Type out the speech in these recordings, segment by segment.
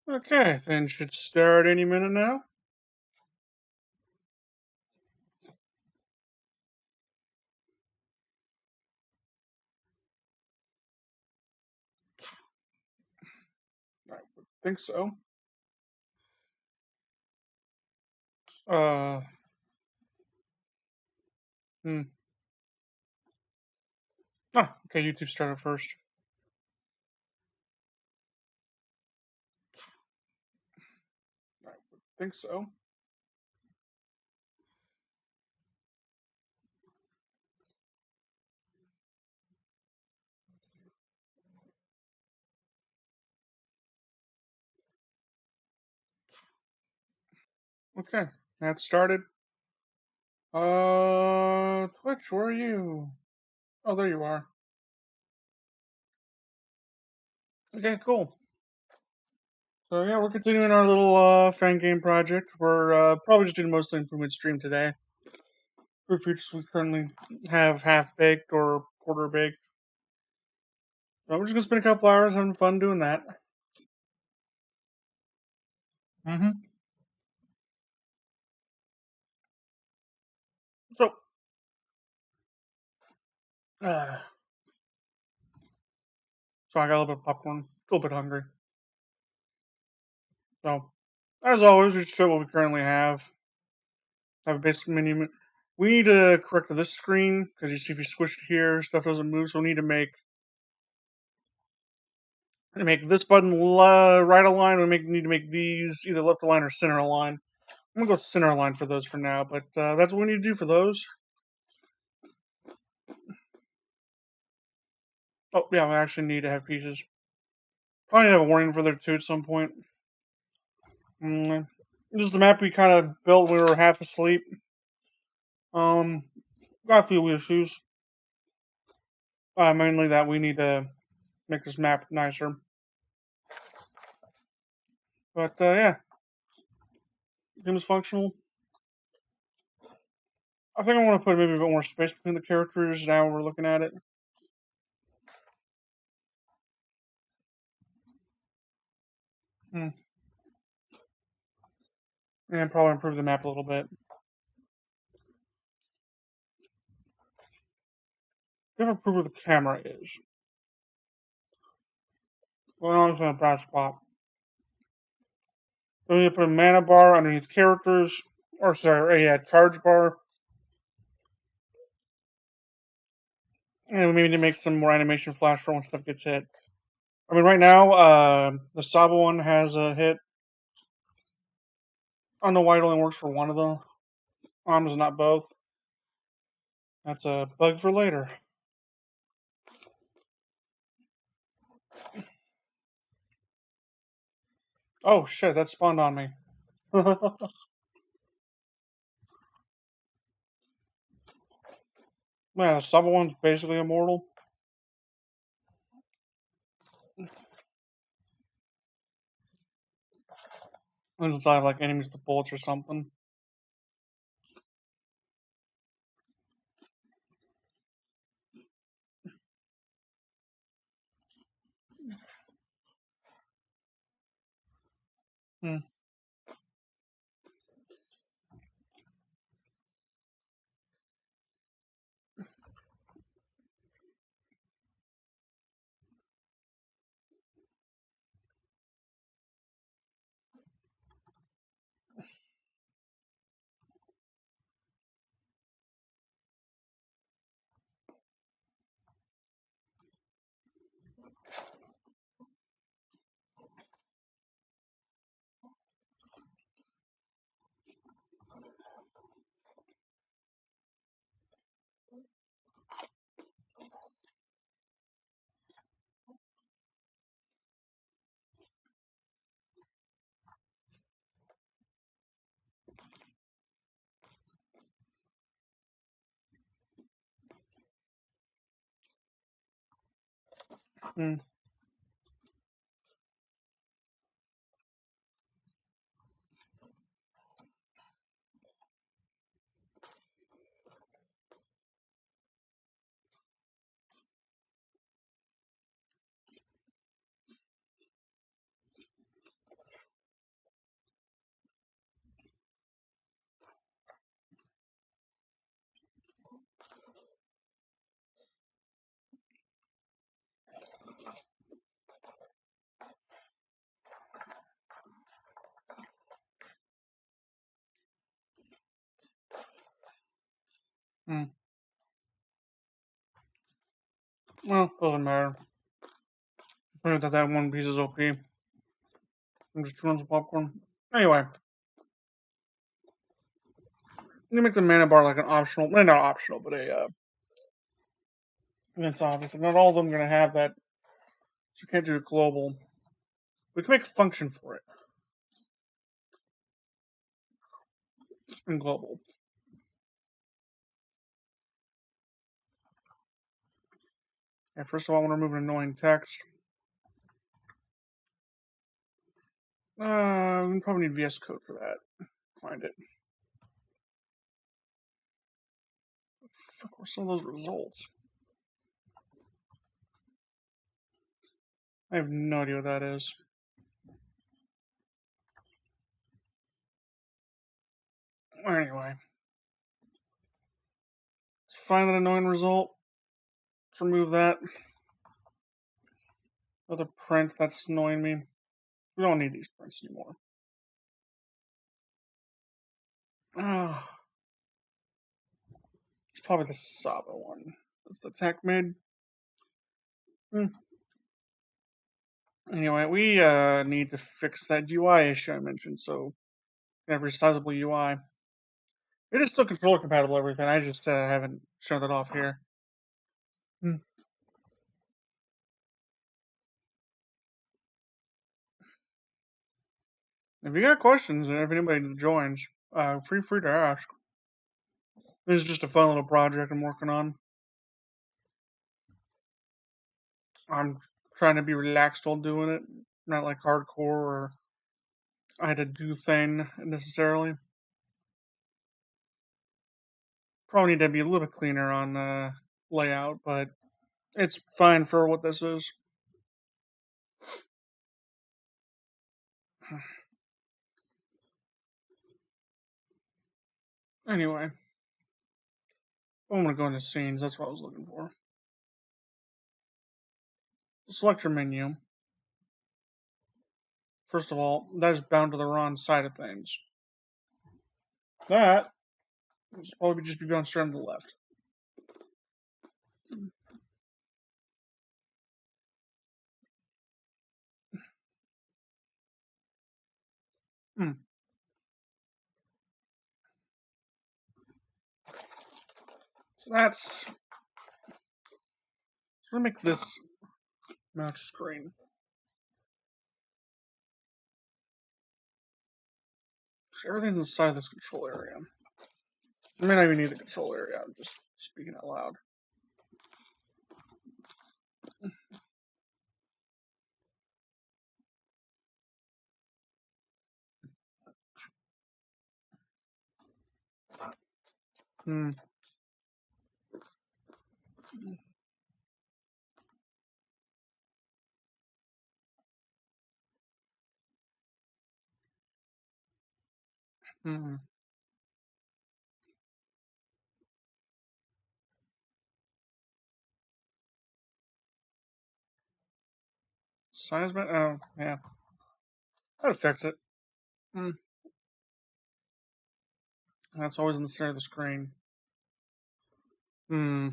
Okay, then should start any minute now. I would think so. Uh, hmm. Okay, YouTube started first. I would think so. Okay, that started. Twitch, where are you? Oh, there you are. Okay, cool. So yeah, we're continuing our little fan game project. We're probably just doing mostly improvement stream today. For features we currently have half baked or quarter baked. So we're just gonna spend a couple hours having fun doing that. Mm-hmm. So, uh, so I got a little bit of popcorn, a little bit hungry. So, as always, we show what we currently have a basic menu. We need to correct this screen because you see if you squish it here, stuff doesn't move. So we need to make this button right align. Need to make these either left align or center align. I'm gonna go center align for those for now, but that's what we need to do for those. Oh yeah, we actually need to have pieces. Probably have a warning for there too at some point. This is the map we kind of built when we were half asleep. Um, got a few issues. Mainly that we need to make this map nicer. But yeah, game is functional. I think I want to put maybe a bit more space between the characters now we're looking at it. Hmm. And probably improve the map a little bit. Gotta improve where the camera is. Well, I'm just gonna bad spot. So we need to put a mana bar underneath characters. Or sorry, yeah, charge bar. And we maybe need to make some more animation flash for when stuff gets hit. I mean, right now, the Saba one has a hit. I don't know why it only works for one of the arms, not both. That's a bug for later. Oh shit, that spawned on me. Man, the Saba one's basically immortal. Unless I have like enemies to bullets or something. Hmm. Hmm. Hmm. Well, doesn't matter. Put that one piece is OP. I'm just chewing some popcorn. Anyway, you make the mana bar like an optional, well, not optional, but it's obvious. Not all of them are gonna have that, so you can't do it global. We can make a function for it in global. And first of all, I want to remove an annoying text. We probably need VS Code for that. Find it. Fuck, where's some of those results? I have no idea what that is. Anyway, let's find that annoying result. Let's remove that. Another print that's annoying me. We don't need these prints anymore. Oh, it's probably the Saba one. That's the tech mid. Anyway, we need to fix that UI issue I mentioned, so every sizable UI. It is still controller compatible, everything. I just haven't shown that off here. Hmm. If you got questions, and if anybody joins, free to ask. This is just a fun little project I'm working on. I'm trying to be relaxed while doing it, not like hardcore or I had to do thing necessarily. Probably need to be a little bit cleaner on layout, but it's fine for what this is. Anyway, I'm gonna go into scenes. That's what I was looking for. Select your menu. First of all, that is bound to the wrong side of things. That is probably just be going straight to the left. Hmm. So that's. We're gonna make this match screen. So everything's inside of this control area. I may not even need the control area. I'm just speaking out loud. Hmm. Hmm. Size, oh, yeah. That'd fix it. Hmm. That's always in the center of the screen. Hmm.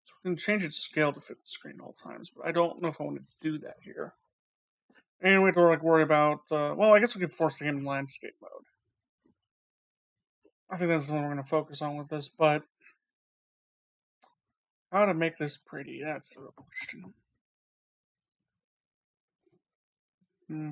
So we can change its scale to fit the screen at all times, but I don't know if I want to do that here. And we have to like worry about. Well, I guess we could force the game in landscape mode. I think that's the one we're going to focus on with this, but how to make this pretty? That's the real question. Hmm.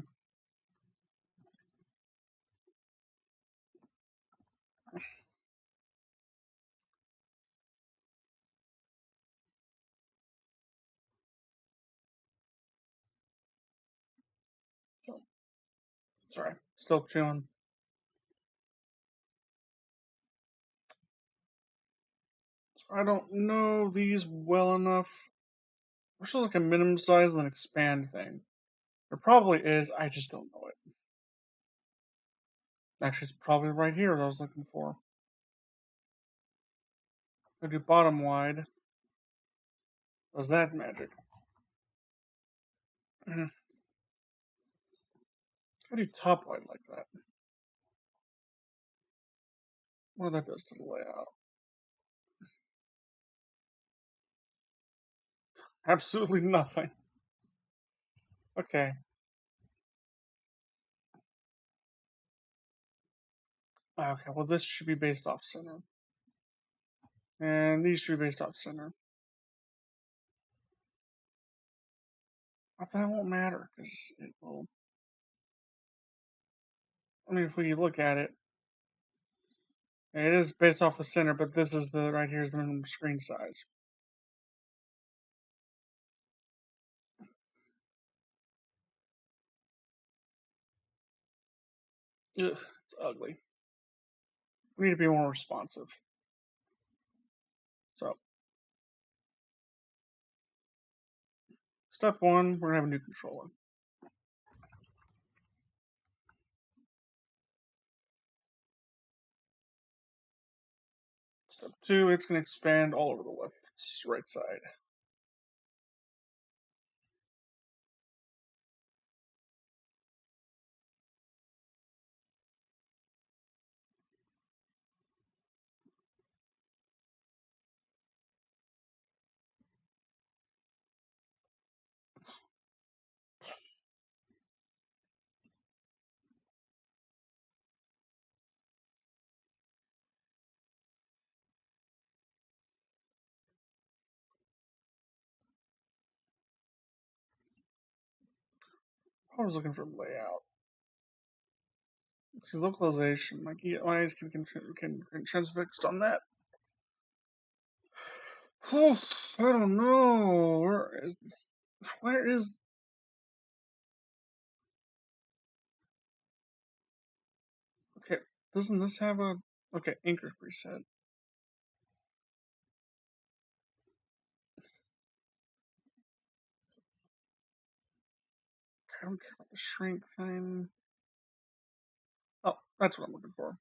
Sorry, still chewing. So I don't know these well enough. There's just like a minimum size and an expand thing. There probably is. I just don't know it. Actually, it's probably right here that I was looking for. I do bottom wide. Does that magic? I do top wide like that. What that does to the layout? Absolutely nothing. Okay. Okay, well this should be based off center. And these should be based off center. But that won't matter, because it will... I mean, if we look at it, it is based off the center, but this is the... right here is the minimum screen size. Ugh, it's ugly. We need to be more responsive. So, step one, we're going to have a new controller. Step two, it's going to expand all over the left, right side. I was looking for layout. See, localization. My eyes can transfixed on that. I don't know. Where is... Okay, doesn't this have a... Okay, anchor preset. I don't care about the shrink thing. Oh, that's what I'm looking for.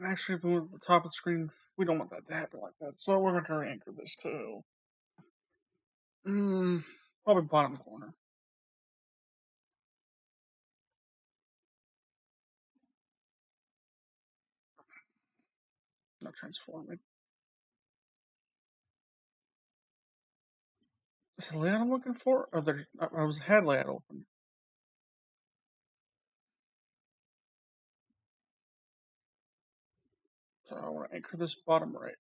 Actually, if we move to the top of the screen, we don't want that to happen like that. So we're going to re-anchor this too. Probably bottom corner. Not transforming. Is the layout I'm looking for? Or I was had layout open. So I want to anchor this bottom right.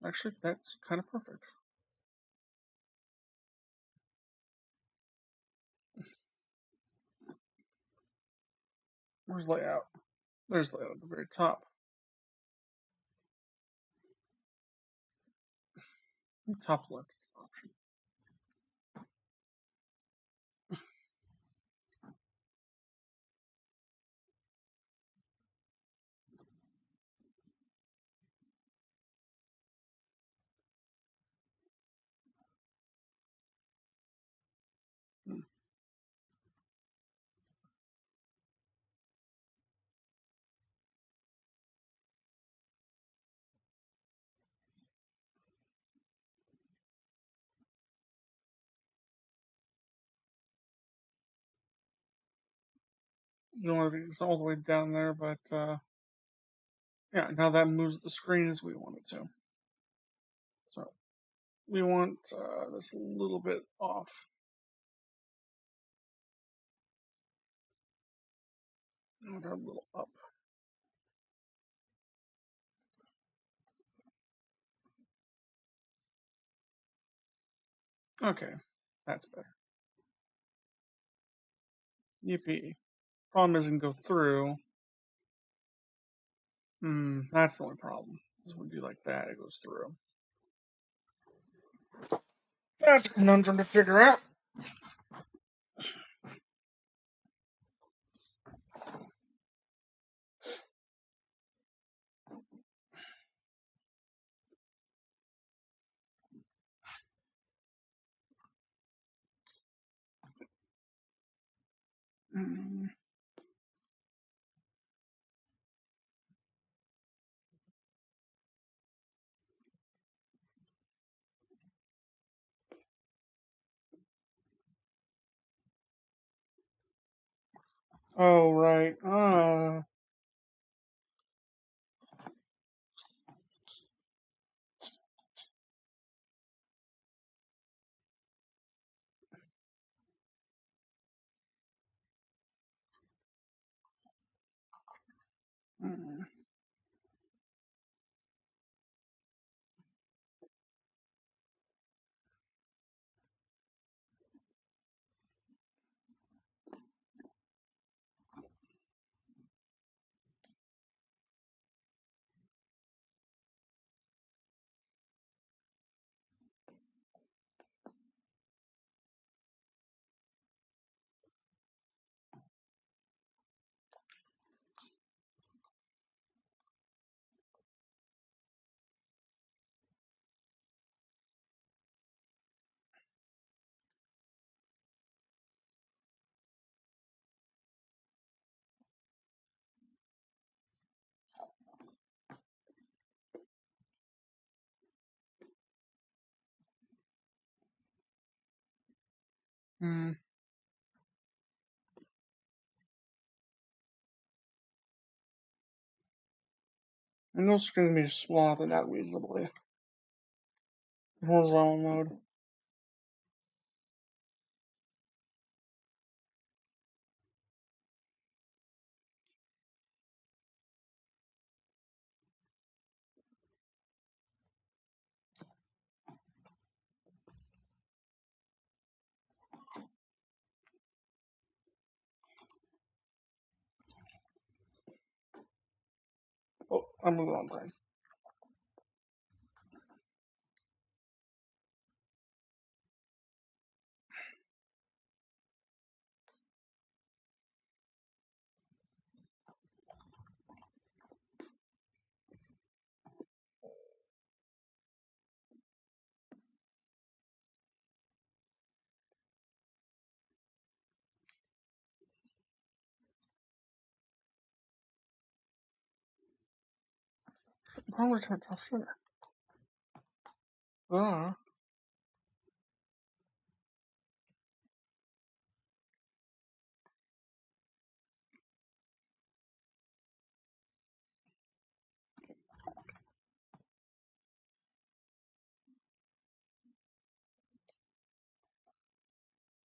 Actually, that's kind of perfect. Where's layout? There's layout at the very top. Top left is the option. You don't want to be all the way down there, but yeah, now that moves the screen as we want it to. So we want this a little bit off. A little up. Okay, that's better. Yippee. Problem is, it can go through. That's the only problem. Because when we do like that, it goes through. That's a conundrum to figure out. Mm. Oh, right. Mm. Mm. And those are going to be swapping that reasonably. Horizontal mode. Oh, I'm moving on thing. Probably turn top center.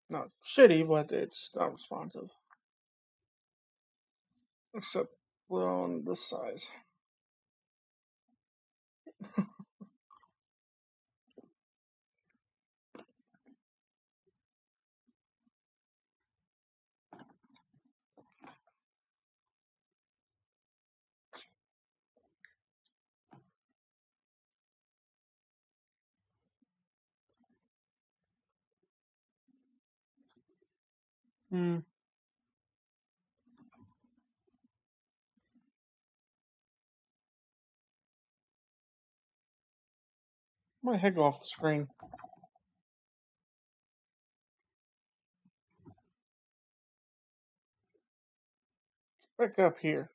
Not shitty, but it's not responsive. Except on this size. Hmm. My head go off the screen. Back up here.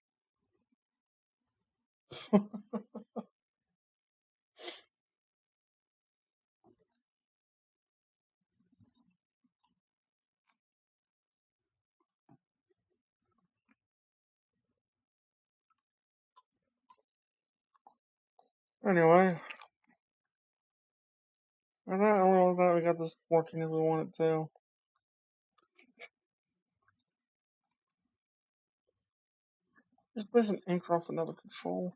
Anyway, I thought we got this working as we want it to. Just basing ink off another control.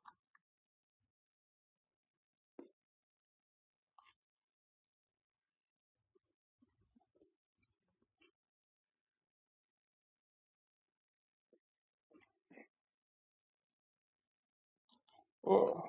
Oh.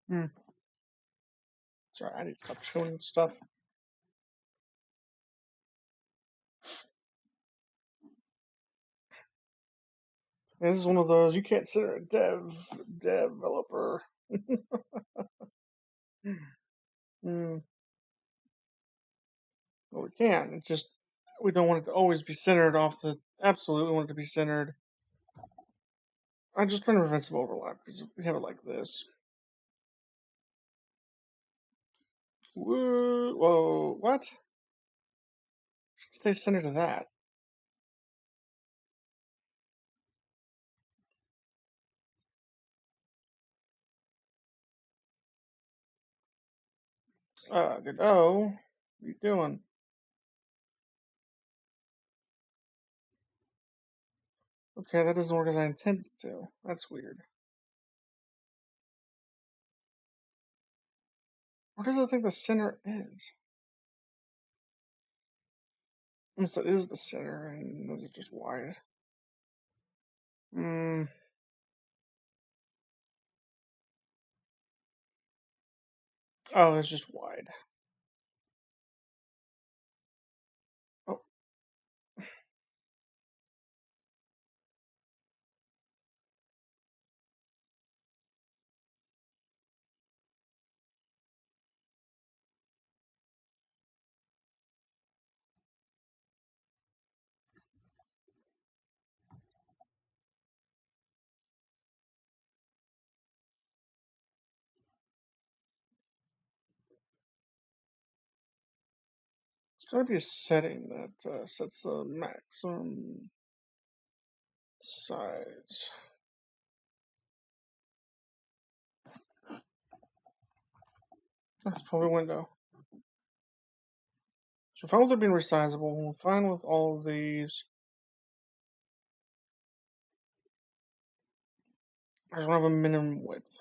Hmm. Sorry, I need to stop chewing stuff. This is one of those you can't sit a developer. Hmm. Well, we can. It's just we don't want it to always be centered off the. Absolutely want it to be centered. I'm just trying to prevent some overlap because if we have it like this. Whoa, what? Stay centered to that. Good. Oh, what are you doing? Okay, that doesn't work as I intended to. That's weird. What does it think the center is? Unless it is the center, and those are just wide. Hmm. Oh, it's just wide. Oh, it's got to be a setting that sets the maximum size. That's probably a window. So we're fine with it being resizable. We're fine with all of these. I just want to have a minimum width.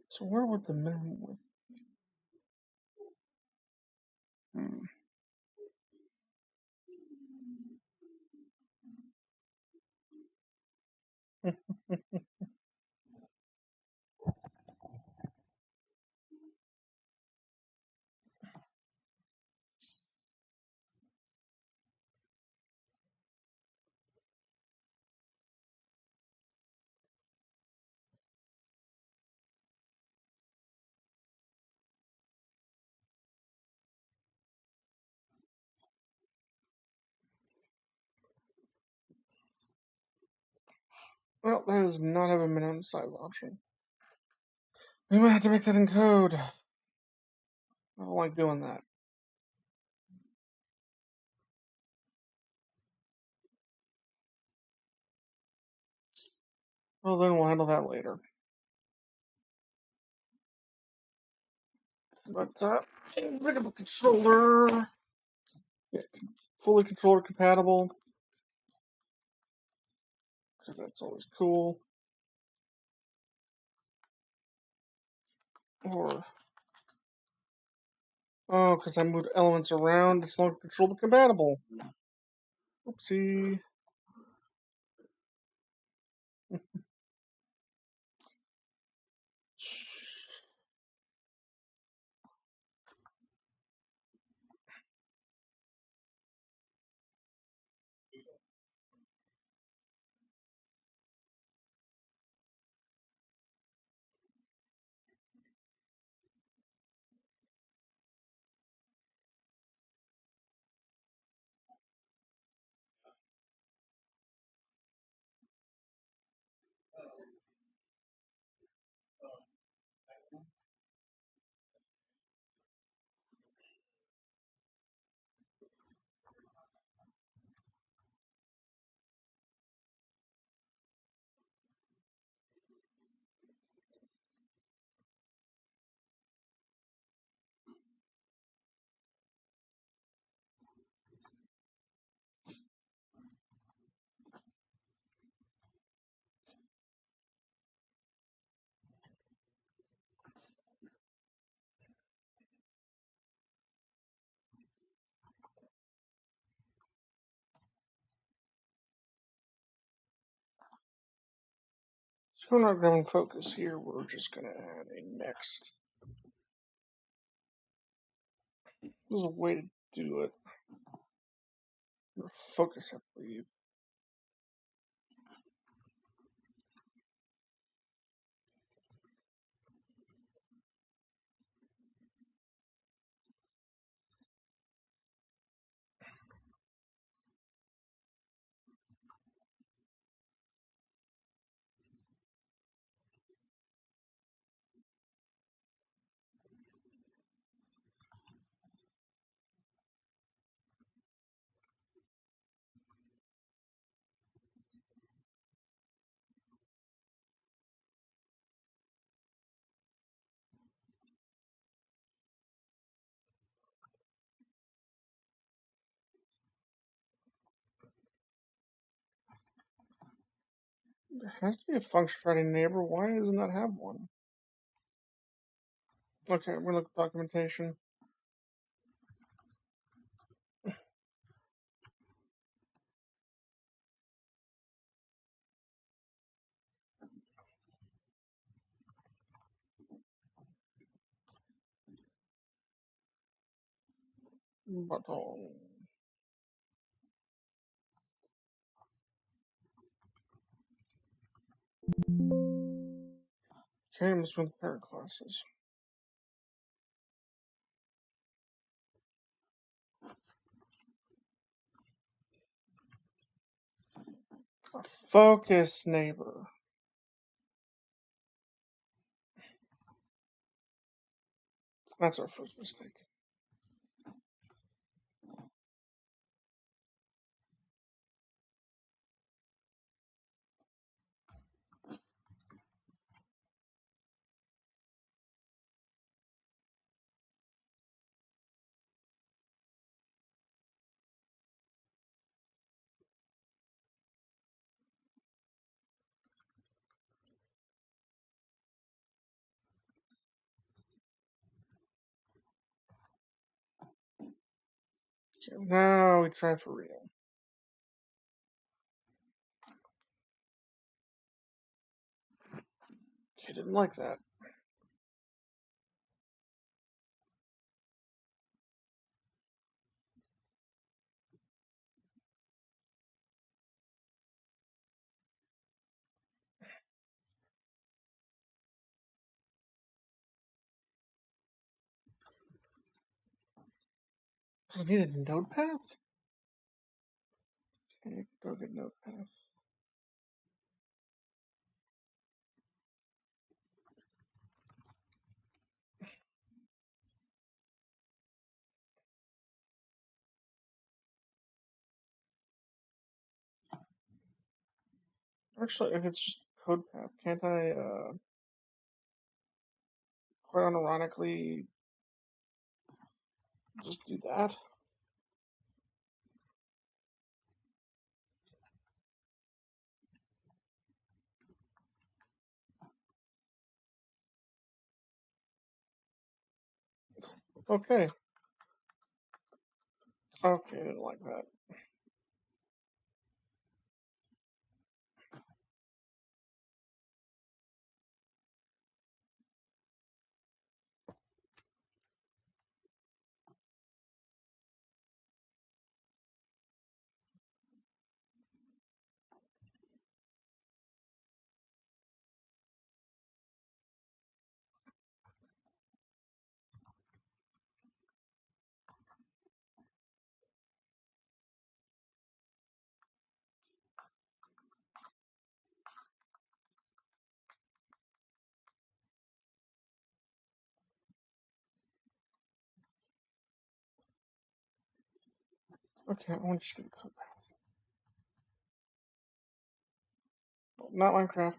So where would the minimum width? Hmm. Well, that does not have a minimum size option. We might have to make that in code. I don't like doing that. Well, then we'll handle that later. But, pick up a controller. Yeah, fully controller compatible. Because that's always cool. Or, oh, because I moved elements around. It's not controller compatible. Oopsie. So we're not grabbing focus here. We're just going to add a next. There's a way to do it. Focus, I believe. There has to be a function for adding neighbor. Why doesn't that have one? Okay, we're going to look at documentation. Button. Okay, I'm just with the parent classes. A focus neighbor. That's our first mistake. Okay, now we try for real. Okay, didn't like that. Does it need a node path? Okay, go get node path. Actually, if it's just code path, can't I, quite unironically, just do that? Okay. Okay, I didn't like that. Okay, I want you to get the code path. Not Minecraft.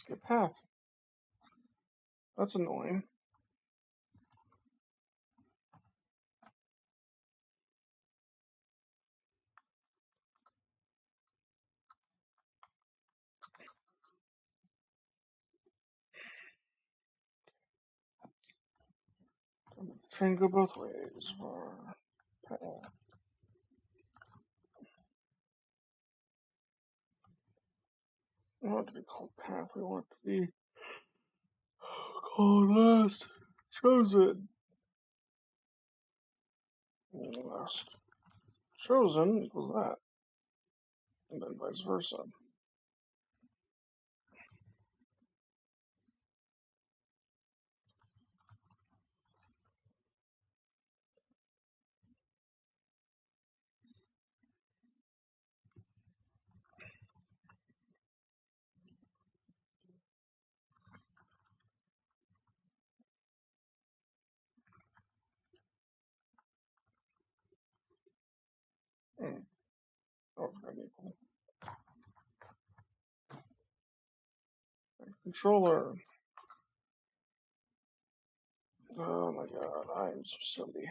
Skip path. That's annoying. Train go both ways. Or path. We want it to be called path. We want it to be called last chosen. Last chosen equals that. And then vice versa. Oh, it's gonna equal. Controller. Oh my god, I am so silly.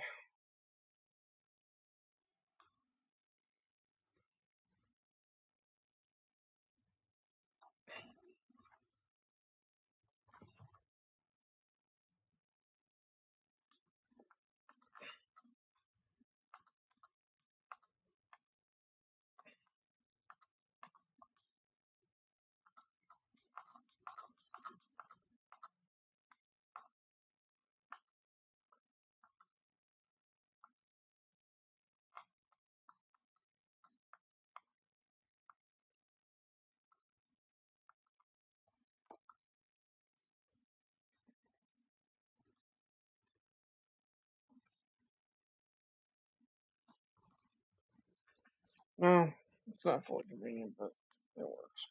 No, it's not fully convenient, but it works.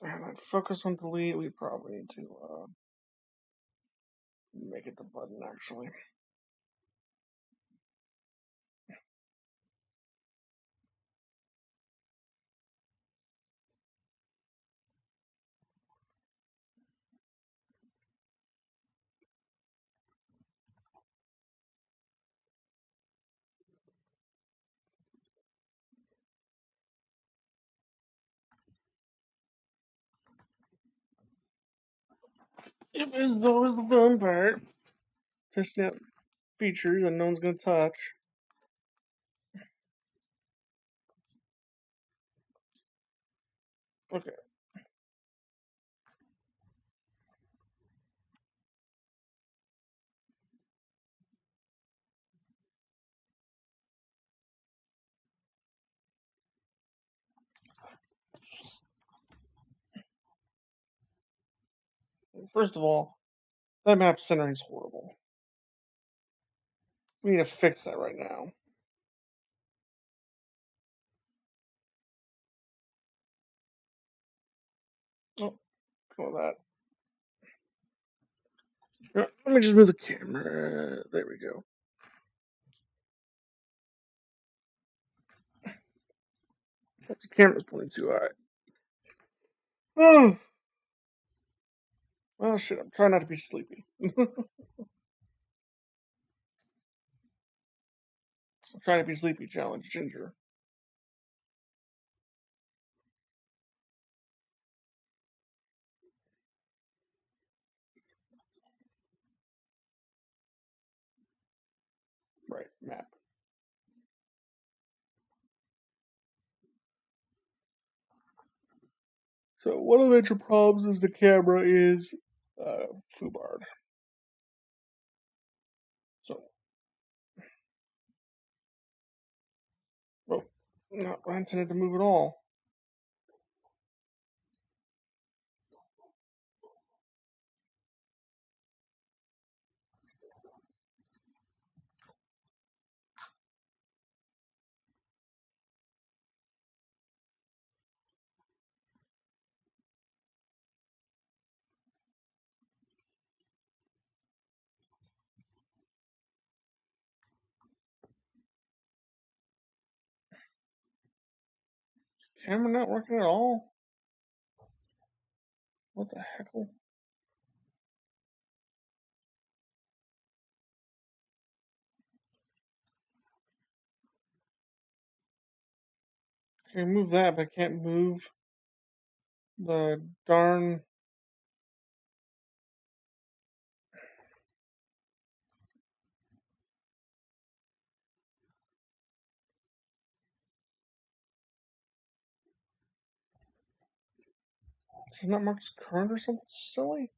And I'd focus on delete. We probably need to make it the button actually. Yep, this is always the fun part. Testing out features that no one's gonna touch. Okay. First of all, that map centering is horrible. We need to fix that right now. Oh, come on, that. Let me just move the camera. There we go. The camera's pointing too high. Oh, well, shit. I'm trying not to be sleepy. I'm trying to be sleepy. Challenge Ginger. Right, map. So one of the major problems is the camera is foobarred. So, well, not intended to move at all. Camera not working at all? What the heck? Okay, move that, but I can't move the darn. Does not mark as current or something silly?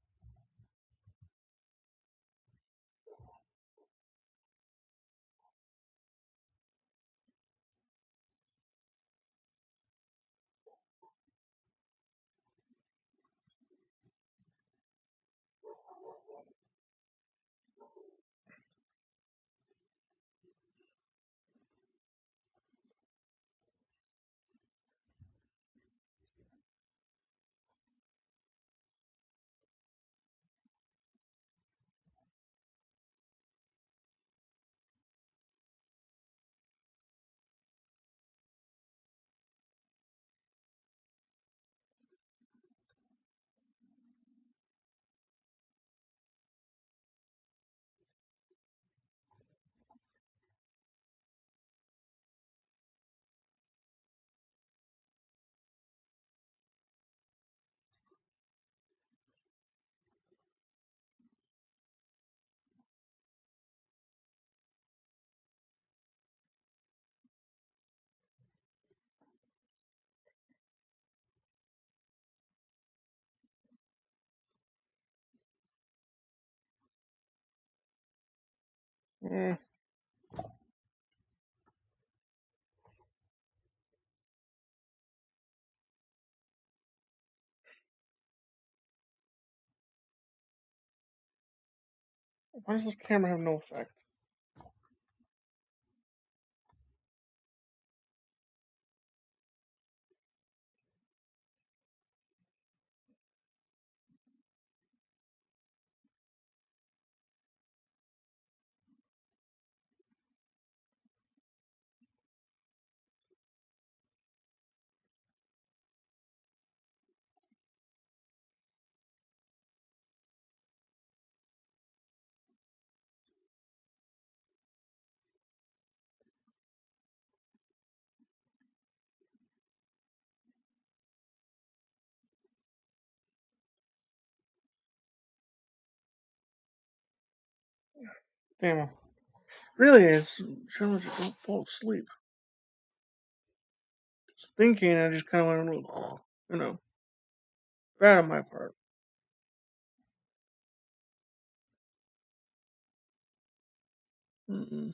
Mm. Why does this camera have no effect? Damn. Really, it's showing that you don't fall asleep. It's thinking, I just kind of went, you know, bad on my part. Mm-mm.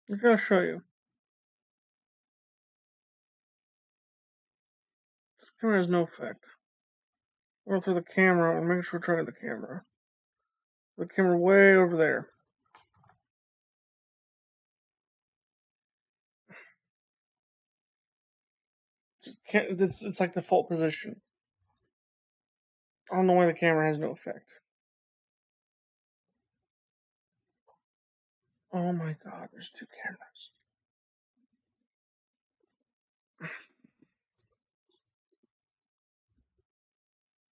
I'm gonna show you. This camera has no effect. Go through the camera and make sure we're trying the camera. The camera way over there. It's like default position. I don't know why the camera has no effect. Oh my god, there's two cameras.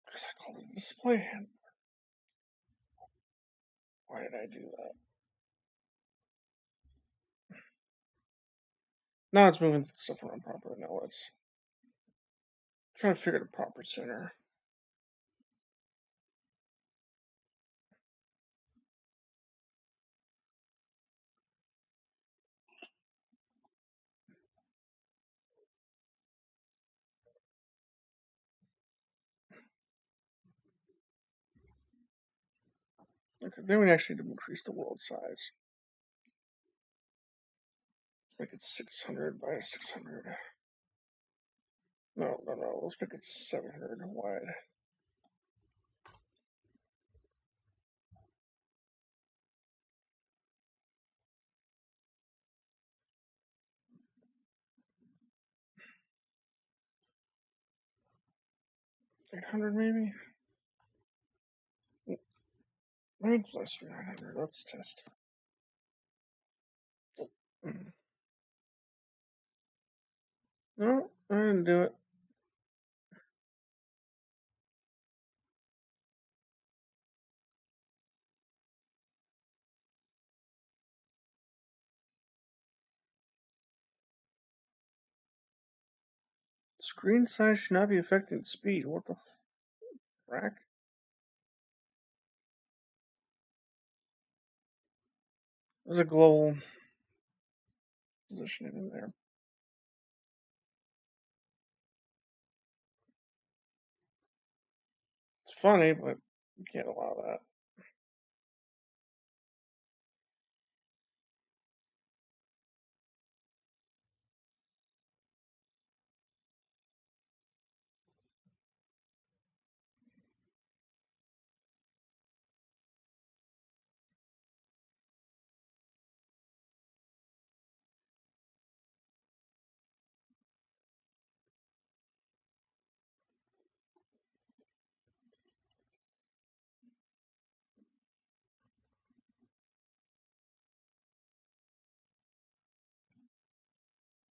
Because I called it a display handler. Why did I do that? Now it's moving stuff around properly. Now let's try to figure the proper center. Okay, then we actually need to increase the world size. Make it 600 by 600. No. Let's make it 700 wide. $800 maybe? Maybe it's less than 900. Let's test. No, I didn't do it. Screen size should not be affecting speed. What the frack? There's a global positioning in there. It's funny, but you can't allow that.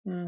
Hmm.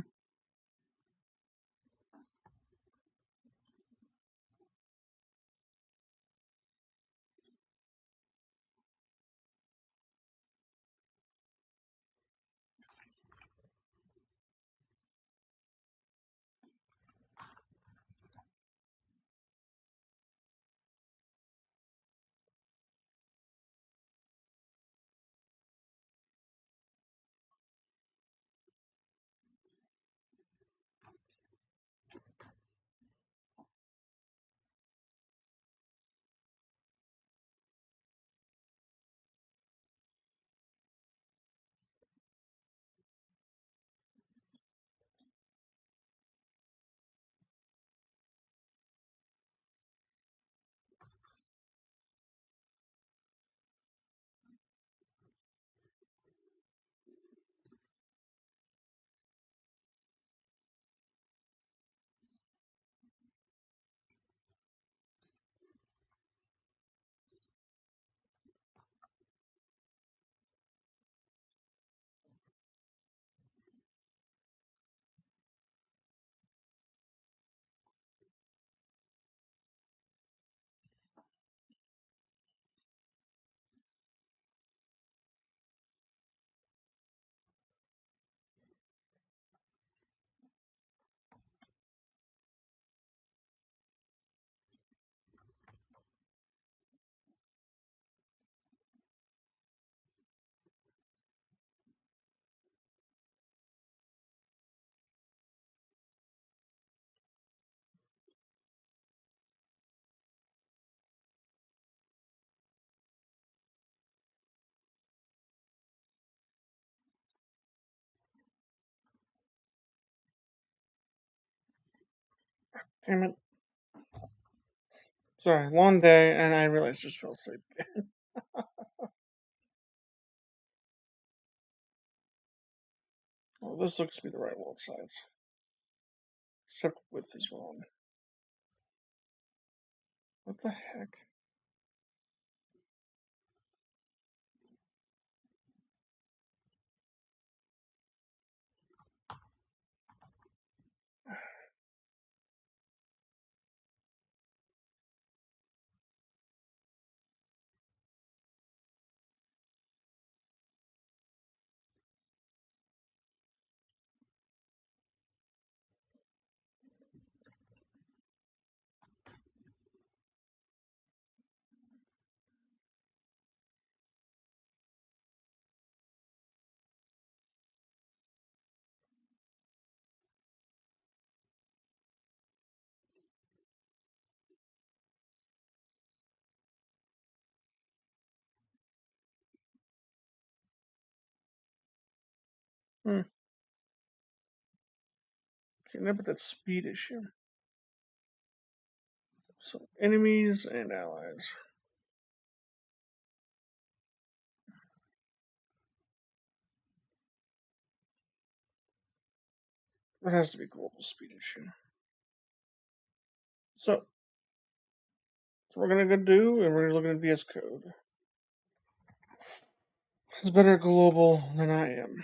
Damn it. Sorry, long day, and I realized I just fell asleep. Well, this looks to be the right world size. Except width is wrong. What the heck? Hmm. Okay, now about that speed issue. So enemies and allies. That has to be global speed issue. So we're gonna go do, and we're gonna look at VS Code. He's better at global than I am.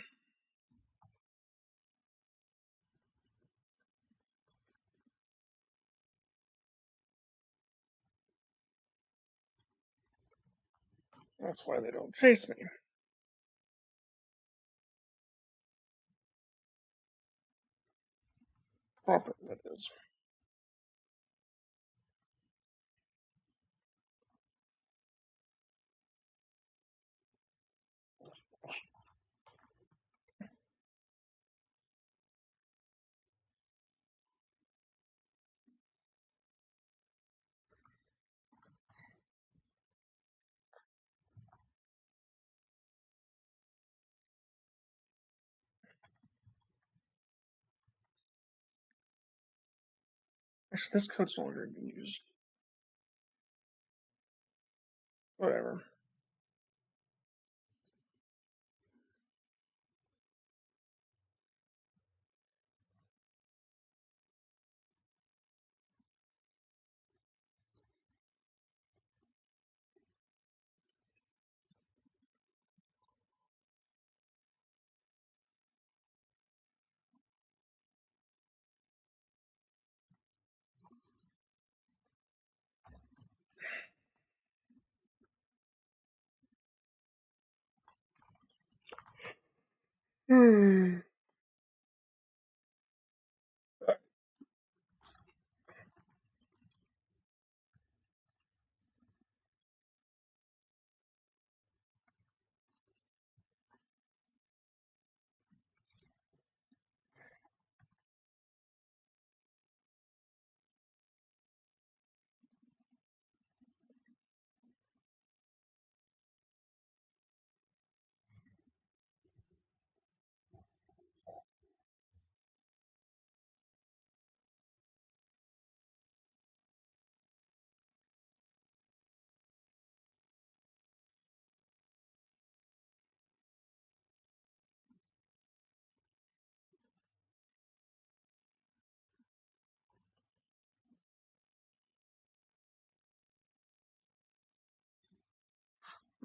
That's why they don't chase me. Proper, that is. Actually, this code's no longer being used. Whatever.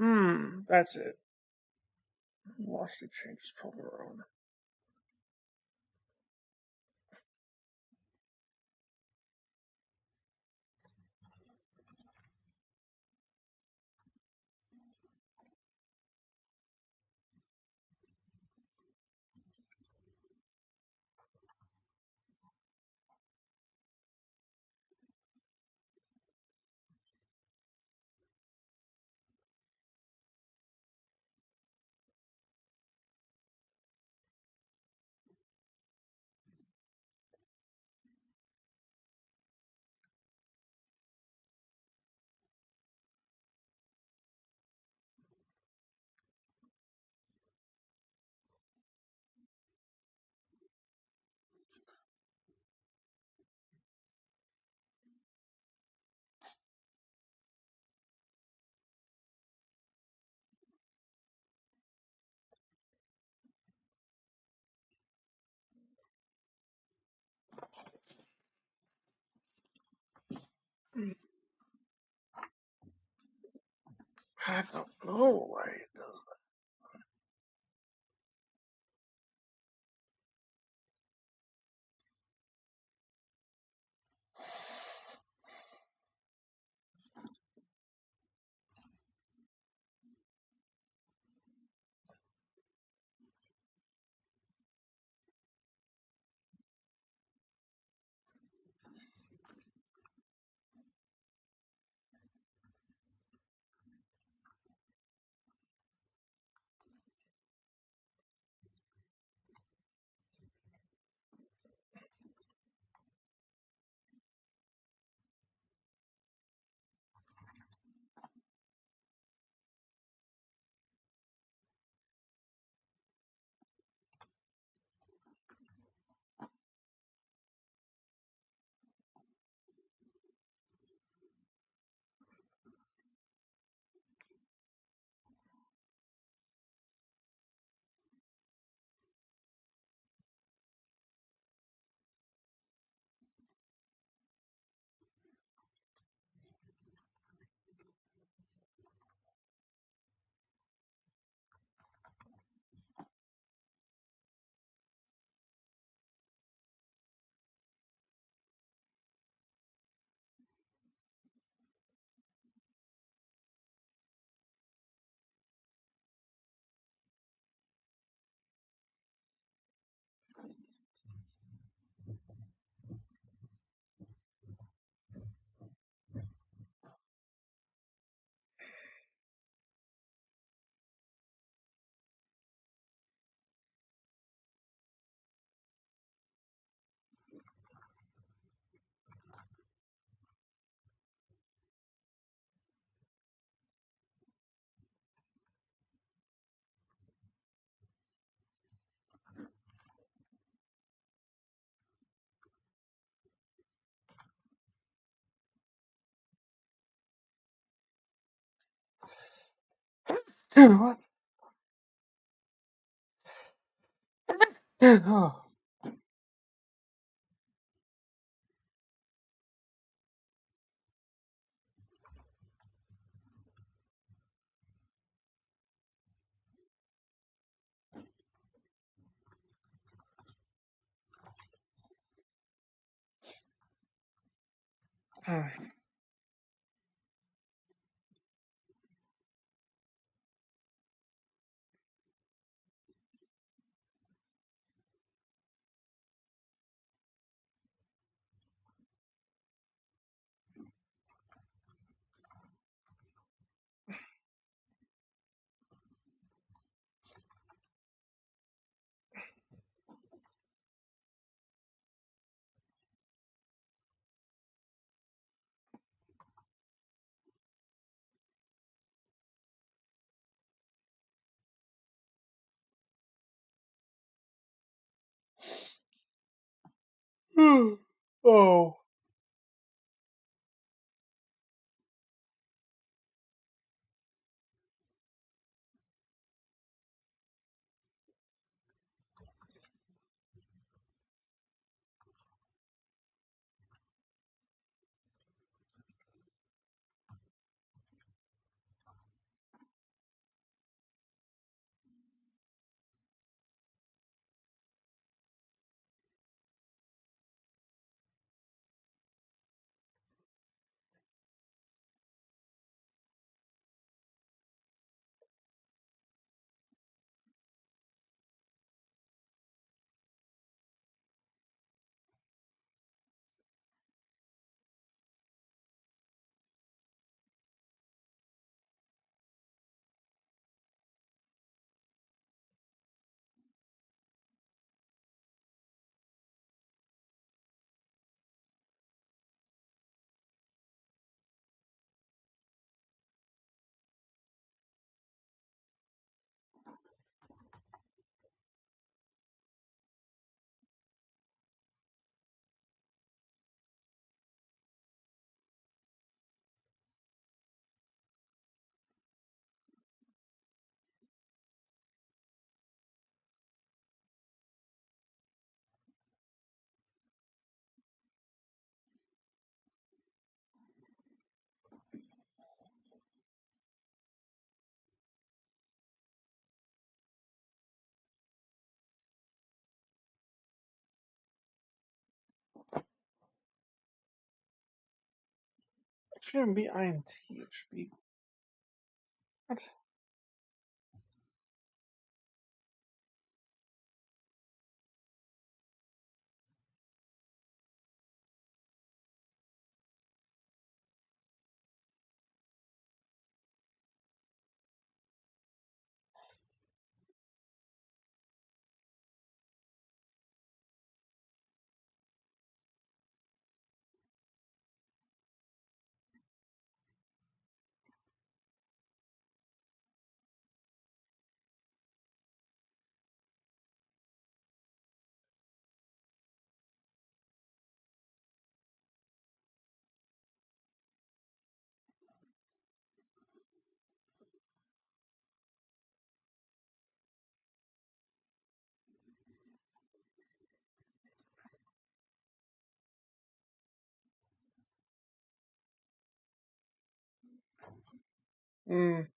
Hmm. That's it. Velocity change is probably wrong. I don't know why it does that. Dude, what? Dude, oh. Oh. It shouldn't be INT. It should be. What? Mm.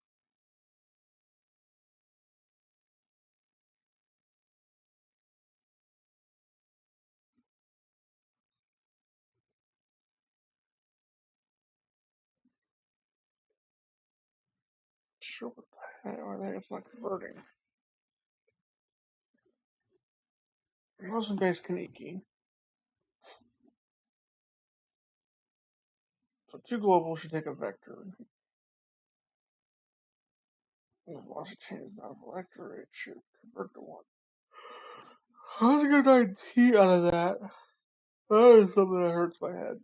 Sure, what the heck? I think it's not converting. Motion based Kaneki. So 2 global should take a vector. And the velocity change is not a vector, it should convert to 1. How's it get 9t out of that? That is something that hurts my head.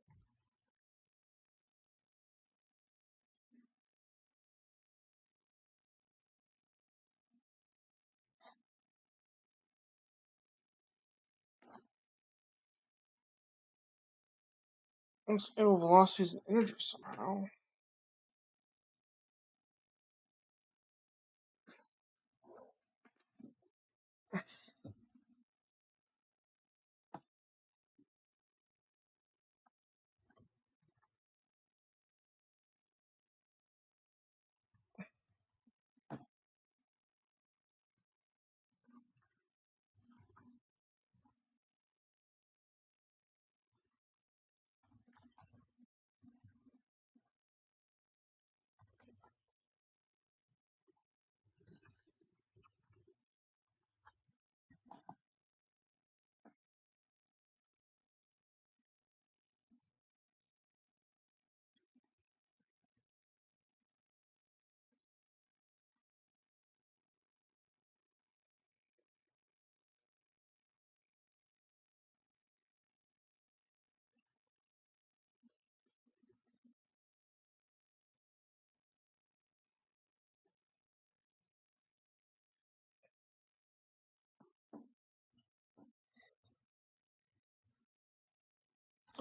Let's velocity is an integer somehow.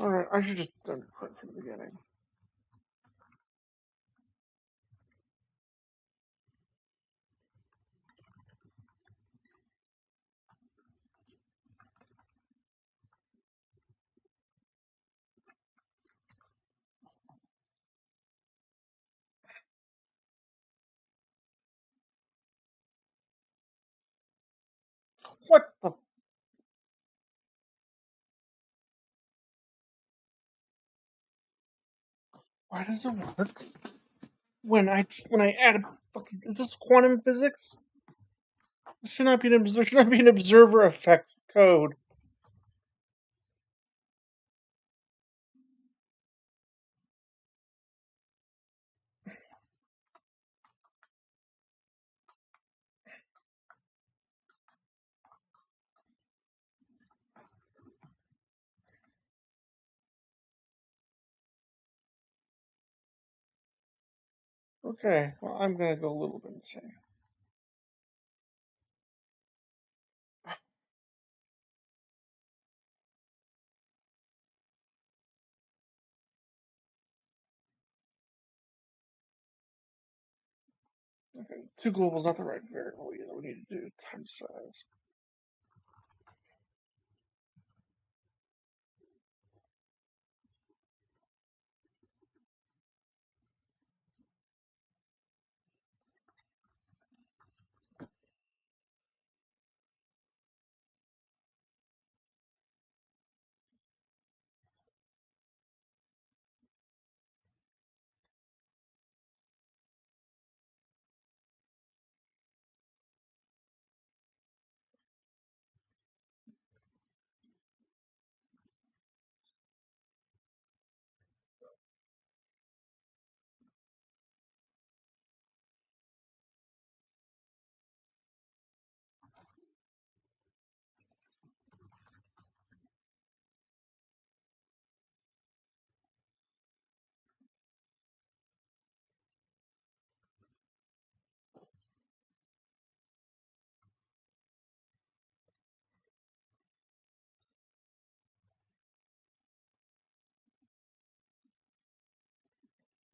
Alright, I should just done it from the beginning. What the? Why does it work when I add a fucking? Is this quantum physics? This should not be there should not be an observer effect code. Okay, well I'm gonna go a little bit insane. Okay, 2 global is not the right variable either. We need to do time size.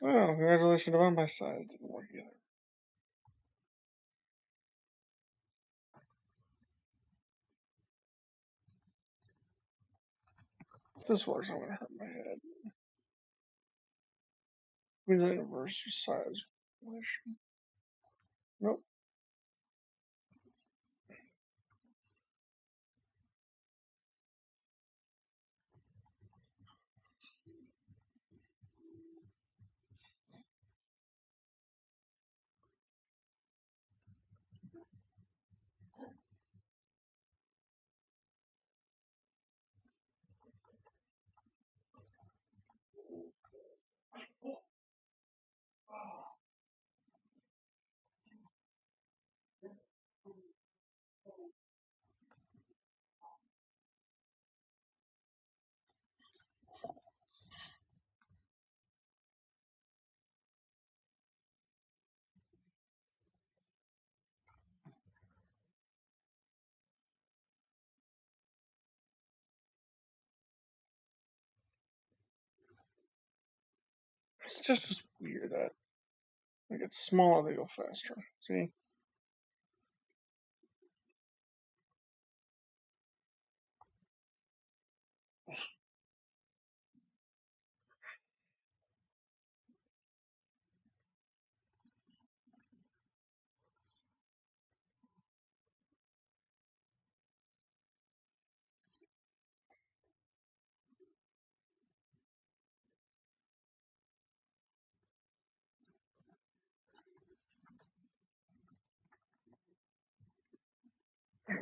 Oh, congratulations on my size. Didn't work either. If this works, I'm gonna hurt my head. Means I inverse size relation. Nope. It's just weird that when it gets smaller, they go faster. See?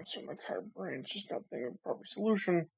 So my tired brain's just not thinking of a proper solution.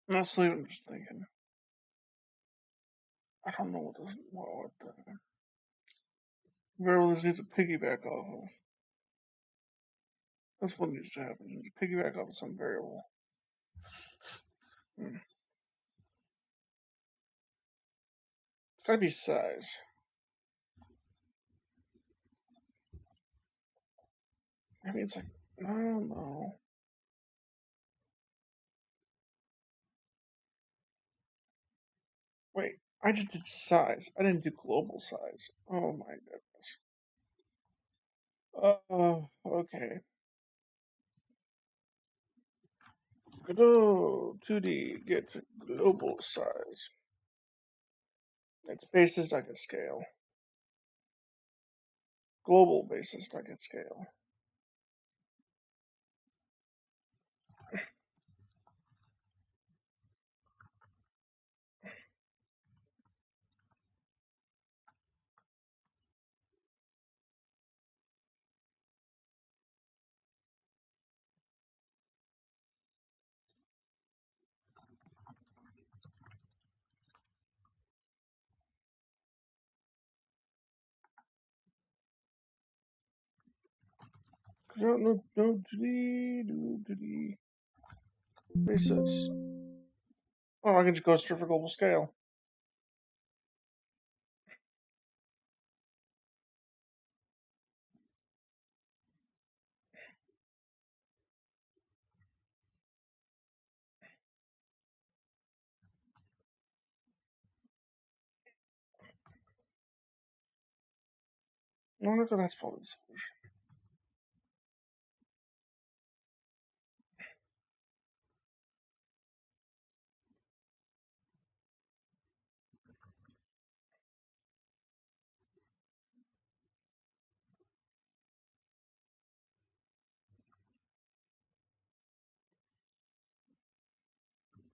Mostly, I'm just thinking. I don't know what the variable this needs to piggyback off of. That's what needs to happen. You need to piggyback off of some variable. It's gotta be size. I mean, it's like, I don't know. Wait, I just did size. I didn't do global size. Oh my goodness. Okay. Godot 2D get global size. It's basis not get scale. Global basis not get scale. No, 2D basis. Oh, I can just go straight for global scale. No, that's probably the solution.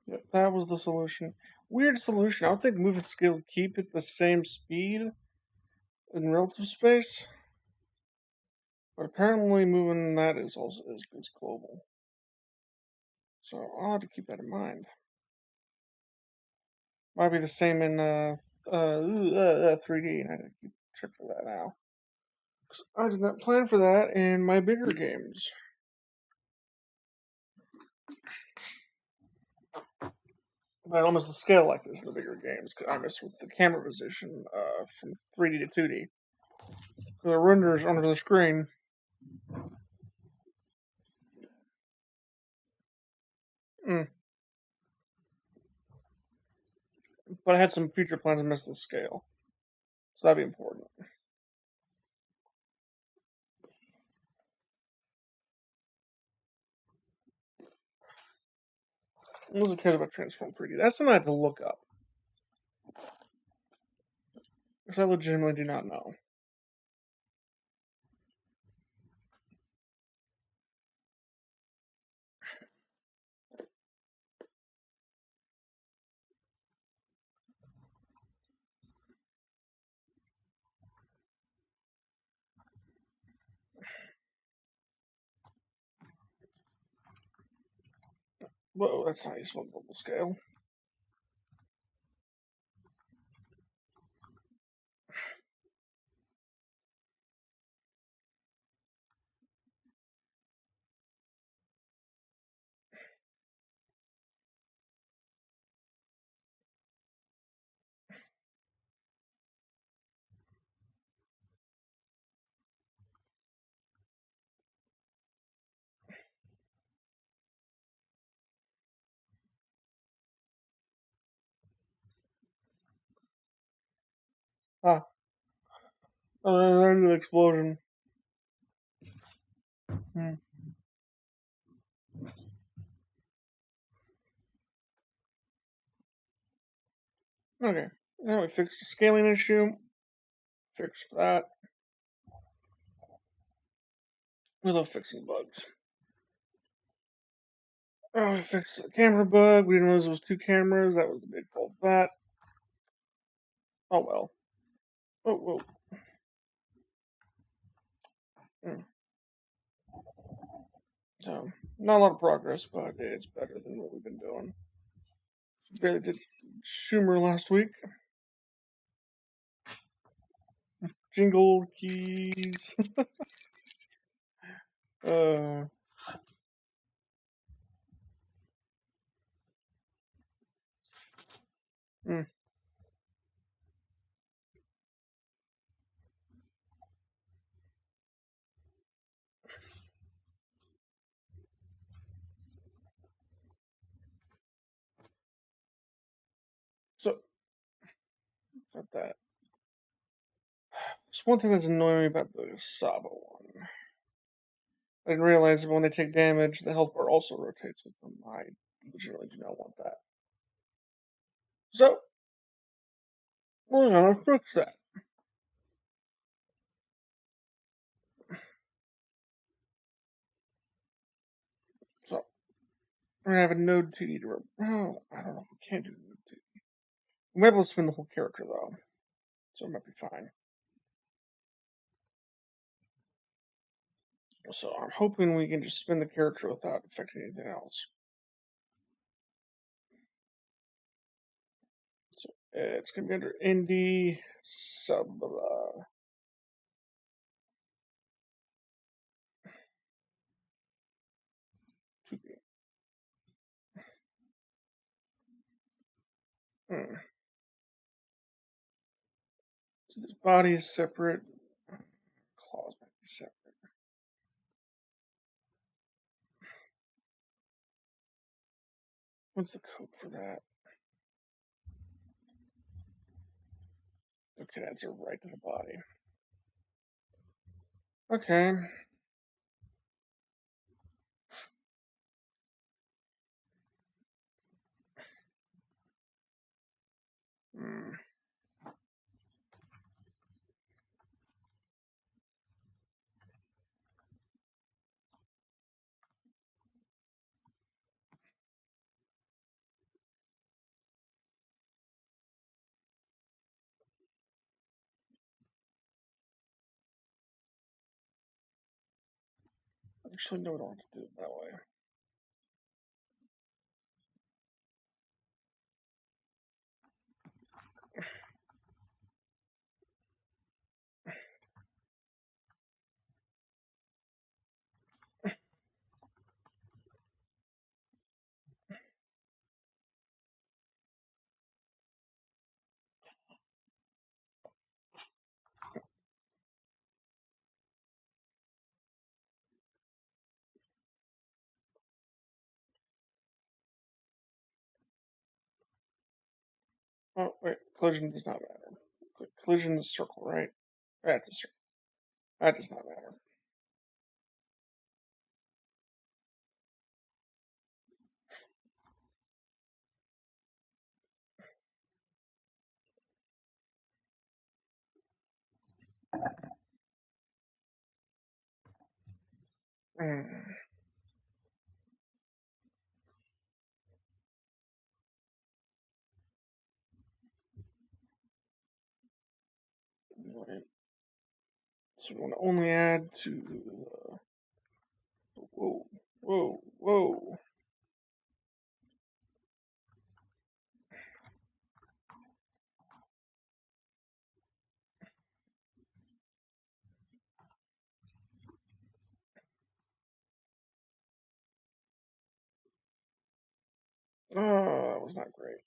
Yep, that was the solution. Weird solution. I would think moving scale keep it the same speed in relative space, but apparently moving that is also is global. So I'll have to keep that in mind. Might be the same in 3D, and I gotta keep check for that now. I did not plan for that in my bigger games. But I don't miss the scale like this in the bigger games, because I miss with the camera position from 3D to 2D. The renders under the screen. Mm. But I had some future plans to miss the scale. So that'd be important. Who cares about Transform 3D? That's something I had to look up. Because I legitimately do not know. Whoa, that's nice. One global scale. Ah, there's an explosion. Hmm. Okay, now we fixed the scaling issue. Fixed that. We love fixing bugs. Oh, we fixed the camera bug. We didn't realize it was two cameras. That was the big fault of that. Oh well. Oh, whoa. Hmm. So, not a lot of progress, but it's better than what we've been doing. Barely did Schumer last week. Jingle keys. uh, mm. So, about that. There's one thing that's annoying me about the Saba one. I didn't realize that when they take damage, the health bar also rotates with them. I legitimately do not want that. So, we're gonna fix that. So, we're gonna have a node 2D to. Oh, I don't know. We can't do node 2D. We might be able to spin the whole character though, so it might be fine. So I'm hoping we can just spin the character without affecting anything else. So it's gonna be under indie sub 2B. Hmm. So this body is separate. Claws might be separate. What's the code for that? Okay, that's a right to the body. Okay. Hmm. Actually, no, we don't have to do it that way. Oh, wait. Collision does not matter. Collision is circle, right? That's a circle. That does not matter. Hmm. Right. So we want to only add to. Whoa, whoa, whoa. Oh, that was not great.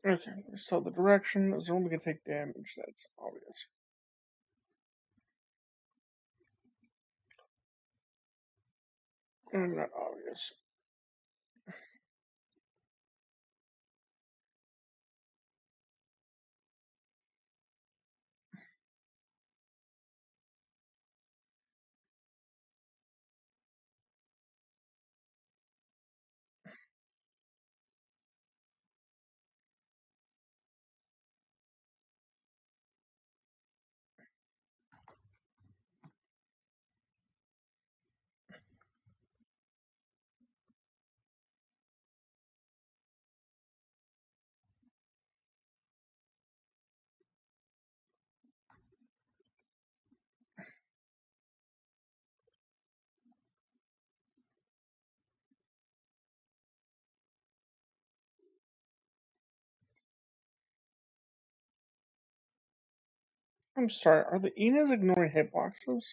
Okay, so the direction is only going to take damage. That's obvious. Not obvious. I'm sorry, are the Enas ignoring hitboxes?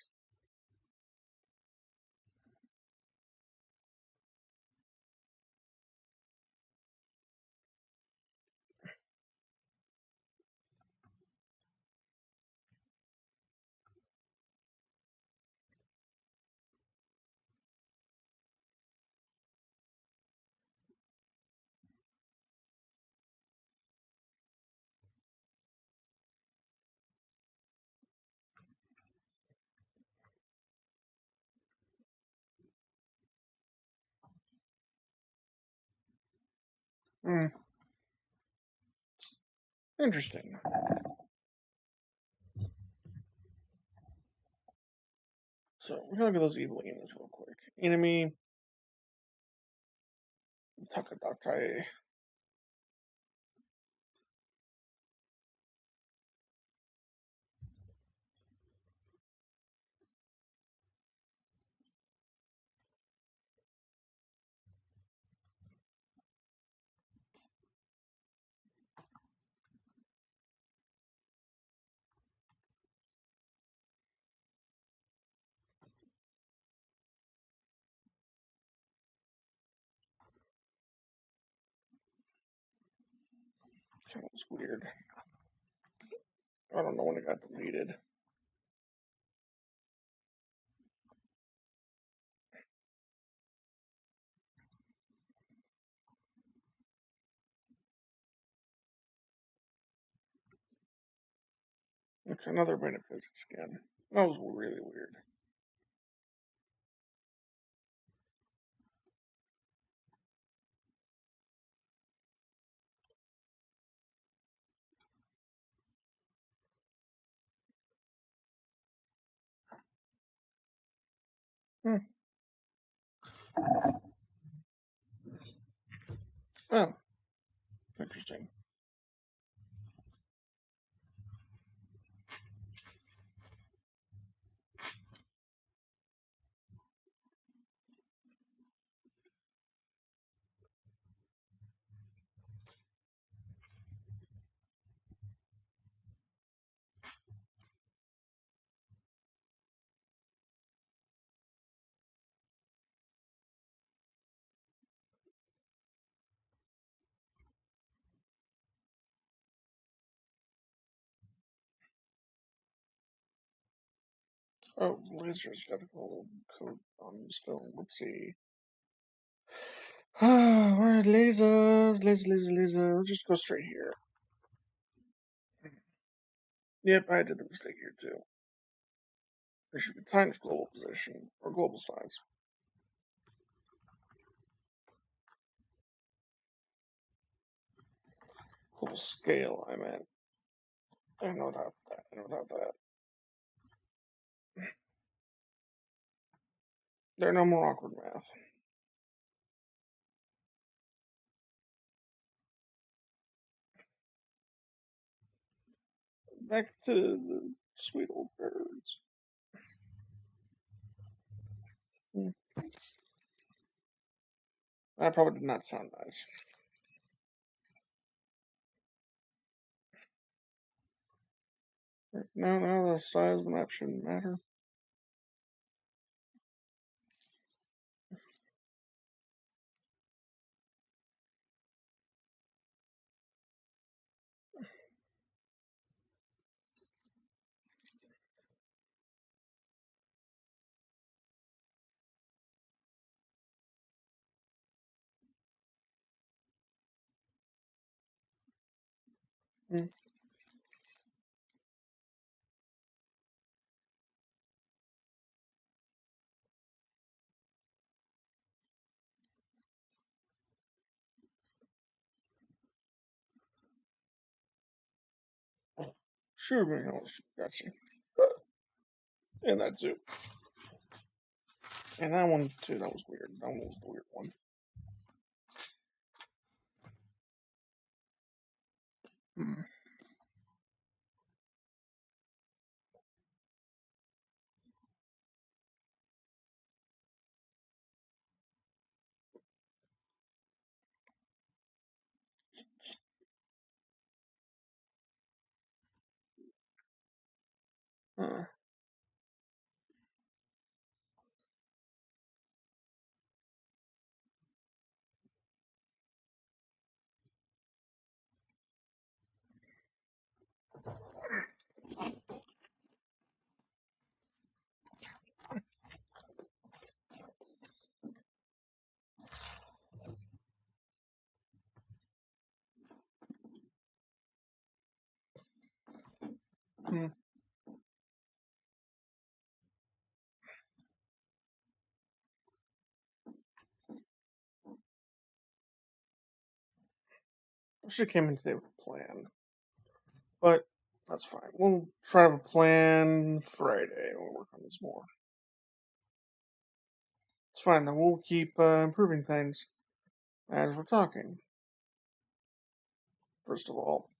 Hmm, interesting. So, we're gonna look at those evil Enas real quick. Enemy Takadatai. That was weird. I don't know when it got deleted. Okay, another brain of physics again. That was really weird. Hmm. Oh, interesting. Oh, lasers got the gold code on still. Let's see. Where are lasers? Lasers. Let's just go straight here. Yep, I did the mistake here too. There should be times global position or global size. Global scale, I meant. I know without that. I know without that. There are no more awkward math. back to the sweet old birds. That probably did not sound nice. No, the size of the map shouldn't matter. Mm. Sure, man. Gotcha. And that too. And that one too. That was weird. That one was the weird one. Hmm. Uh, hmm. I should have came in today with a plan, but that's fine. We'll try to have a plan Friday. We'll work on this more. It's fine. Then we'll keep improving things as we're talking. First of all,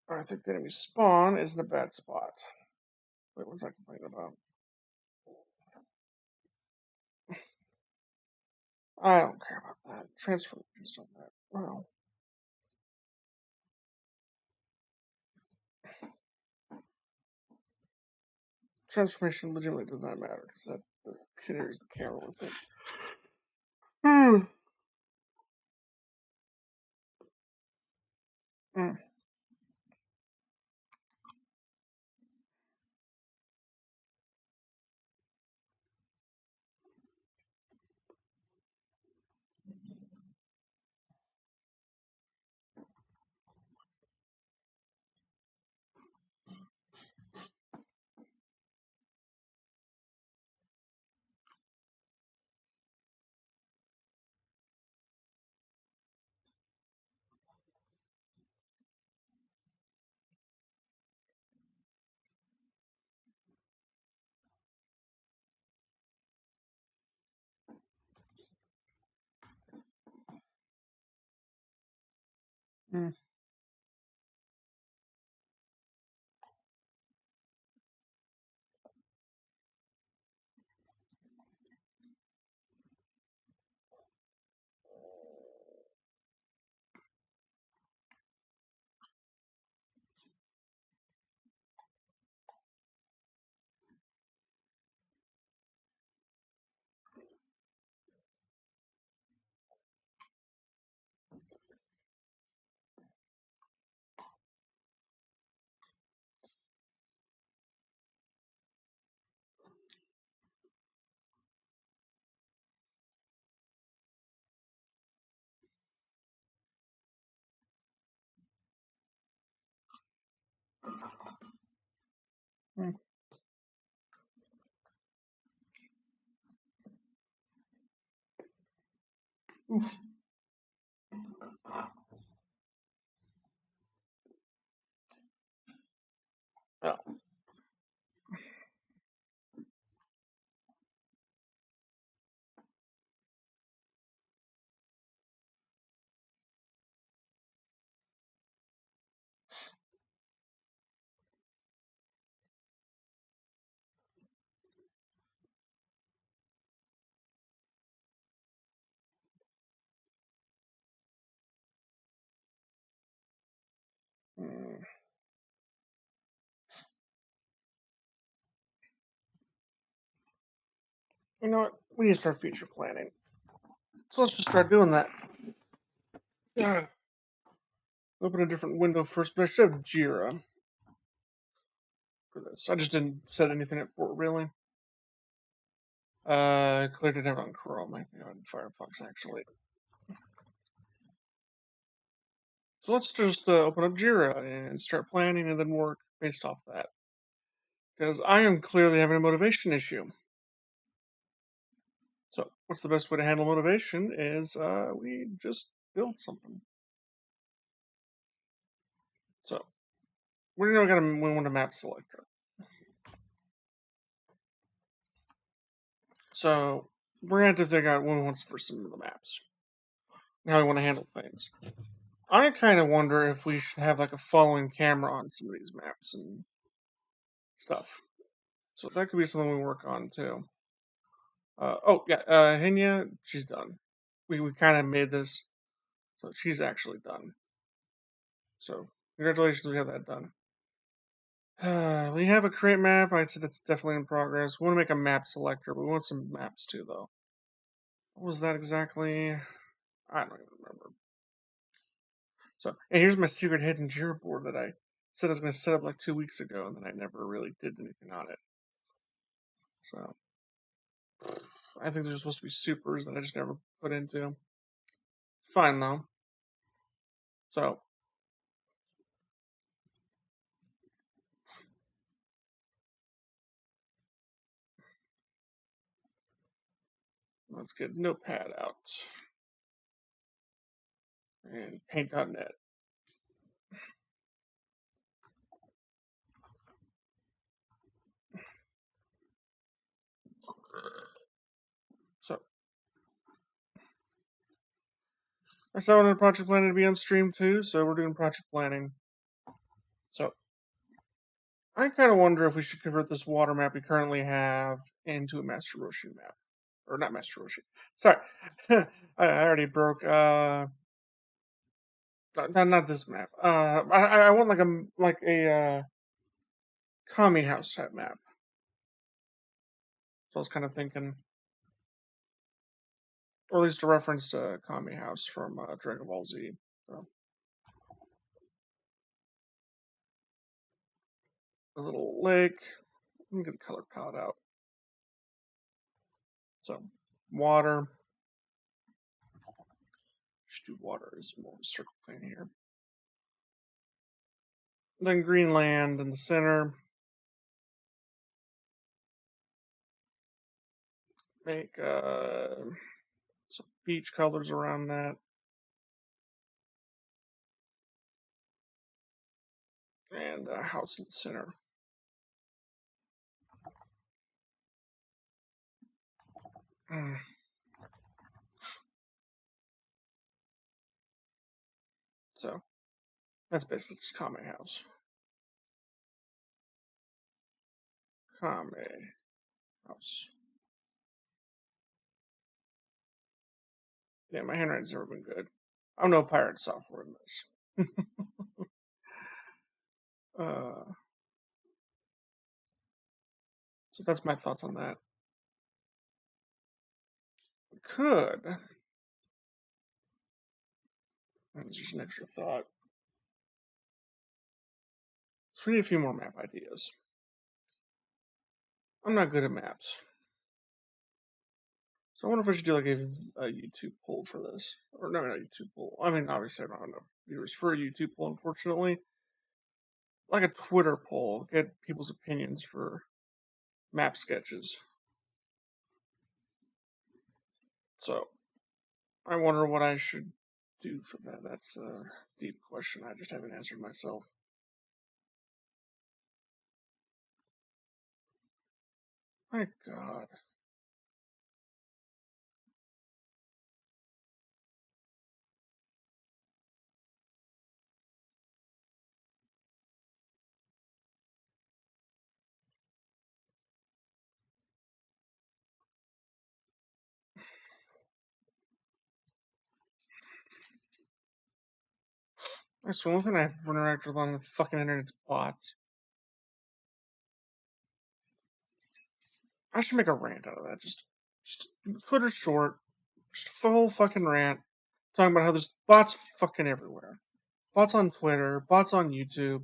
I think the enemy spawn is in a bad spot. Wait, what's I complaining about? I don't care about that. Transformations don't matter. Well, transformation legitimately does not matter because that carries the camera with it. Hmm. Mm. Mm. Mm. Oof. Yeah. You know what? We need to start future planning. So let's just start doing that. Yeah. Open a different window first, but I should have Jira for this. I just didn't set anything up for it, really. Cleared it out on Chrome. I think on Firefox, actually. So let's just open up Jira and start planning and then work based off that. Because I am clearly having a motivation issue. So what's the best way to handle motivation is we just build something. So we're going to want a map selector. So we're going to have to figure out what we want for some of the maps. How we want to handle things. I kind of wonder if we should have like a following camera on some of these maps and stuff. So that could be something we work on too. Hinya, she's done. We kind of made this, so she's actually done. So congratulations, we have that done. We have a create map. I'd say that's definitely in progress. We want to make a map selector, but we want some maps too, though. What was that exactly? I don't even remember. So, and here's my secret hidden Jira board that I said I was going to set up like 2 weeks ago, and then I never really did anything on it. So, I think there's supposed to be supers that I just never put into. Fine, though. So, let's get Notepad out. And paint.net. So, I saw wanted project planning to be on stream too, so we're doing project planning. So, I kind of wonder if we should convert this water map we currently have into a Master Roshi map. Or not Master Roshi. Sorry. I already broke, not this map. I want like a Kami House type map. So I was kind of thinking, or at least a reference to Kami House from Dragon Ball Z. So, a little lake. Let me get the color palette out. So, water. Just do water as more of a circle thing here. Then Greenland in the center. Make some beach colors around that. And a house in the center. So, that's basically just Kame House. Kame House. Yeah, my handwriting's never been good. I'm no pirate software in this. So that's my thoughts on that. We could. That's just an extra thought. So we need a few more map ideas. I'm not good at maps. So I wonder if I should do like a YouTube poll for this. Or no, not YouTube poll. I mean, obviously I don't have enough viewers for a YouTube poll, unfortunately. Like a Twitter poll, get people's opinions for map sketches. So I wonder what I should do for that. That's a deep question I just haven't answered myself. My God. That's the only thing I have to interact with on the fucking internet's bots. I should make a rant out of that. Just Just put it short. Just full fucking rant. Talking about how there's bots fucking everywhere. Bots on Twitter, bots on YouTube.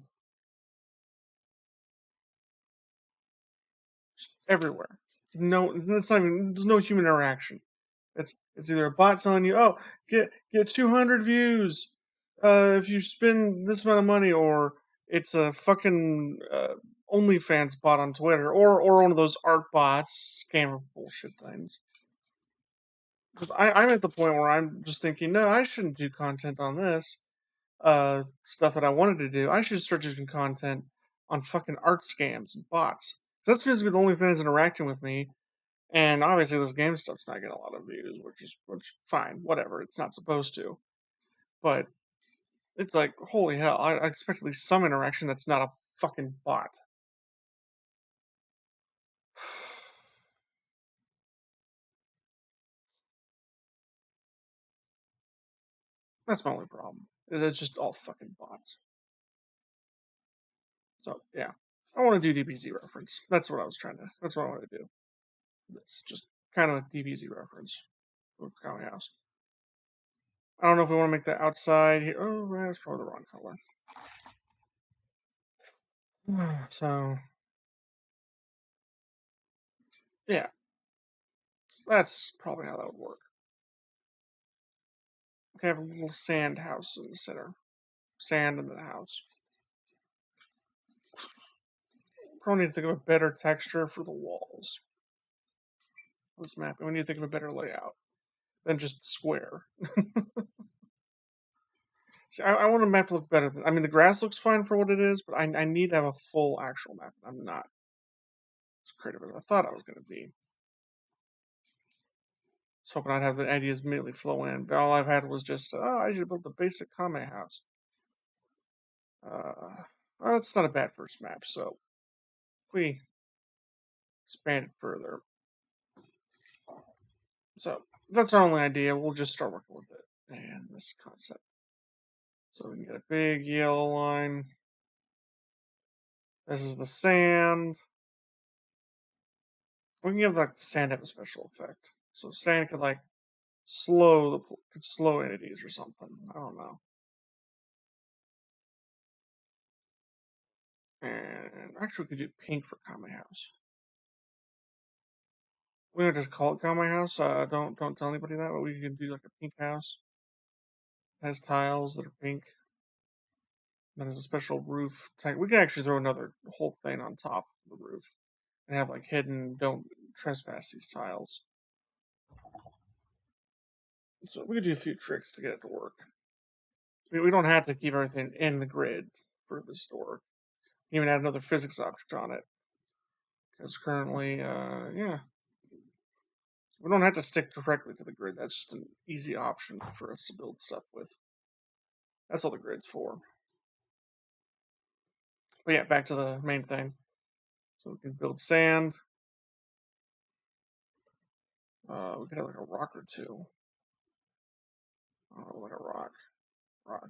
Just everywhere. No, it's not even, there's no human interaction. It's either a bot telling you, oh, get 200 views if you spend this amount of money, or it's a fucking OnlyFans bot on Twitter, or one of those art bots, scammer bullshit things. Because I'm at the point where I'm just thinking, no, I shouldn't do content on this stuff that I wanted to do. I should start doing content on fucking art scams and bots. That's supposed to be the only thing that's interacting with me. And obviously, this game stuff's not getting a lot of views, which fine, whatever. It's not supposed to, but it's like holy hell. I expect at least some interaction that's not a fucking bot. That's my only problem. It's just all fucking bots. So yeah, I want to do DBZ reference. That's what I was trying to. That's what I want to do. It's just kind of a DBZ reference with County House. I don't know if we want to make that outside here. Oh, that's probably the wrong color. So, yeah, that's probably how that would work. We have a little sand house in the center. Sand in the house. Probably need to think of a better texture for the walls. This map. We need to think of a better layout than just square. See, I want a map to look better. I mean, the grass looks fine for what it is, but I need to have a full actual map. I'm not as creative as I thought I was going to be. I was hoping I'd have the ideas immediately flow in, but all I've had was just, oh, I should build the basic Kame house. Well, that's not a bad first map, so if we expand it further. So that's our only idea. We'll just start working with it and this concept. So we can get a big yellow line. This is the sand. We can give like the sand have a special effect. So sand could like could slow entities or something. I don't know. And actually, we could do pink for Kame House. We don't just call it Kame House. Don't tell anybody that. But we can do like a pink house. It has tiles that are pink. And has a special roof type. We can actually throw another whole thing on top of the roof and have like hidden. Don't trespass these tiles. So we could do a few tricks to get it to work. We don't have to keep everything in the grid for the store. Even add another physics object on it. Because currently, yeah. We don't have to stick directly to the grid. That's just an easy option for us to build stuff with. That's all the grid's for. But yeah, back to the main thing. So we can build sand. We could have like a rock or two. Like a rock, rock,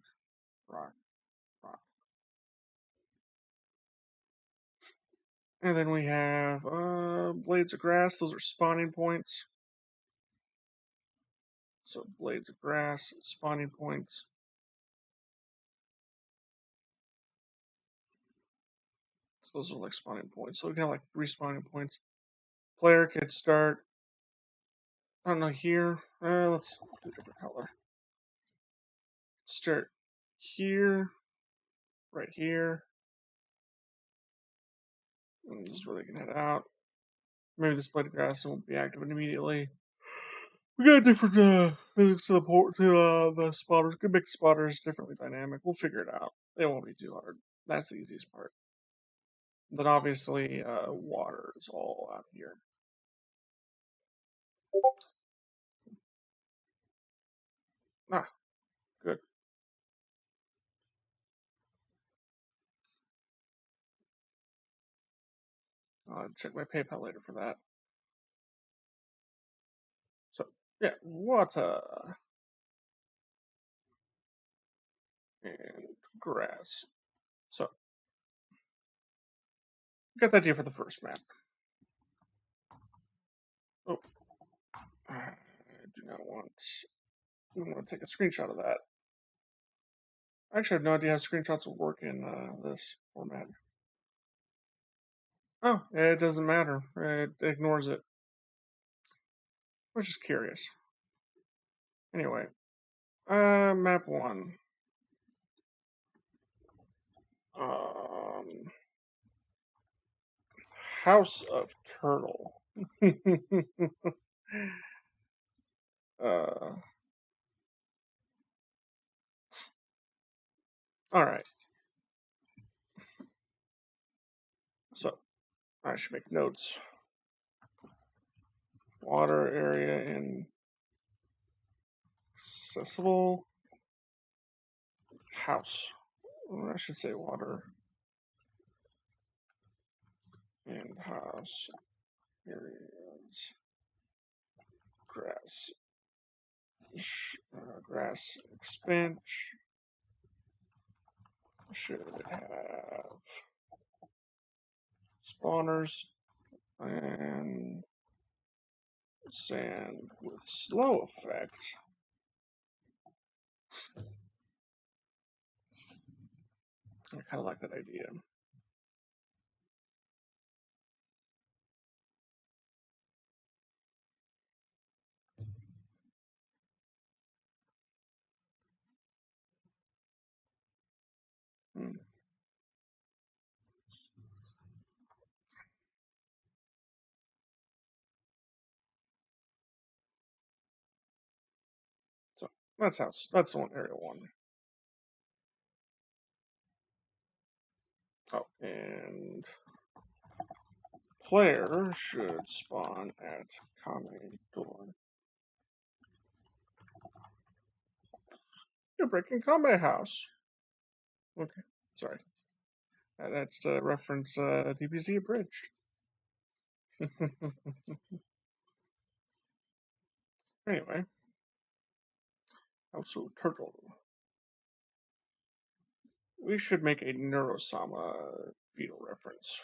rock. And then we have blades of grass. Those are spawning points. So blades of grass, spawning points. So those are like spawning points. So we can have like 3 spawning points. Player could start, I don't know, here. Let's do a different color. Start here, right here. And this is where they can head out. Maybe this blade of grass won't be active immediately. We got different physics to the spotters. Could make spotters differently dynamic. We'll figure it out. It won't be too hard. That's the easiest part. Then obviously, water is all out here. Ah, good. I'll check my PayPal later for that. So, yeah, water and grass. So, got the idea for the first map. Oh, I do not want. I'm going to take a screenshot of that. I actually have no idea how screenshots will work in this format. Oh, it doesn't matter. It ignores it. I was just curious. Anyway, map 1. House of Turtle. uh, Alright. So, I should make notes. Water area inaccessible. House. Well, I should say water and house areas. Grass. Grass expansion should have spawners and sand with slow effect. I kind of like that idea. Hmm. So that's one area 1. Oh, and player should spawn at common door. You're breaking combat house. Okay, sorry. That's to reference DBZ Abridged. Anyway, also turtle. We should make a Neurosama fetal reference.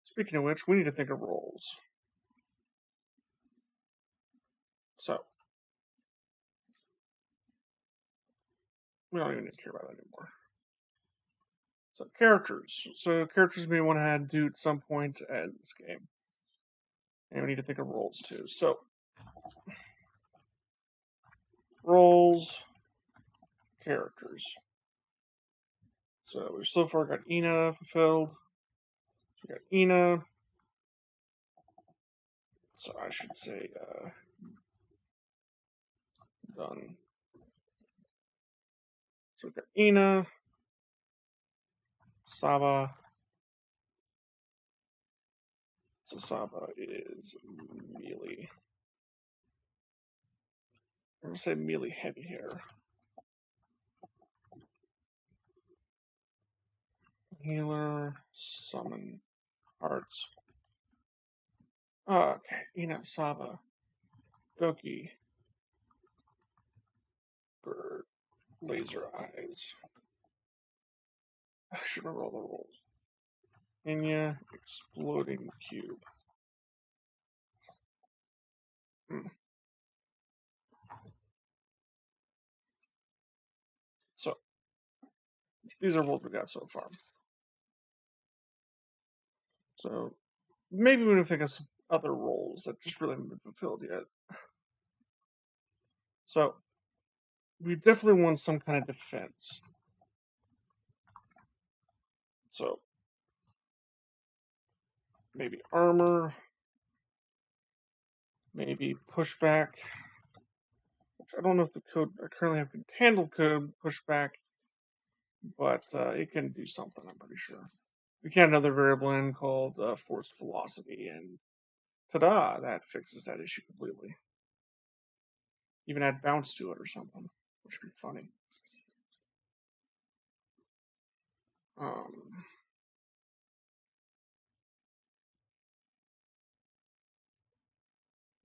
Speaking of which, we need to think of roles. So, we don't even need to care about that anymore. So, characters. So, characters we want to do at some point in this game. And we need to think of roles too. So, roles, characters. So, we've so far got Ina fulfilled. So we got Ina. So, I should say done. So, we've got Ina, Saba. So, Saba is melee. I'm going to say melee heavy hair. Healer, summon, arts. Oh, okay, Ina, Saba, Doki, bird, laser eyes. I should remember all the rules. Inya, exploding cube. So, these are what we got so far. So, maybe we need to think of some other roles that just really haven't been fulfilled yet. So, we definitely want some kind of defense. So, maybe armor, maybe pushback. Which I don't know if the code I currently have can handle code pushback, but it can do something, I'm pretty sure. We can add another variable in called forced velocity, and ta-da, that fixes that issue completely. Even add bounce to it or something, which would be funny. Um,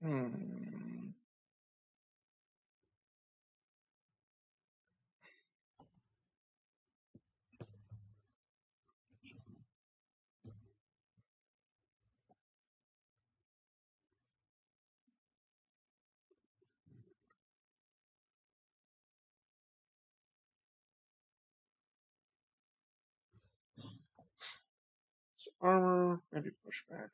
hmm. So armor, maybe pushback.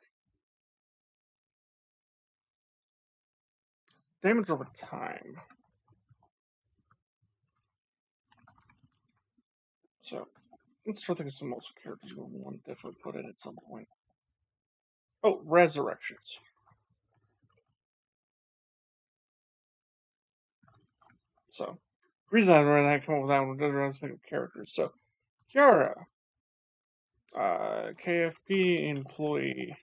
Damage over time. So let's try to think of some multiple characters we want to definitely put in at some point. Oh, resurrections. So the reason I come up with that one is I was thinking of characters. So Kiara, KFP employee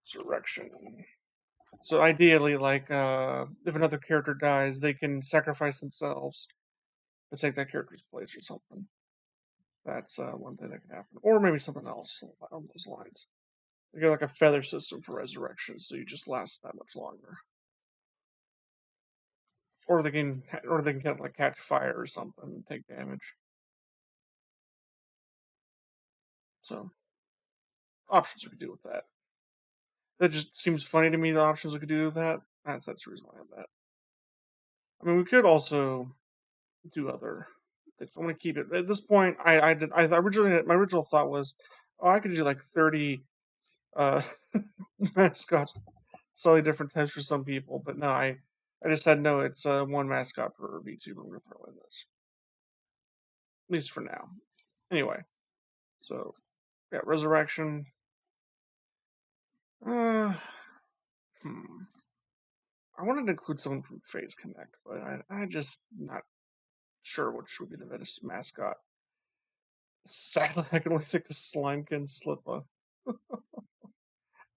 resurrection. So ideally, like if another character dies, they can sacrifice themselves to take that character's place or something. That's one thing that can happen, or maybe something else along those lines. They get like a feather system for resurrection, so you just last that much longer. Or they can get like catch fire or something and take damage. So options we could do with that. That just seems funny to me. The options we could do with that. That's the reason why I have that. I mean, we could also do other things. I want to keep it at this point. I originally my original thought was, oh, I could do like 30 uh, mascots, slightly different types for some people. But no, I just said no. It's one mascot per VTuber. We're gonna throw in this, at least for now. Anyway, so yeah, resurrection. Uh, I wanted to include someone from Phase Connect, but I just not sure which would be the best mascot. Sadly, I can only think of Slimekin Slippa.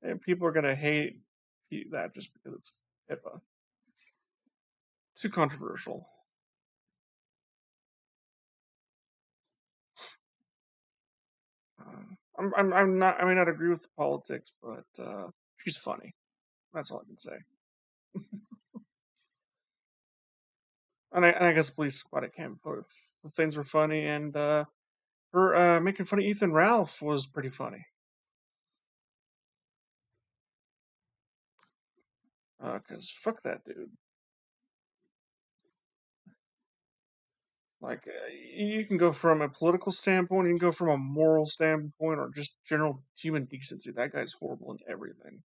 And people are gonna hate that just because it's HIPAA. Too controversial. I'm not. I may not agree with the politics, but she's funny. That's all I can say. And I guess Police Squad at Camp both the things were funny, and her making fun of Ethan Ralph was pretty funny. Cause fuck that dude. Like you can go from a political standpoint, you can go from a moral standpoint, or just general human decency. That guy's horrible in everything.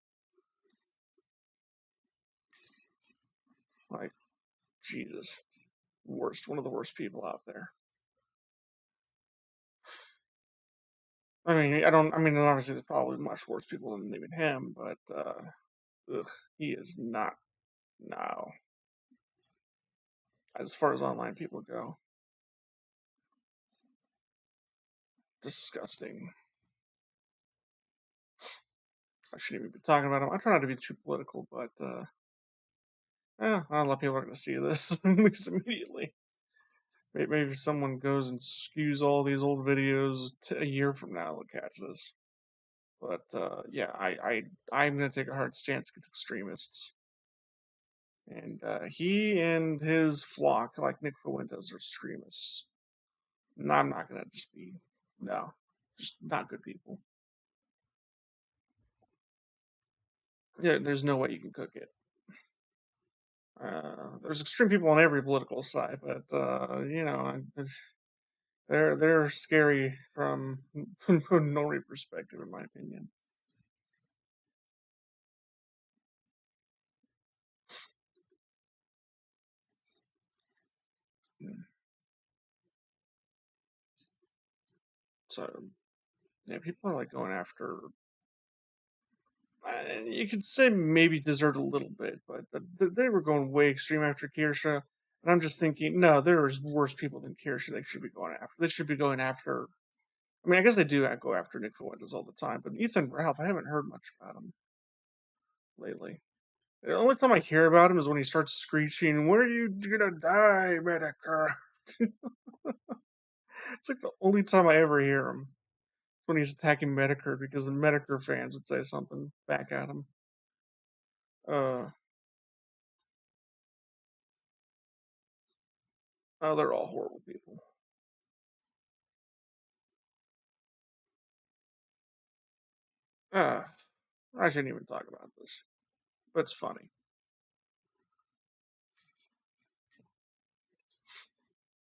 Like Jesus, worst, one of the worst people out there. I mean, I don't. I mean, obviously, there's probably much worse people than even him, but ugh, he is not now as far as online people go. Disgusting. I shouldn't even be talking about him. I try not to be too political, but not a lot of people are going to see this at least immediately. Maybe someone goes and skews all these old videos a year from now to catch this. But yeah, I'm going to take a hard stance against extremists. And he and his flock, like Nick Fuentes, are extremists. And I'm not going to just be, no, just not good people. Yeah, there's no way you can cook it. There's extreme people on every political side, but you know, they're scary from no perspective, in my opinion. So yeah, people are like going after. You could say maybe deserved a little bit, but they were going way extreme after Kirsha, and I'm just thinking, no, there's worse people than Kirsha. They should be going after. They should be going after. I mean, I guess they do go after Nick Fuentes all the time, but Ethan Ralph, I haven't heard much about him lately. The only time I hear about him is when he starts screeching, "Where are you gonna die, Medicare?" It's like the only time I ever hear him when he's attacking Medicare because the Medicare fans would say something back at him. Uh, oh, they're all horrible people. Uh, I shouldn't even talk about this, but it's funny.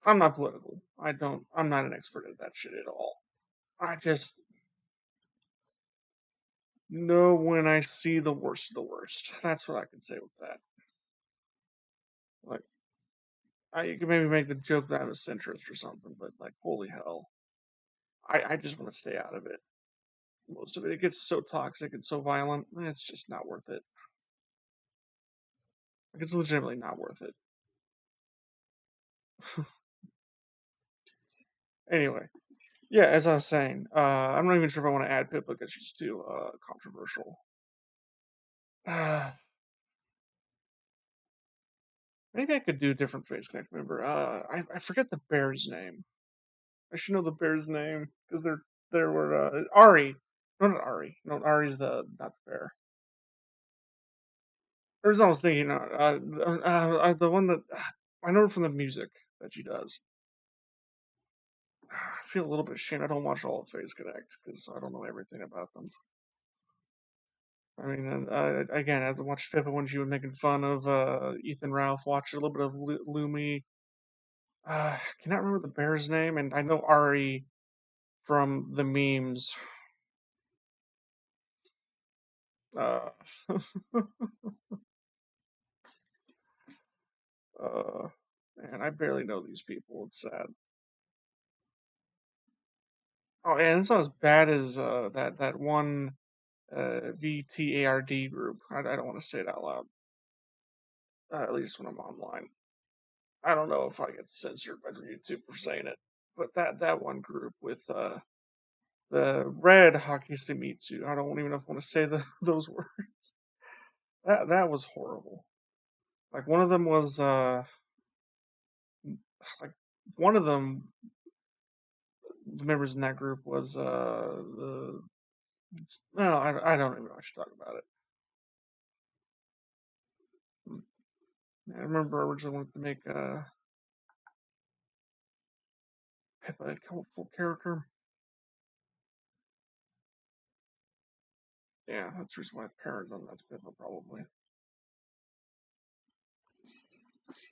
I'm not political. I don't. I'm not an expert at that shit at all. I just know when I see the worst of the worst. That's what I can say with that. Like, you can maybe make the joke that I'm a centrist or something, but like, holy hell, I just want to stay out of it. Most of it gets so toxic and so violent, it's just not worth it. Like, it's legitimately not worth it. Anyway, yeah, as I was saying, I'm not even sure if I want to add Pippa because she's too controversial. Maybe I could do a different Face Connect member. I forget the bear's name. I should know the bear's name because there were Ari. No, not Ari. No, Ari's the not the bear. There's I was thinking the one that I know her from the music that she does. I feel a little bit ashamed. I don't watch all of Phase Connect because I don't know everything about them. I mean, again, I watched Pippa when she was making fun of Ethan Ralph. Watched a little bit of Lumi. Cannot remember the bear's name, and I know Ari from the memes. Uh, man, I barely know these people. It's sad. Oh, and it's not as bad as that one VTARD group. I don't want to say it out loud. At least when I'm online. I don't know if I get censored by YouTube for saying it, but that one group with the red Hakisemitsu. I don't even know if I want to say those words. That was horrible. Like one of them was like one of them the members in that group was the well I don't even know I should talk about it. I remember I originally wanted to make Pippa a colorful character. Yeah, that's the reason why parents on that's Pippa probably.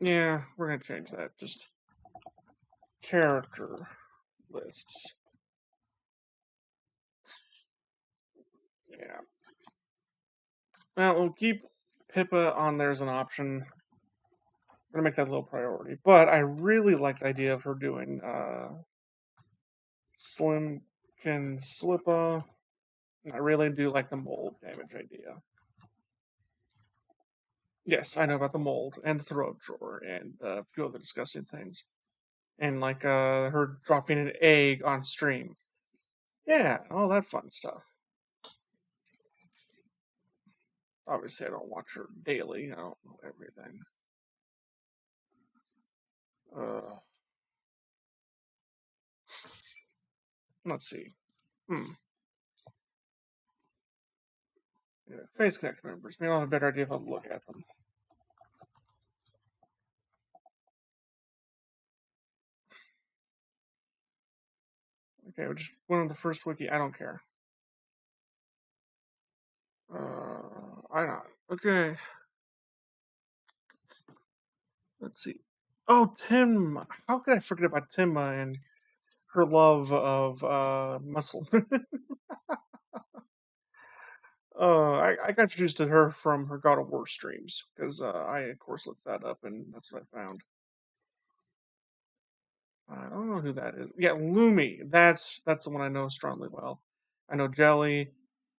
Yeah, we're gonna change that. Just character lists. Yeah. Now we'll keep Pippa on there as an option. I'm gonna make that a little priority. But I really like the idea of her doing Slim can Slippa. I really do like the mold damage idea. Yes, I know about the mold and the throat drawer and a few other disgusting things. And like her dropping an egg on stream. Yeah, all that fun stuff. Obviously, I don't watch her daily. I don't know everything. Uh, let's see. Hmm. Yeah, Face Connect members. Maybe I'll have a better idea if I look at them. Okay, we just went on the first wiki. I don't care. I don't. Okay, let's see. Oh, Tim. How could I forget about Timma and her love of muscle? I got introduced to her from her God of War streams because I of course looked that up and that's what I found. I don't know who that is. Yeah, Lumi. That's the one I know strongly well. I know Jelly.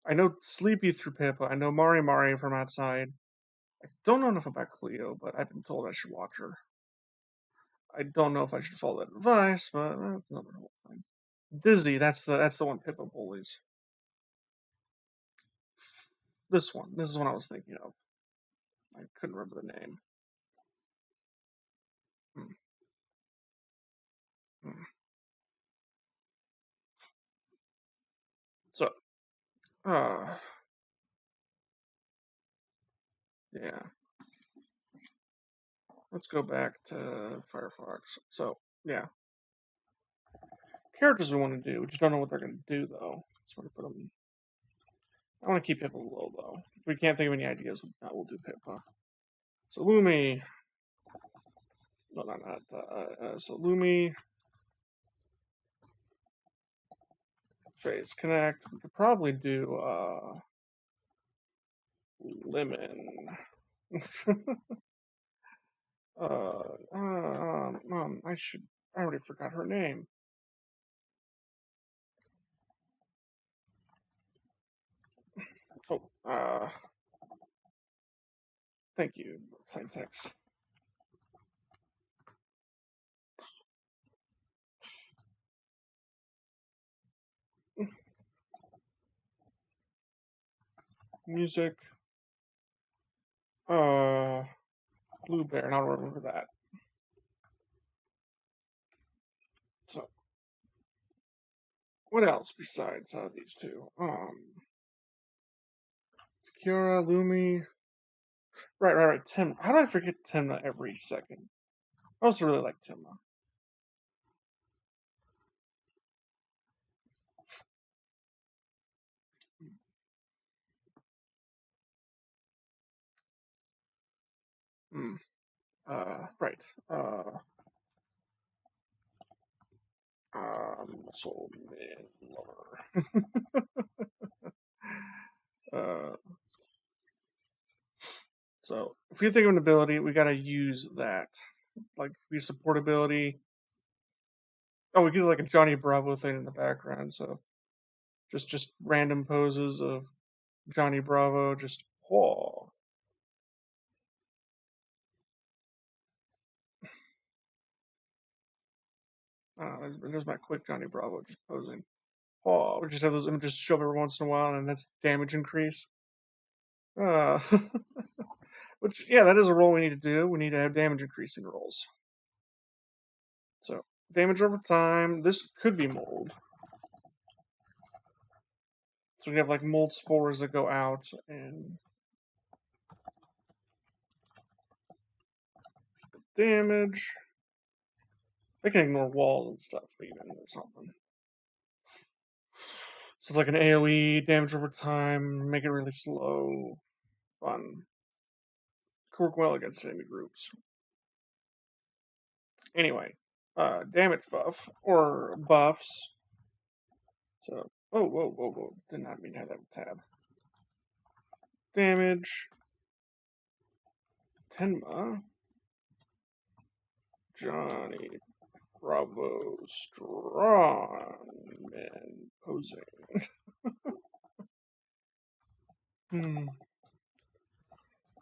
I know Sleepy through Pippa. I know Mari Mari from outside. I don't know enough about Cleo, but I've been told I should watch her. I don't know if I should follow that advice, but that's another whole thing. Dizzy. That's the one Pippa bullies. This one. This is one I was thinking of. I couldn't remember the name. Hmm. Hmm. So, uh, yeah. Let's go back to Firefox. So, yeah. Characters we want to do. We just don't know what they're going to do, though. So we put them. I want to keep Pippa low, though. If we can't think of any ideas, we'll do Pippa. So Lumi. No, not that. So Lumi. phase connect. We could probably do lemon. I already forgot her name. Oh, thank you, syntax. Music. Blue Bear, and I'll remember that. So, what else besides these two? Sakura, Lumi. Right. Tim. How do I forget Timna every second? I also really like Timna. Hmm. Right. Soul Man Lover. uh, so if you think of an ability, we gotta use that. Like we support ability. Oh, we get like a Johnny Bravo thing in the background. So just random poses of Johnny Bravo. Just whoa. There's my quick Johnny Bravo just posing. Oh, we just have those images show up every once in a while, and that's damage increase. Uh, which, yeah, that is a role we need to do. We need to have damage increasing rolls. So, damage over time. This could be mold. So we have like mold spores that go out, and damage. They can ignore walls and stuff, even, or something. So it's like an AoE, damage over time, make it really slow, fun. Could work well against enemy groups. Anyway, damage buff, or buffs. So, whoa. Did not mean to have that tab. Damage. Tenma. Johnny Bravo Strong Man posing.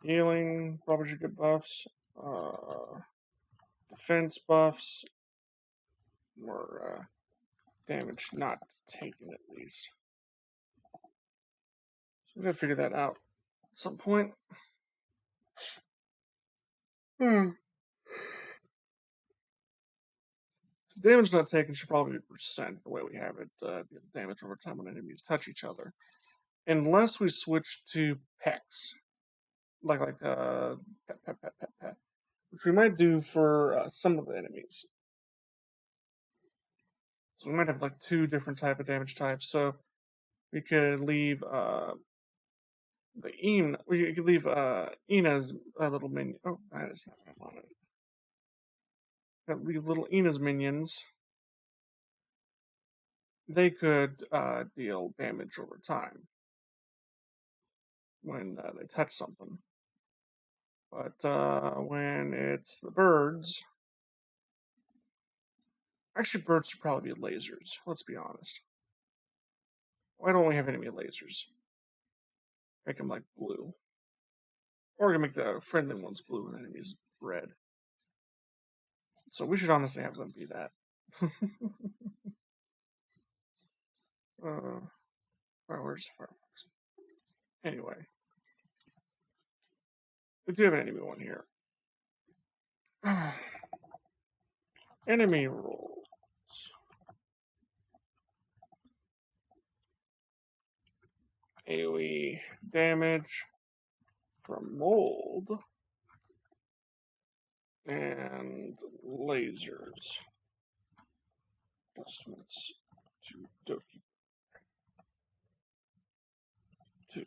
Healing, probably should get buffs. Defense buffs. Or damage not taken at least. So we gotta figure that out at some point. Damage not taken should probably be percent the way we have it. Damage over time when enemies touch each other. Unless we switch to pecs. Like pet, which we might do for some of the enemies. So we might have like two different type of damage types. So we could leave the Ina. We could leave Ina's little minion. Oh, that is not what I wanted. Leave little Ina's minions. They could deal damage over time when they touch something. But when it's the birds, actually, birds should probably be lasers. Let's be honest. Why don't we have enemy lasers? Make them like blue. Or we're gonna make the friendly ones blue and enemies red. So we should honestly have them be that. Where's Firefox? Anyway, we do have an enemy one here. Enemy rolls. AoE damage from mold and lasers. Adjustments to Doki. To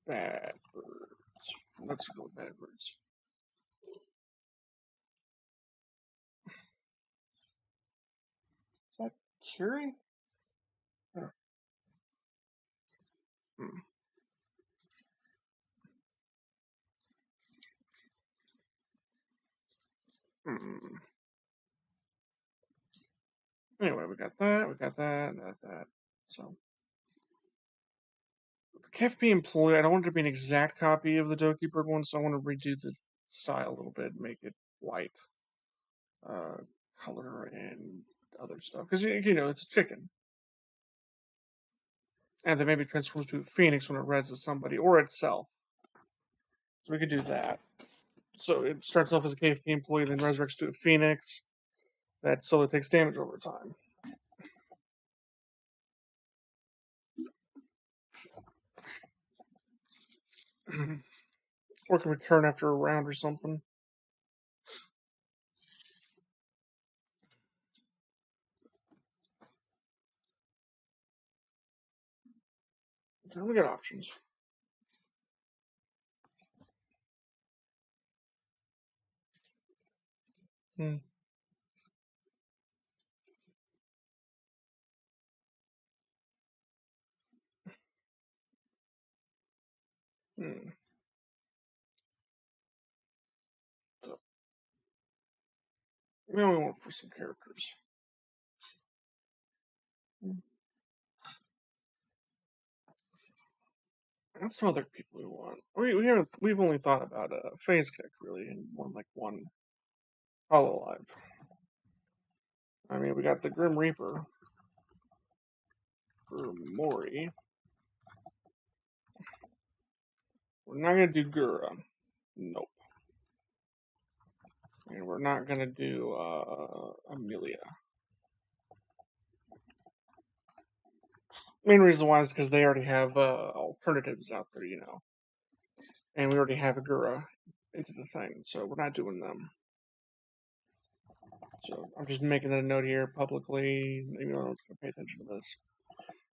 bad birds. Let's go with bad birds. Is that Curie? Anyway, we got that, and that. So, the KFP employee, I don't want it to be an exact copy of the Doki Bird one, so I want to redo the style a little bit, make it white, color, and other stuff. Because, you know, it's a chicken. And then maybe transform to a phoenix when it reses somebody, or itself. So we could do that. So it starts off as a KFP employee, then resurrects to a phoenix that slowly takes damage over time. Or can return after a round or something. So we got options. Hmm. Hmm. So we only want for some characters. That's some other people we want. We've only thought about a phase kick really, and one Hollow Live. I mean, we got the Grim Reaper for Mori. We're not gonna do Gura. Nope. And we're not gonna do Amelia. Main reason why is because they already have alternatives out there, you know. And we already have a Gura into the thing, so we're not doing them. So I'm just making a note here publicly. Maybe no one's gonna pay attention to this.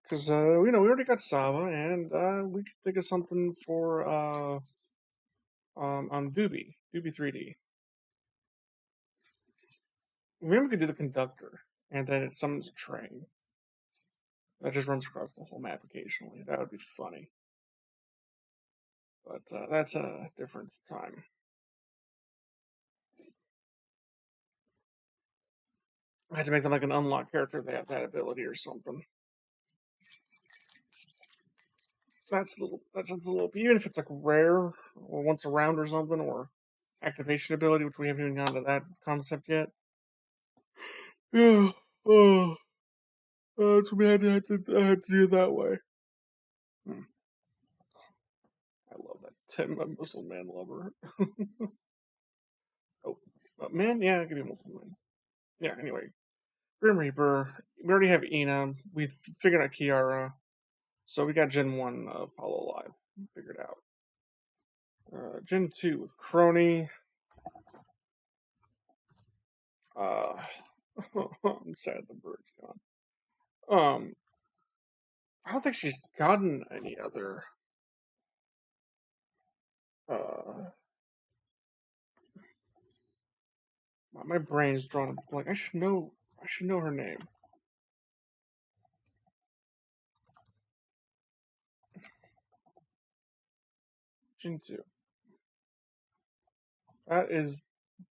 Because, you know, we already got Sava, and we could think of something for Doobie 3D. Maybe we could do the conductor, and then it summons a train that just runs across the whole map occasionally. That would be funny, but that's a different time. I had to make them like an unlocked character. They have that ability or something. That's a little. Even if it's like rare or once a round or something, or activation ability, which we haven't even gone to that concept yet. Yeah. Oh. So we I had to do it that way. I love that Tim, a Muscle Man lover. Oh, man, yeah, give me Muscle Man. Yeah, anyway, Grim Reaper. We already have Ina. We figured out Kiara, so we got Gen 1 of Hollow Live figured out. Gen 2 with Crony. I'm sad the bird's gone. I don't think she's gotten any other. My brain's drawn like I should know. I should know her name. Gen 2. That is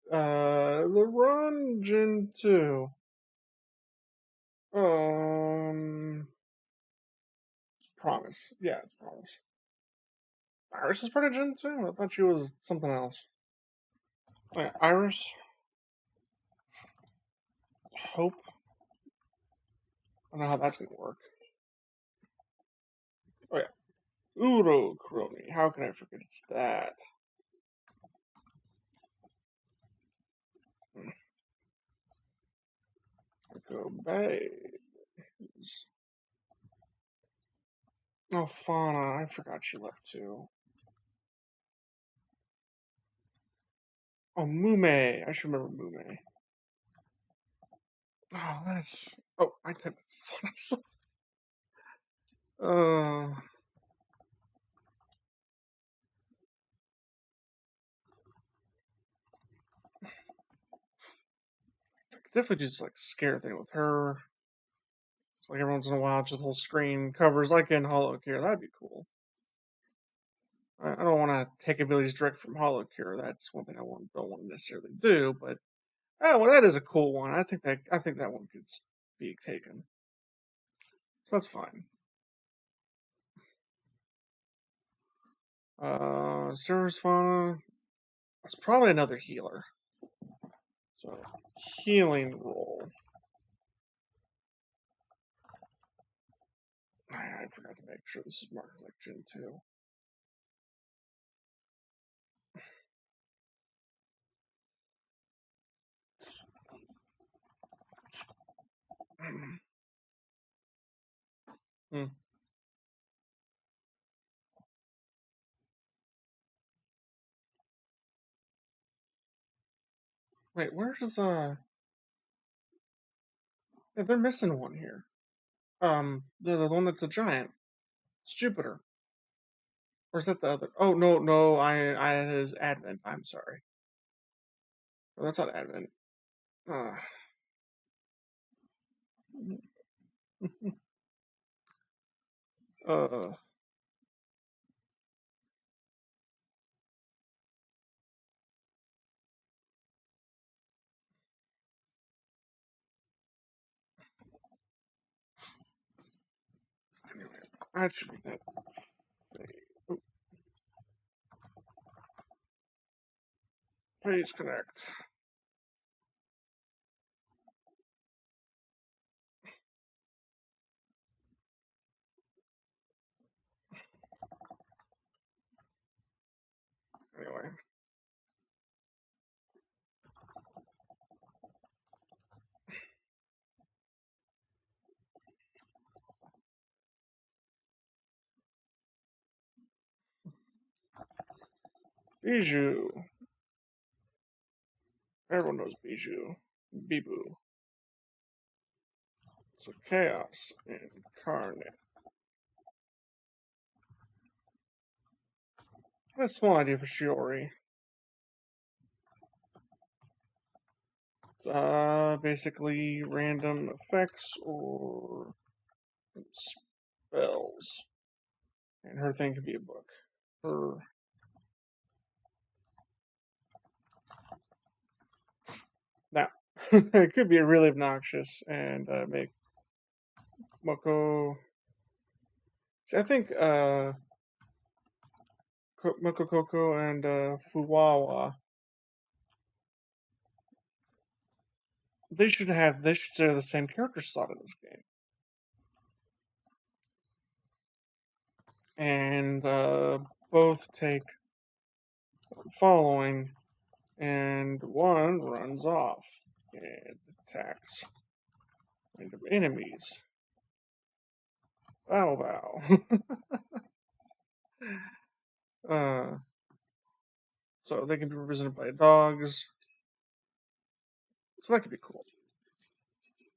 the Run Gen 2. It's Promise. Yeah, it's Promise. Iris is part of Gen 2? I thought she was something else. Wait, Iris? Hope? I don't know how that's gonna work. Oh yeah. Uro Crony. How can I forget it's that? Go Bays. Oh, Fauna. I forgot she left too. Oh, Mume. I should remember Mume. Oh, that's. Oh, I typed Fauna. Definitely just like scare thing with her. Like every once in a while, just the whole screen covers, like in Hollow Cure. That'd be cool. I don't want to take abilities direct from Hollow Cure. That's one thing I don't want to necessarily do. But well, that is a cool one. I think that one could be taken. So that's fine. Sarah's Fauna. That's probably another healer. So healing roll. I forgot to make sure this is marked like Gen 2. Hmm. Wait, where does Yeah, they're missing one here. The one that's a giant. It's Jupiter. Or is that the other? Oh no, I is Advent. I'm sorry. Oh, that's not Advent. Uh, uh, anyway, that should be that. Oh, phase connect. Anyway, Bijou. Everyone knows Bijou. Bibu. So chaos incarnate. That's a small idea for Shiori. It's basically random effects or spells. And her thing could be a book. Her Now, it could be really obnoxious and make Moko. See, I think Moko Koko and Fuwawa. They should share the same character slot in this game, and both take following, and one runs off and attacks random enemies. Bow bow. uh, so they can be represented by dogs. So that could be cool.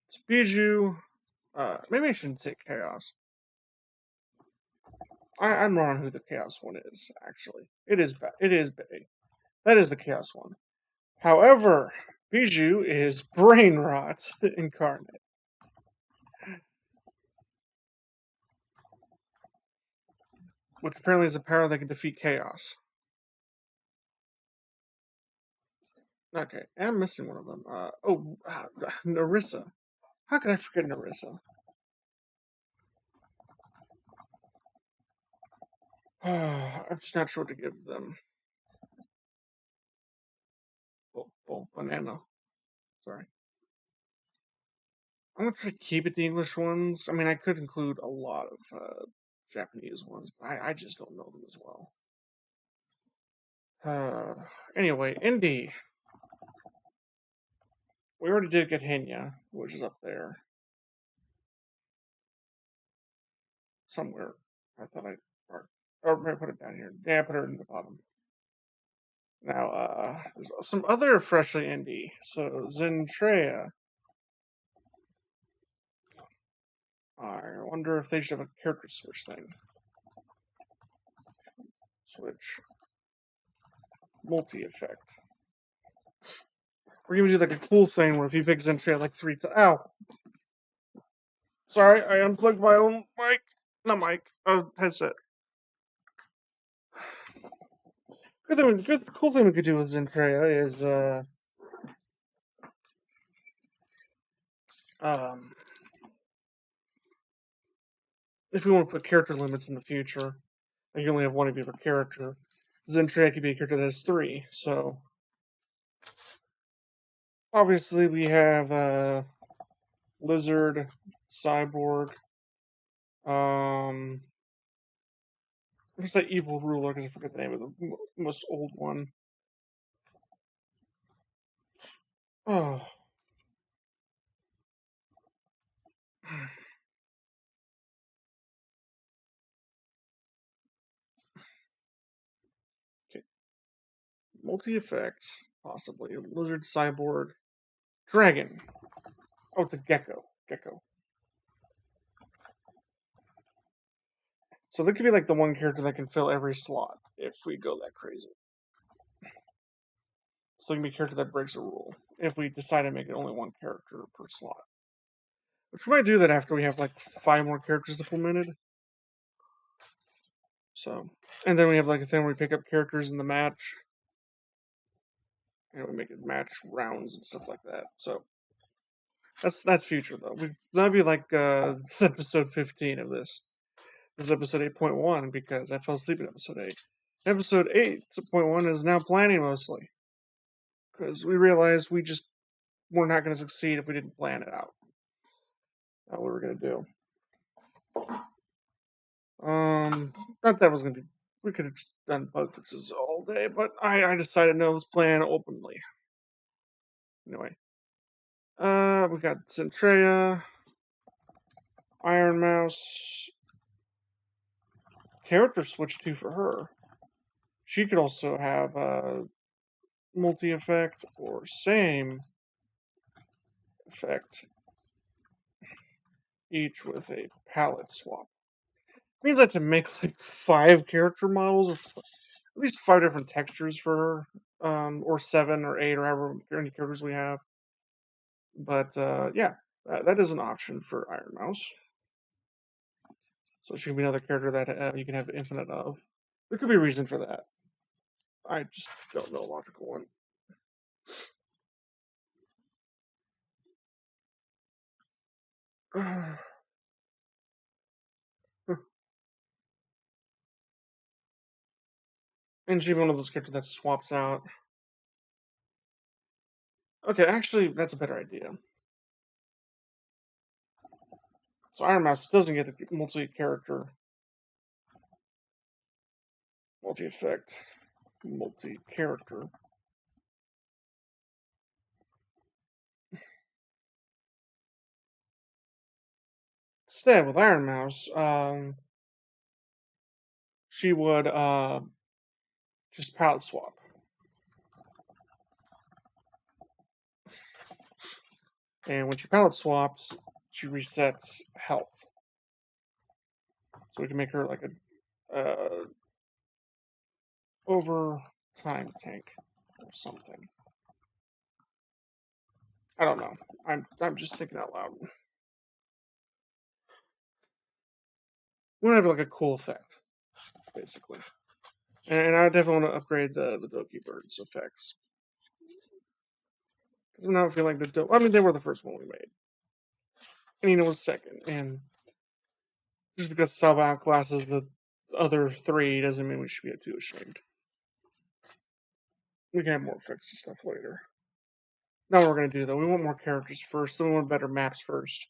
It's Bijou. Maybe I shouldn't say Chaos. I'm wrong on who the Chaos one is, actually. It is Bay. That is the Chaos one. However, Bijou is Brain Rot incarnate. Which apparently is a power that can defeat Chaos. Okay, I'm missing one of them. Narissa. How could I forget Narissa? I'm just not sure what to give them. Oh, banana. Sorry. I'm gonna try to keep it the English ones. I mean, I could include a lot of Japanese ones, but I just don't know them as well. Anyway, Indie. We already did get Henya, which is up there. Somewhere. I thought I put it down here. Yeah, I put it in the bottom. Now, there's some other freshly indie. So, Zentrea. I wonder if they should have a character switch thing. Switch. Multi-effect. We're gonna do like a cool thing where if you pick Zentrea like 3 times. Ow! Sorry, I unplugged my own mic. Not mic, headset. Cool thing we could do with Zentrea is, if we want to put character limits in the future, and you only have one of your character, Zentrea could be a character that has 3. So, obviously, we have, Lizard, Cyborg, what's that evil ruler? Because I forget the name of the most old one. Oh. Okay. Multi-effect, possibly. Lizard, Cyborg, Dragon. Oh, it's a gecko. Gecko. So there could be like the one character that can fill every slot if we go that crazy. So there can be a character that breaks a rule if we decide to make it only one character per slot. Which we might do that after we have like 5 more characters implemented. So, and then we have like a thing where we pick up characters in the match. You know, we make it match rounds and stuff like that. So that's future though. That'd be like episode 15 of this. This is episode 8.1 because I fell asleep in episode 8. Episode 8.1 is now planning mostly. Because we realized we just were not going to succeed if we didn't plan it out. What we were going to do. Not that was going to be. We could have done bug fixes all day, but I decided no, let's plan openly. Anyway. We got Zentrea, Iron Mouse. Character switch too for her. She could also have multi-effect or same effect, each with a palette swap. Means I have to make like 5 character models, or at least 5 different textures for her, or 7 or 8 or however many characters we have. But yeah, that is an option for Iron Mouse. So she can be another character that you can have infinite of. There could be a reason for that. I just don't know a logical one. And she's one of those characters that swaps out. Okay, actually, that's a better idea. So Iron Mouse doesn't get the multi-character, multi-effect, multi-character. Instead, with Iron Mouse, she would just palette swap. And when she palette swaps, she resets health. So we can make her like a over time tank or something. I don't know. I'm just thinking out loud. We want to have like a cool effect, basically. And I definitely want to upgrade the Doki Bird's effects. Because now I feel like I mean, they were the first one we made. And you know, was second. And just because Salva outclasses the other 3 doesn't mean we should be too ashamed. We can have more effects and stuff later. Now what we're going to do, though, we want more characters first, then we want better maps first.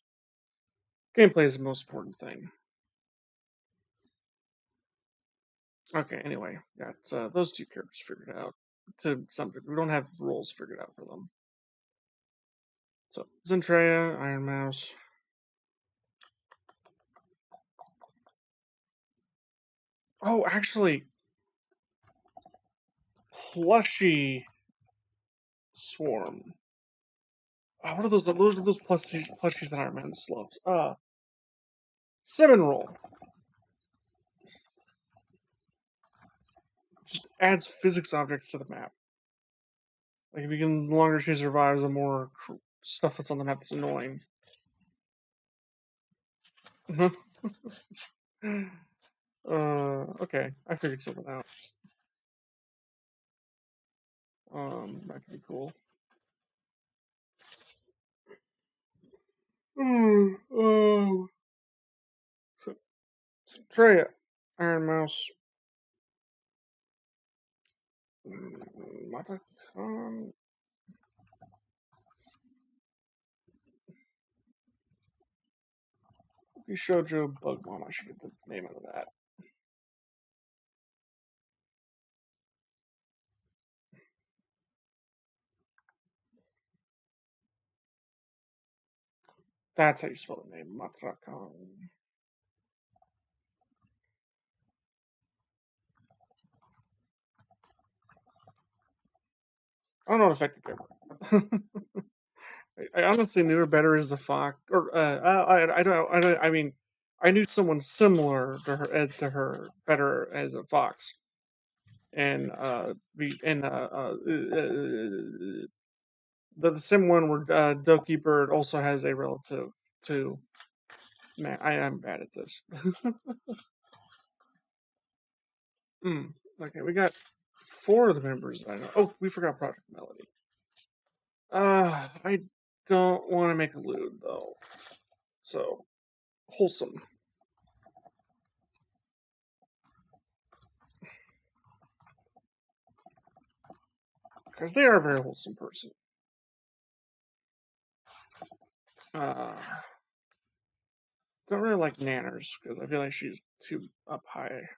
Gameplay is the most important thing. Okay, anyway, got those 2 characters figured out. To some degree, we don't have rules figured out for them. So, Zentrea, Iron Mouse. Oh, actually, Plushy Swarm. What are those? Those are those plushies that Iron Man loves. Cinnamon Roll. Just adds physics objects to the map. Like, if you can, the longer she survives, the more stuff that's on the map that's annoying. Okay, I figured something out. That could be cool. Oh, so, Treya, Iron Mouse, Matacon, Shoujo Bug Mom. I should get the name out of that. That's how you spell the name, Matacon. I don't know what effect it I honestly knew her better as the fox, or I don't, I mean, I knew someone similar to her better as a fox, and the same one where Doki Bird also has a relative to. Man, I am bad at this. Okay, we got four of the members. I know. Oh, we forgot Project Melody. I don't want to make a lewd though. So wholesome. Because they are a very wholesome person. Uh, don't really like Nanners because I feel like she's too up high.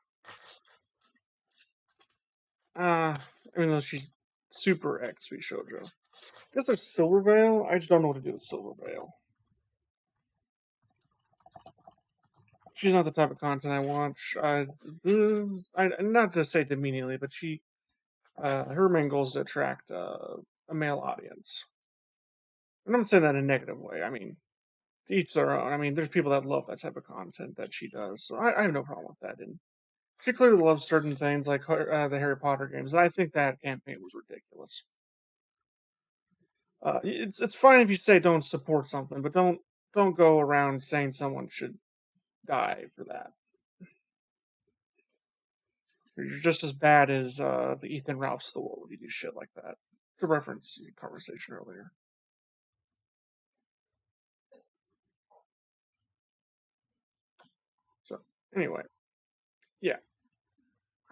Even though she's super X V Shoujo. I guess there's Silver Veil. I just don't know what to do with Silver Veil. She's not the type of content I watch. Not to say demeaningly, but her main goal is to attract a male audience. And I'm not saying that in a negative way. I mean, to each their own. I mean, there's people that love that type of content that she does, so I have no problem with that. And she clearly loves certain things like the Harry Potter games, and I think that campaign was ridiculous. It's fine if you say don't support something, but don't go around saying someone should die for that. You're just as bad as the Ethan Ralphs of the world when you do shit like that. To reference the conversation earlier. So anyway, yeah,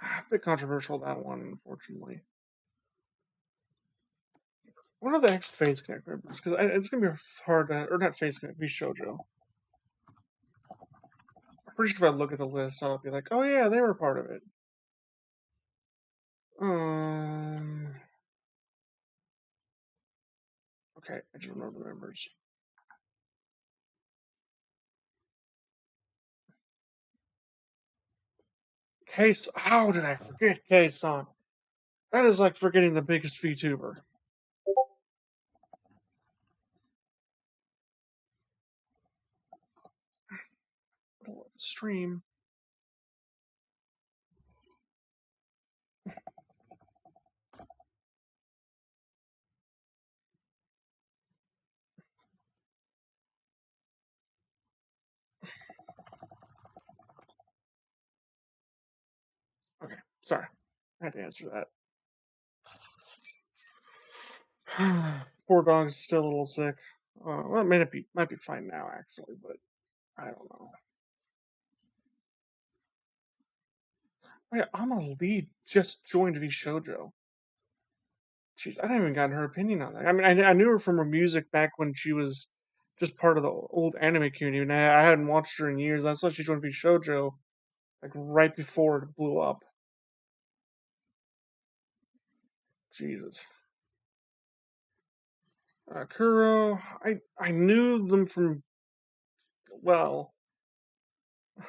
a bit controversial that one, unfortunately. What are the X Phase Connect members? Because it's gonna be hard to, or not Phase Connect, be Shoujo. I'm pretty sure if I look at the list, I'll be like, oh yeah, they were part of it. Okay, I just remember the members. Case, how did I forget K-san? That is like forgetting the biggest VTuber. Stream. Okay, sorry. I had to answer that. Poor dog's still a little sick. Well, it might be fine now actually, but I don't know. Oh, yeah, I'm a lead. Just joined V Shoujo. Jeez, I haven't even gotten her opinion on that. I mean, I knew her from her music back when she was just part of the old anime community, and I hadn't watched her in years. I saw she joined V Shoujo like right before it blew up. Jesus. Kuro, I knew them from, well,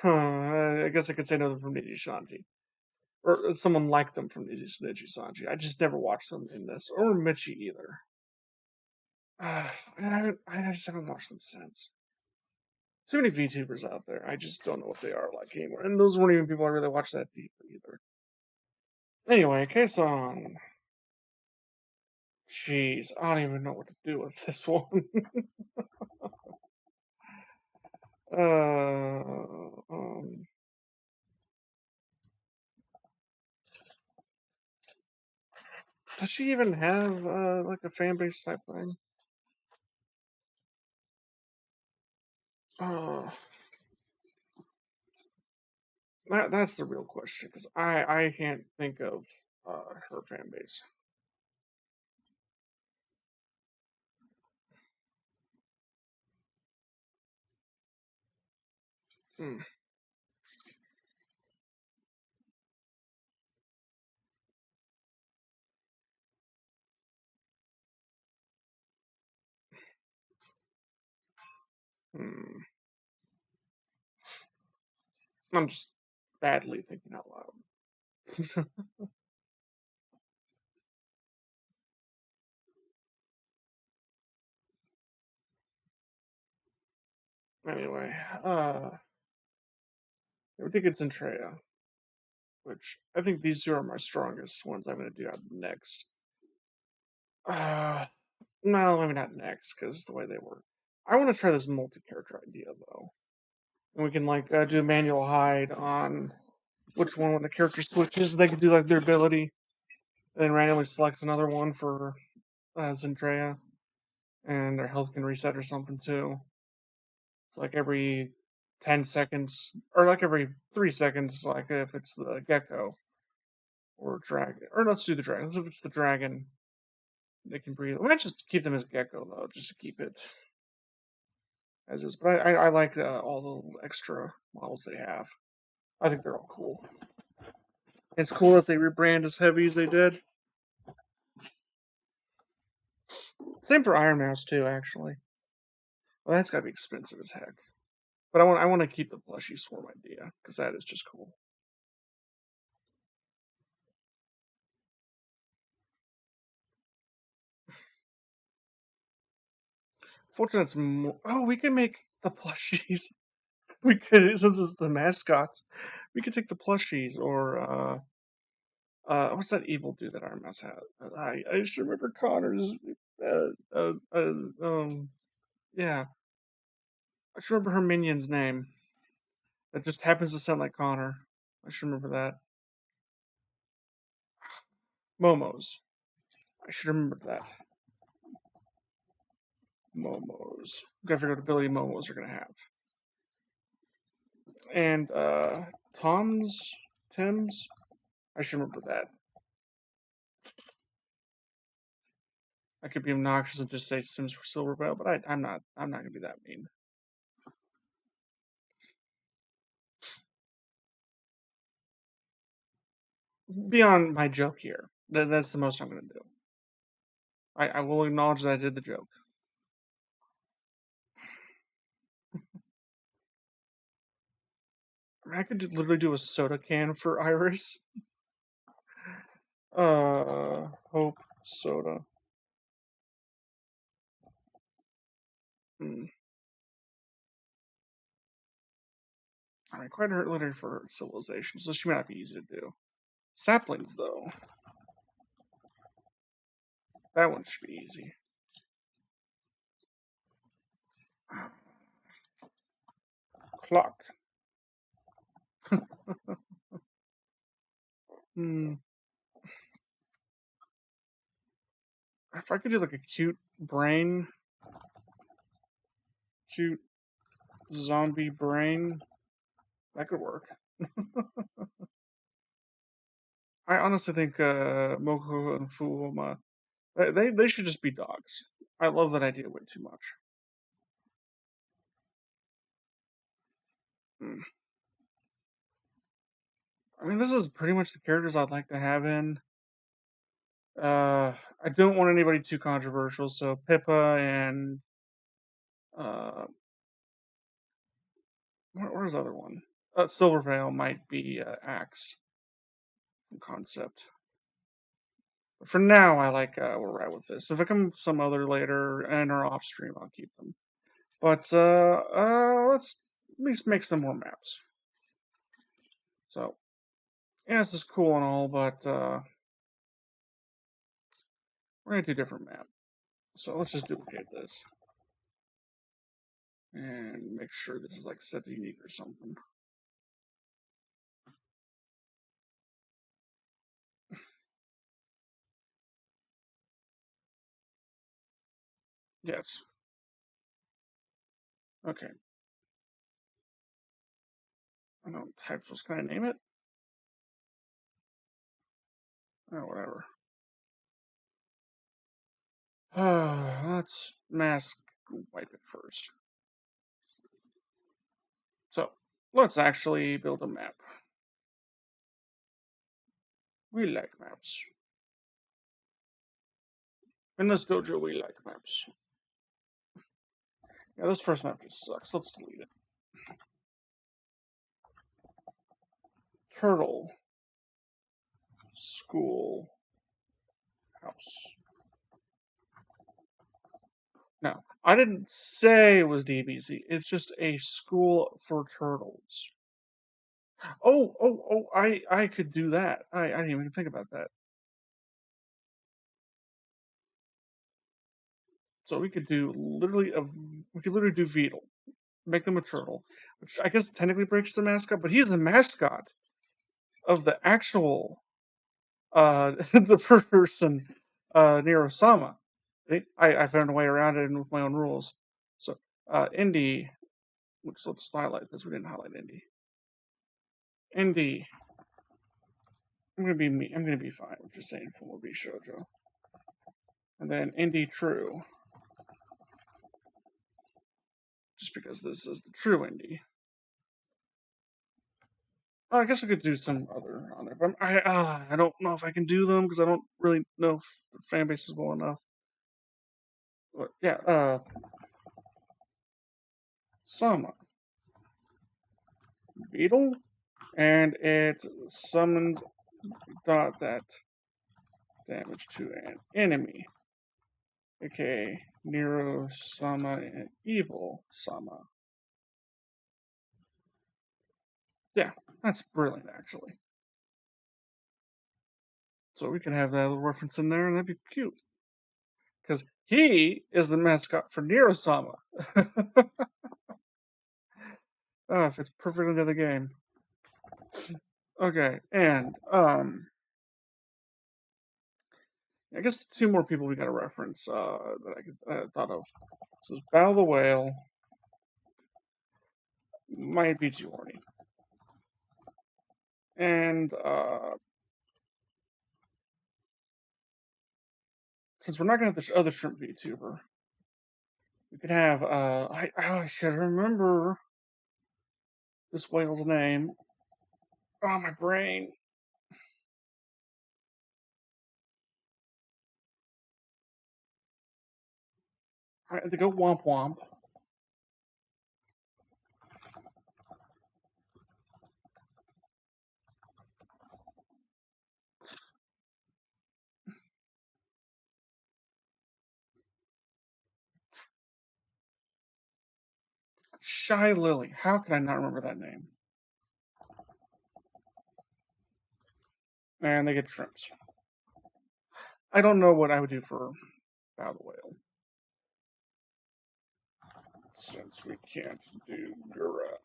I guess I could say know them from Niji Sanji. Or someone like them from Niji Sanji. I just never watched them in this. Or Michi either. I just haven't watched them since. Too many VTubers out there. I just don't know what they are like anymore. And those weren't even people I really watched that deeply either. Anyway, case on. Jeez, I don't even know what to do with this one. Does she even have like a fan base type thing? Uh, that's the real question because I can't think of her fan base. Hmm. Hmm. I'm just badly thinking out loud. Anyway, I think it's Entreya, which I think these two are my strongest ones. I'm going to do next. Uh, no, maybe not next because the way they work. I want to try this multi-character idea though, and we can like do a manual hide on which one when the character switches. They can do like their ability, and then randomly selects another one for Zendrea, and their health can reset or something too. So like every 10 seconds, or like every 3 seconds, like if it's the gecko or dragon, or let's do the dragon. If it's the dragon, they can breathe. We might just keep them as gecko though, just to keep it as is. But I like all the extra models they have. I think they're all cool. It's cool that they rebrand as heavy as they did. Same for Iron Mouse too, actually. Well, that's got to be expensive as heck. But I want to keep the plushies for my idea because that is just cool. Fortunately, it's more. Oh, we can make the plushies. We could, since it's the mascots, we could take the plushies or what's that evil dude that Iron Mouse had? I just remember Connor's. Uh, uh, uh, um, yeah, I just remember her minion's name. That just happens to sound like Connor. I should remember that. Momos. I should remember that. Momos. Gotta figure out what ability Momos are gonna have. And Tim's. I should remember that. I could be obnoxious and just say Sims for Silver Bell, but I'm not. I'm not gonna be that mean. Beyond my joke here, that's the most I'm gonna do. I will acknowledge that I did the joke. I mean, I could literally do a soda can for Iris. Hope soda. Hmm. I mean, quite hurt literally for civilization, so she might not be easy to do. Saplings, though, that one should be easy. Clock. Hmm. If I could do like a cute zombie brain, that could work. I honestly think Moku and Fuuma, they should just be dogs. I love that idea way too much. Hmm. I mean, this is pretty much the characters I'd like to have in. I don't want anybody too controversial, so Pippa and uh, where's the other one? Silvervale might be axed from concept. But for now, I like we're right with this. If I come some other later and are off stream, I'll keep them. But let's at least make some more maps. So yeah, this is cool and all, but we're gonna do a different map. So let's just duplicate this. And make sure this is like set to unique or something. Yes. Okay. I don't type, so can I name it? Oh, whatever. Let's mask wipe it first. So let's actually build a map. We like maps. In this dojo, we like maps. Yeah, this first map just sucks. Let's delete it. Turtle. School. House. No, I didn't say it was DBZ. It's just a school for turtles. I could do that. I didn't even think about that. So we could do literally do Beetle, make them a turtle, which I guess technically breaks the mascot, but he's the mascot of the actual the person Nero-sama. I found a way around it with my own rules. So Indy, which let's highlight this. We didn't highlight Indy. Indy. I'm gonna be me. I'm gonna be fine. I'm just saying full be shoujo. And then Indy True. Just because this is the true Indy. Oh, I guess I could do some other on there, but I don't know if I can do them because I don't really know if the fan base is well enough. But yeah, Sama Beetle, and it summons that damage to an enemy, aka Nero Sama and Evil Sama. Yeah, that's brilliant actually. So we can have that little reference in there, and that'd be cute. Because he is the mascot for Nero Sama. Oh, it fits perfectly into the game. Okay, and I guess two more people we got to reference that I could thought of. So Battle the Whale might be too horny, and since we're not gonna have the other shrimp VTuber, we could have I should remember this whale's name. Oh, my brain. I have to go Womp Womp. Shy Lily. How can I not remember that name? And they get shrimps. I don't know what I would do for Battle the Whale. Since we can't do Gura.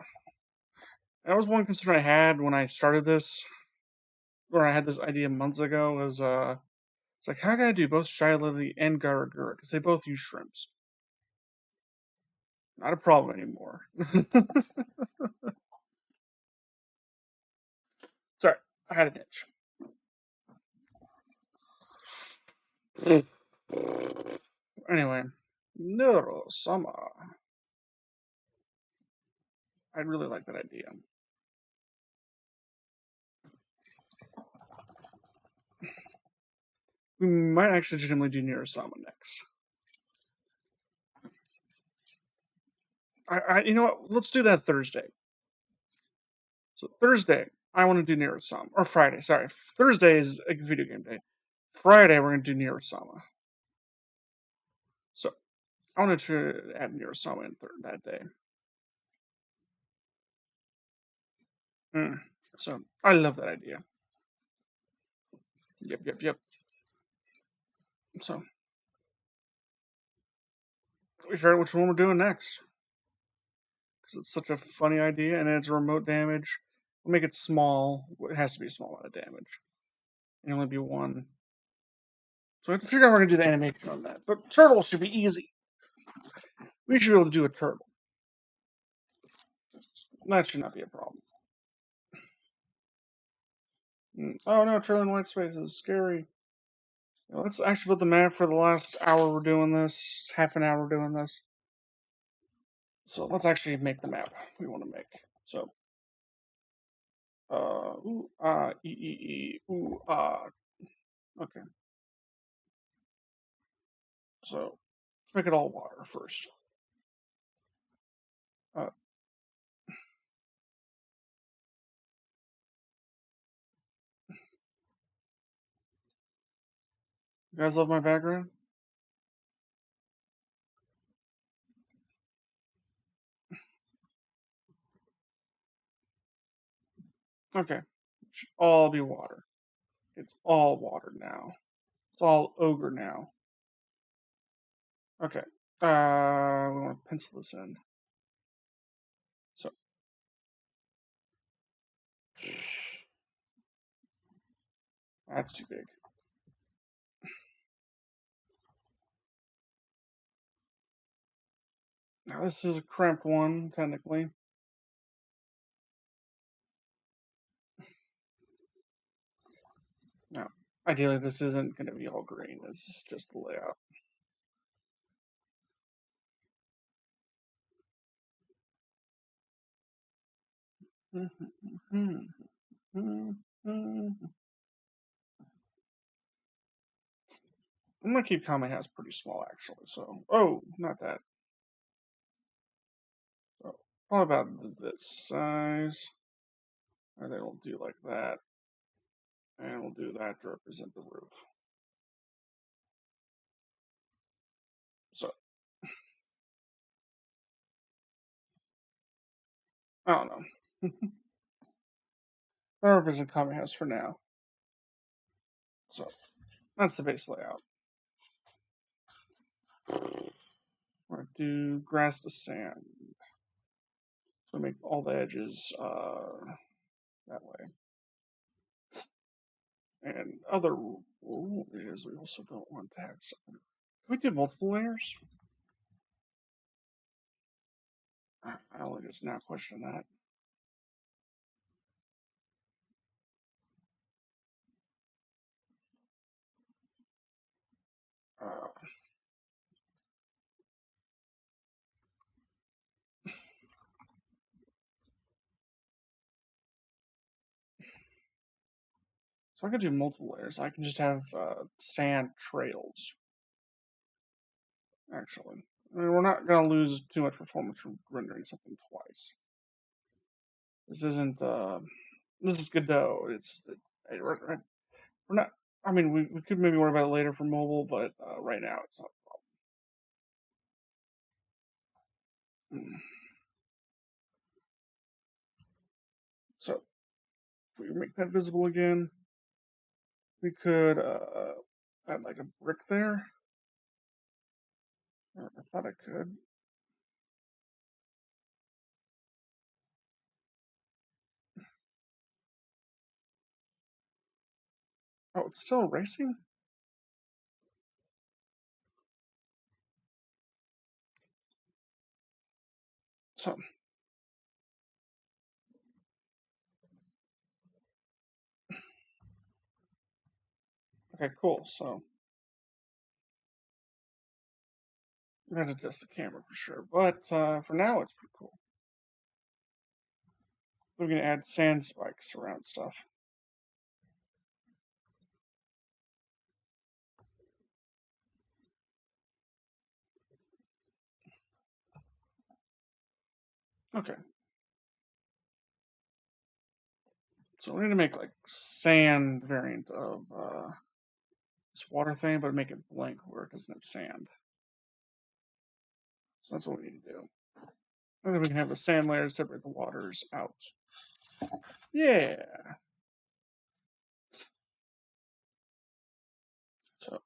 That was one concern I had when I started this, or I had this idea months ago, was it's like, how can I do both Shy Lily and Gara Gura? Because they both use shrimps. Not a problem anymore. Sorry, I had an itch. Anyway, Neuro-sama. I really like that idea. We might actually legitimately do Neuro-sama next. You know what? Let's do that Thursday. So Thursday, I want to do Neuro-sama. Or Friday, sorry. Thursday is a video game day. Friday, we're going to do Neuro-sama. So I want to add Neuro-sama in that day. So I love that idea. Yep. So we figured out which one we're doing next. because it's such a funny idea, and it's remote damage. We'll make it small. It has to be a small amount of damage. And only be one. So I have to figure out how we're going to do the animation on that. But turtle should be easy. We should be able to do a turtle. That should not be a problem. Oh no, turtle in white space is scary. Let's actually build the map for the last hour we're doing this. Half an hour we're doing this. So let's actually make the map we want to make. So, ooh, ah, ooh, ah. Okay. So, let's make it all water first. Uh, you guys love my background? Okay. It should all be water. It's all water now. It's all ogre now. Okay. We want to pencil this in. So, that's too big. Now, this is a cramped one, technically. Now, ideally, this isn't going to be all green. This is just the layout. I'm gonna keep Kame House pretty small, actually. So, oh, not that. So, how about this size? And then we'll do like that, and we'll do that to represent the roof. So, I don't know. That represents Kame House for now. So, that's the base layout. We're gonna do grass to sand. So make all the edges that way. And other rule is we also don't want to have something. Can we do multiple layers? I only just now question that. Uh, so I could do multiple layers. I can just have sand trails. Actually, I mean, we're not going to lose too much performance from rendering something twice. This isn't. This is Godot. We're not. I mean, we could maybe worry about it later for mobile, but right now it's not a problem. So if we make that visible again, we could add like a brick there. I thought I could. Oh, it's still racing? So, okay, cool. So, I'm going to adjust the camera for sure. But for now, it's pretty cool. We're going to add sand spikes around stuff. Okay. So, we're going to make like sand variant of this water thing, but make it blank where it doesn't have sand. So, that's what we need to do. And then we can have a sand layer to separate the waters out. Yeah. So,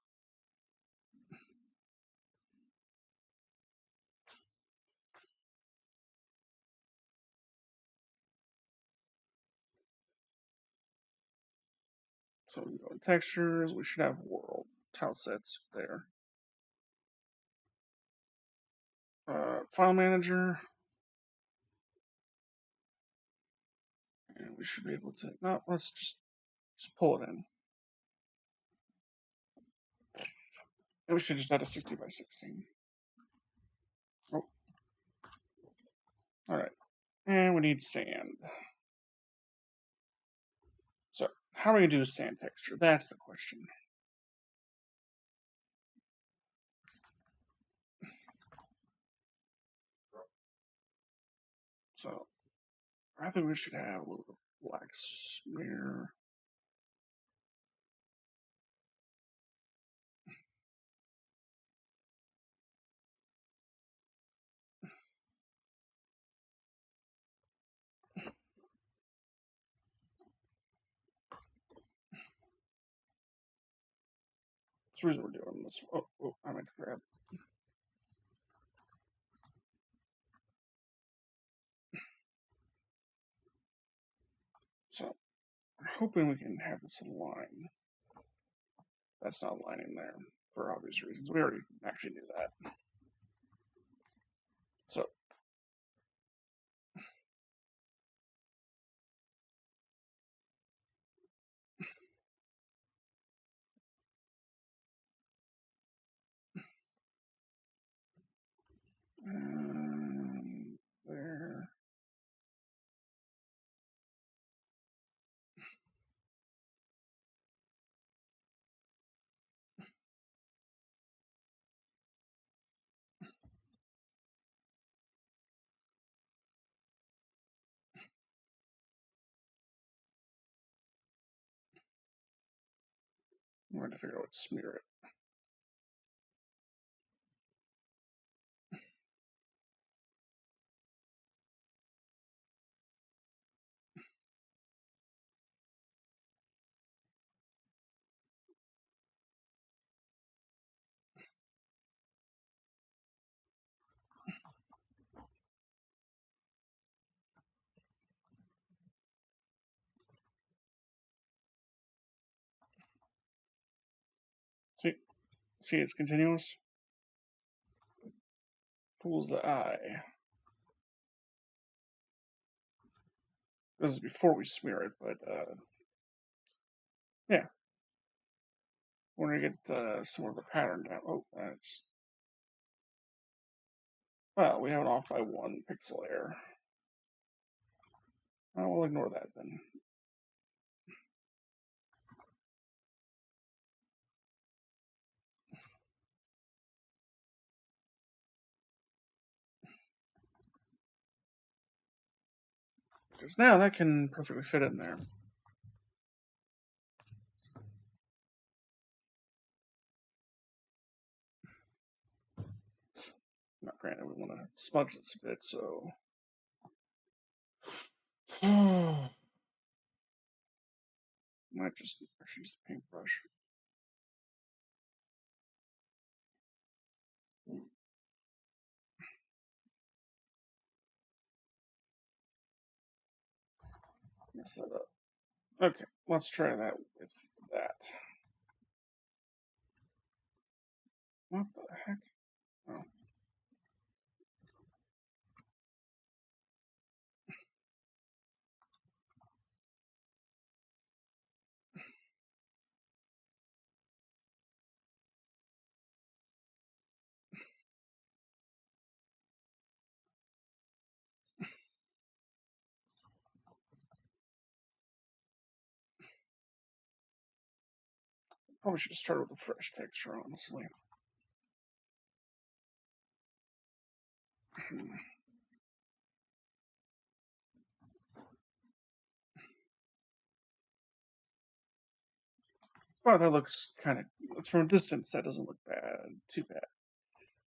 So we go to textures. We should have world tile sets there. File manager. And we should be able to, no, let's just pull it in. And we should just add a 60 by 16. Oh. All right. And we need sand. So how are we going to do a sand texture? That's the question. So I think we should have a little bit of black smear. That's the reason we're doing this. Oh, I meant to grab. So I'm hoping we can have this align. That's not aligning there for obvious reasons. We already actually knew that. So there. I'm going to figure out what to smear it. See, it's continuous. Fools the eye. This is before we smear it, but yeah. We're going to get some of the pattern down. Oh, that's. Well, we have it off by 1 pixel error. Oh, we'll ignore that then. Because now that can perfectly fit in there. Now, granted, we want to smudge this a bit, so. Might just actually use the paintbrush. Mess that up. Okay, let's try that with that. What the heck? Oh. Probably should have started with a fresh texture, honestly. Well, that looks kind of. From a distance, that doesn't look too bad.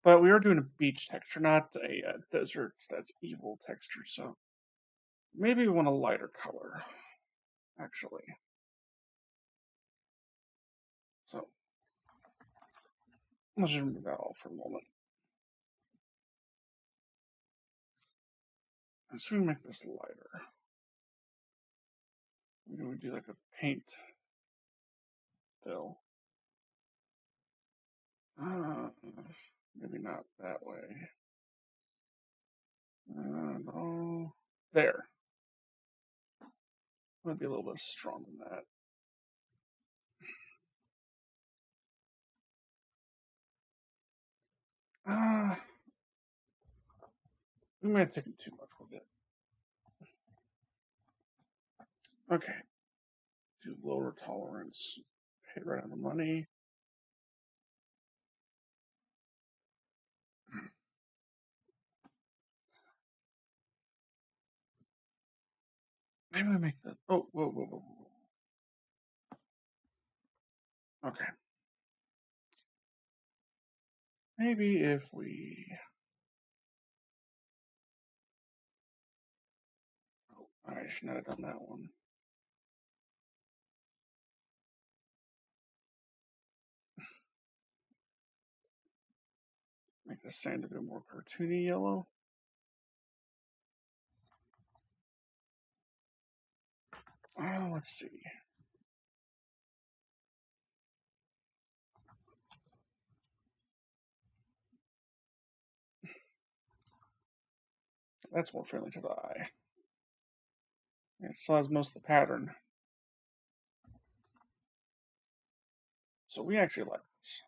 But we are doing a beach texture, not a desert. That's evil texture. So maybe we want a lighter color, actually. So let's just remove that all for a moment. And so we make this lighter. Maybe we do like a paint fill. Maybe not that way. No. There. Might be a little bit stronger than that. We might have taken too much with it. Okay. Do lower tolerance. Hit right on the money. Maybe we make that. Oh, whoa. Okay. Maybe if we. Oh, I should not have done that one. Make the sand a bit more cartoony yellow. Let's see. That's more friendly to the eye. It still has most of the pattern. So we actually like this.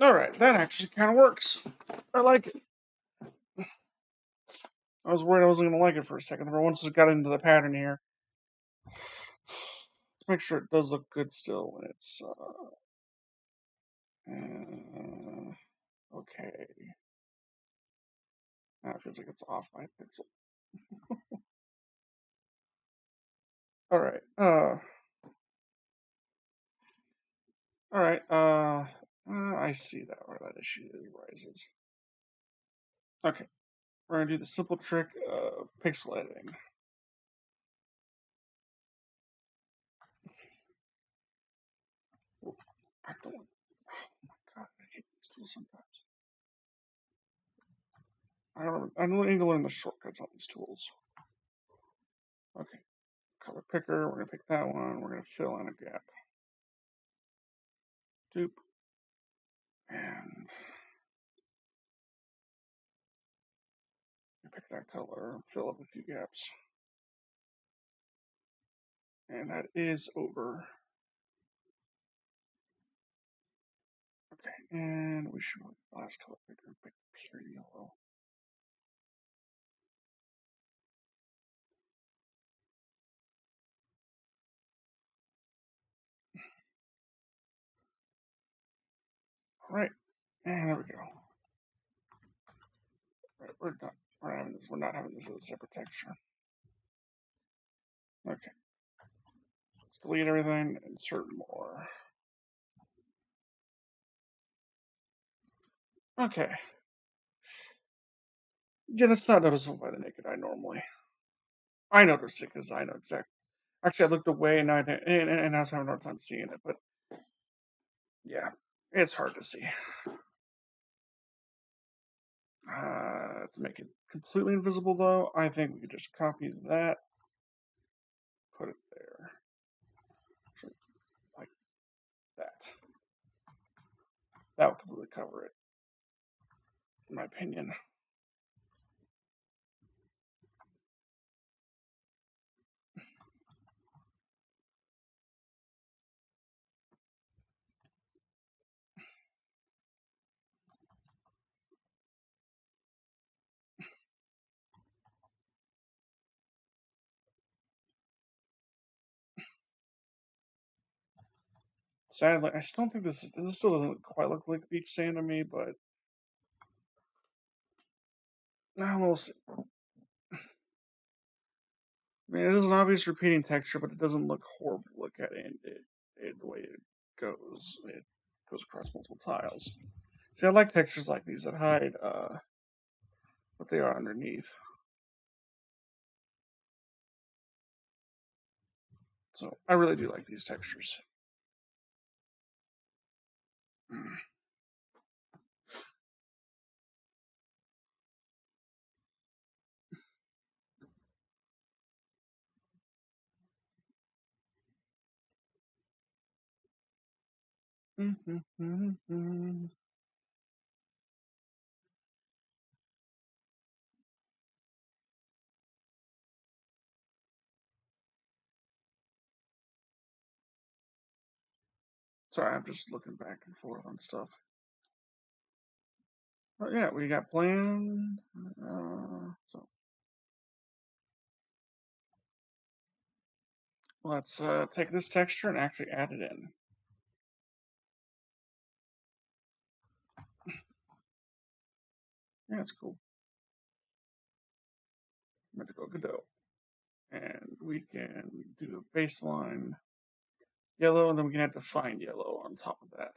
Alright, that actually kind of works. I like it. I was worried I wasn't going to like it for a second, but once we got into the pattern here, let's make sure it does look good still when it's okay. Now it feels like it's off by a pixel. Alright, alright, I see that where that issue arises. Okay, we're going to do the simple trick of pixel editing. I don't. Oh my god, I hate these tools sometimes. I need to learn the shortcuts on these tools. Okay, color picker. We're gonna pick that one. We're gonna fill in a gap. Dupe, and pick that color. Fill up a few gaps, and that is over. Okay, and we should last color picker. Pick pure yellow. All right, and there we go. All right, we're done. We're not having this as a separate texture. Okay. Let's delete everything, insert more. Okay. Yeah, that's not noticeable by the naked eye normally. I noticed it because I know exactly. Actually, I looked away and I was having a hard time seeing it, but yeah, it's hard to see. To make it completely invisible, though, I think we could just copy that, put it there, like that. That would completely cover it, in my opinion. Sadly, I still think this still doesn't quite look like beach sand to me, but now we'll see. I mean, it is an obvious repeating texture, but it doesn't look horrible to look at the way it goes. It goes across multiple tiles. See, I like textures like these that hide what they are underneath. So I really do like these textures. Sorry, I'm just looking back and forth on stuff. But yeah, we got planned. So let's take this texture and actually add it in. Yeah, it's cool. I'm going to go Godot. And we can do a baseline yellow, and then we can add defined yellow on top of that.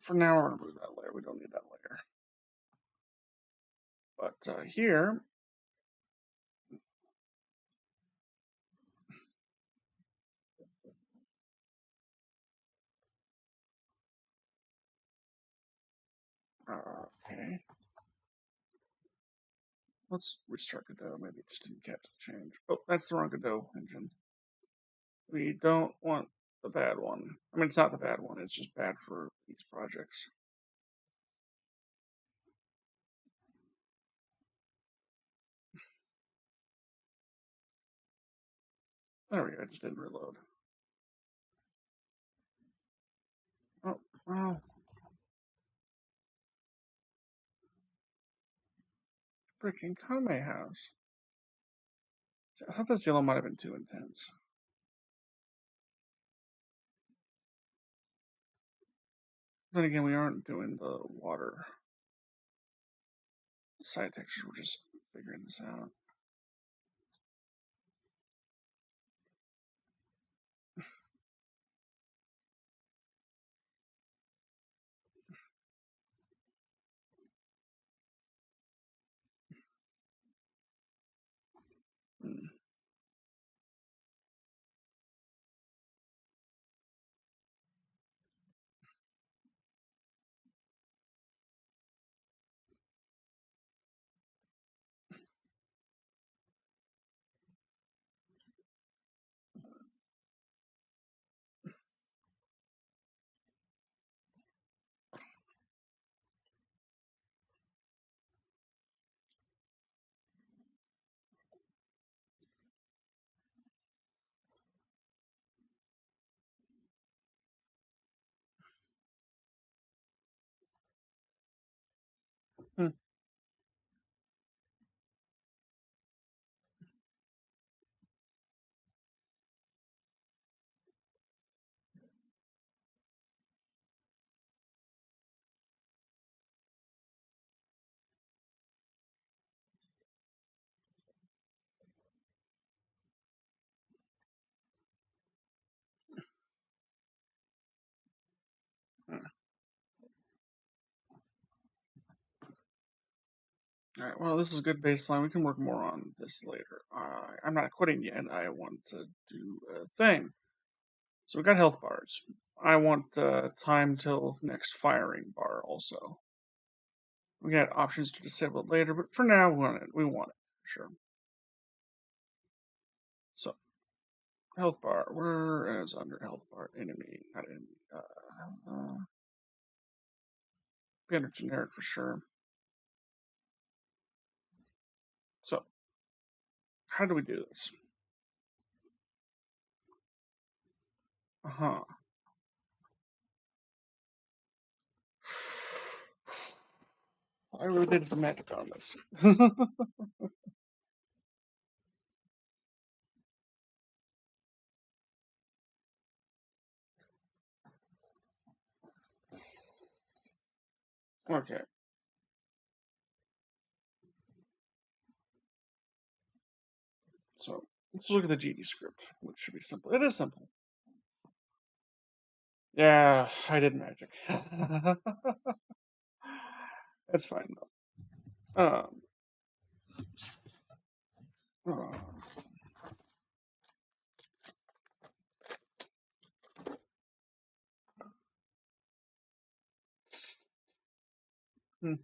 For now, we're going to remove that layer. We don't need that layer. But here, okay. Let's restart Godot. Maybe it just didn't catch the change. Oh, that's the wrong Godot engine. We don't want the bad one. I mean, it's not the bad one. It's just bad for these projects. There we go. It just didn't reload. Oh, well. Freaking Kame house. I thought this yellow might have been too intense. Then again, we aren't doing the water side textures. We're just figuring this out. Hmm. Hmm. Hmm. All right. Well, this is a good baseline. We can work more on this later. I'm not quitting yet. I want to do a thing. So we got health bars. I want time till next firing bar also. We got options to disable it later, but for now we want it. We want it, sure. So health bar. Where is under health bar? Enemy, not enemy. Be under generic for sure. So how do we do this? Uh-huh. I really did some magic on this. Okay. So let's look at the GD script, which should be simple. It is simple. Yeah, I did magic. That's fine though. Uh, hmm.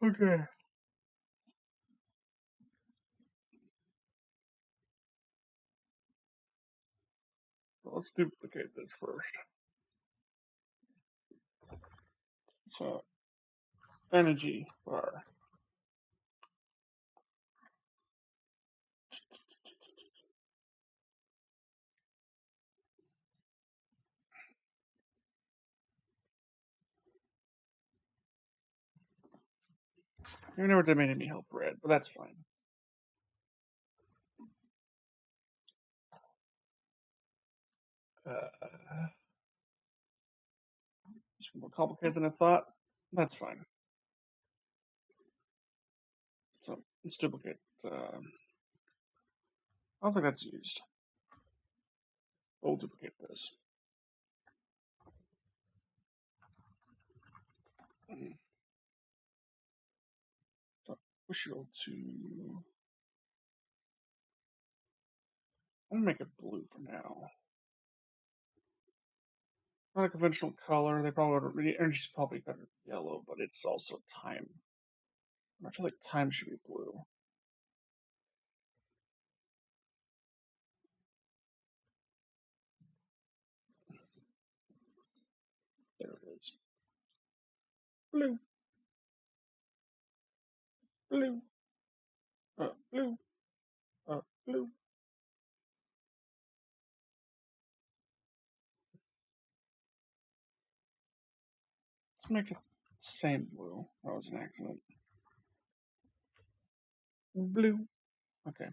Okay. So let's duplicate this first. So energy bar. I never did made me help red, but that's fine. It's more complicated than I thought. That's fine. So let's duplicate. I don't think that's used. We'll duplicate this. So push it to. I'm gonna make it blue for now. Not a conventional color. They probably would. The energy's probably better than yellow, but it's also time. I feel like time should be blue. There it is. Blue. Blue. Blue. Blue. Let's make it the same blue. That was an accident. Blue. Okay.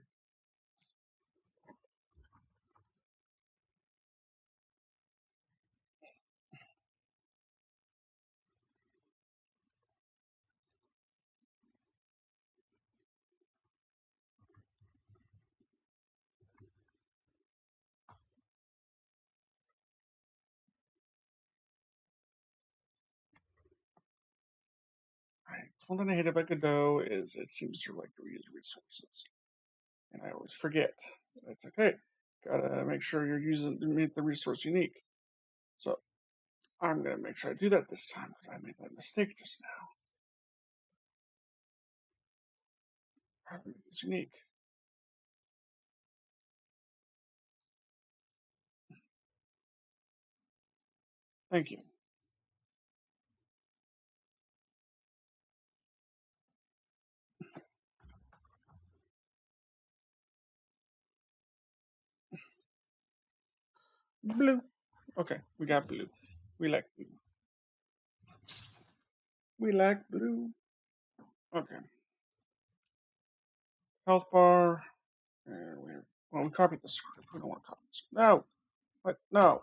Alright. One thing I hate about Godot is it seems to like to reuse resources. And I always forget. It's okay. Gotta make sure you're using make the resource unique. So I'm gonna make sure I do that this time because I made that mistake just now. I make this unique. Thank you. Blue. Okay, we got blue. We like blue. We like blue. Okay. Health bar. And we copied the script. We don't want to copy this. No. What? No.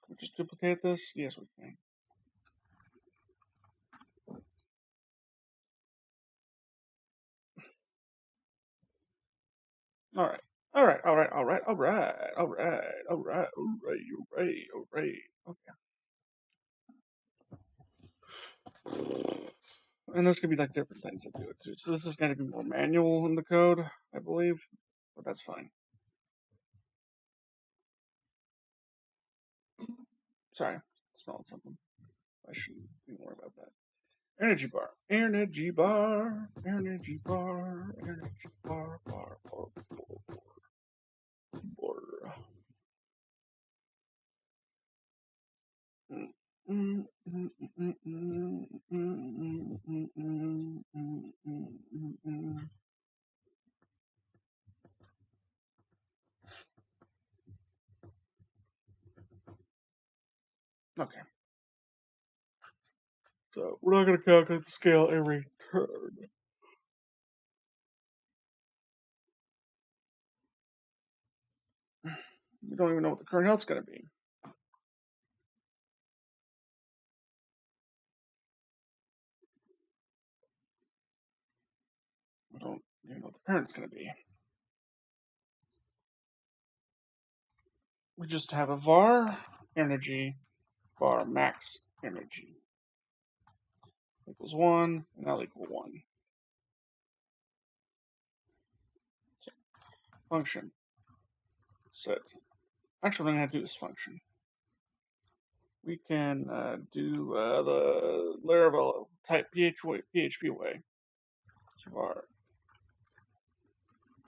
Can we just duplicate this? Yes, we can. All right. All right. All right. All right. All right. All right. All right. All right. All right. All right. Okay. And this could be like different things that do it too. So this is going to be more manual in the code, I believe, but that's fine. Sorry, smelled something. I shouldn't even worry about that. Energy bar, energy bar, energy bar, energy bar, bar, bar, bar, bar. Okay. So we're not going to calculate the scale every turn. We don't even know what the current health's going to be. We don't even know what the parent's going to be. We just have a var energy var max energy equals 1, and that'll equal 1. So function set. Actually, I'm going to have to do this function. we can do the Laravel type PHP way. So var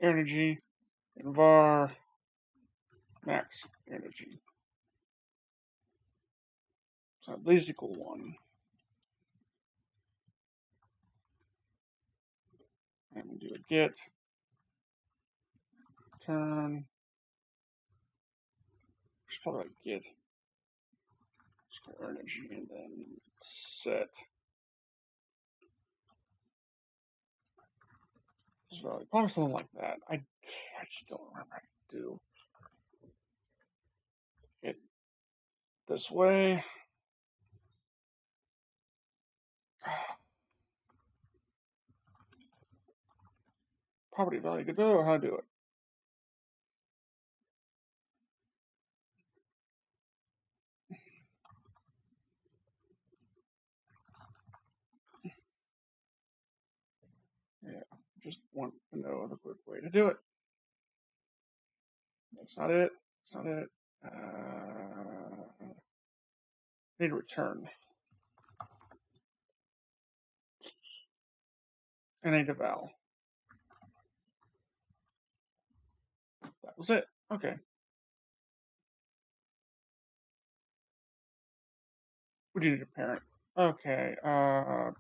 energy and var max energy. So at least equal 1. And we do a get turn. Just probably like get square energy and then set this value. Probably something like that. I just don't remember how to do it this way. Property value godot, how to do it. Yeah, just want to know the quick way to do it. That's not it. That's not it. Need to return. And I need a val. That was it. Okay. We do need a parent. Okay.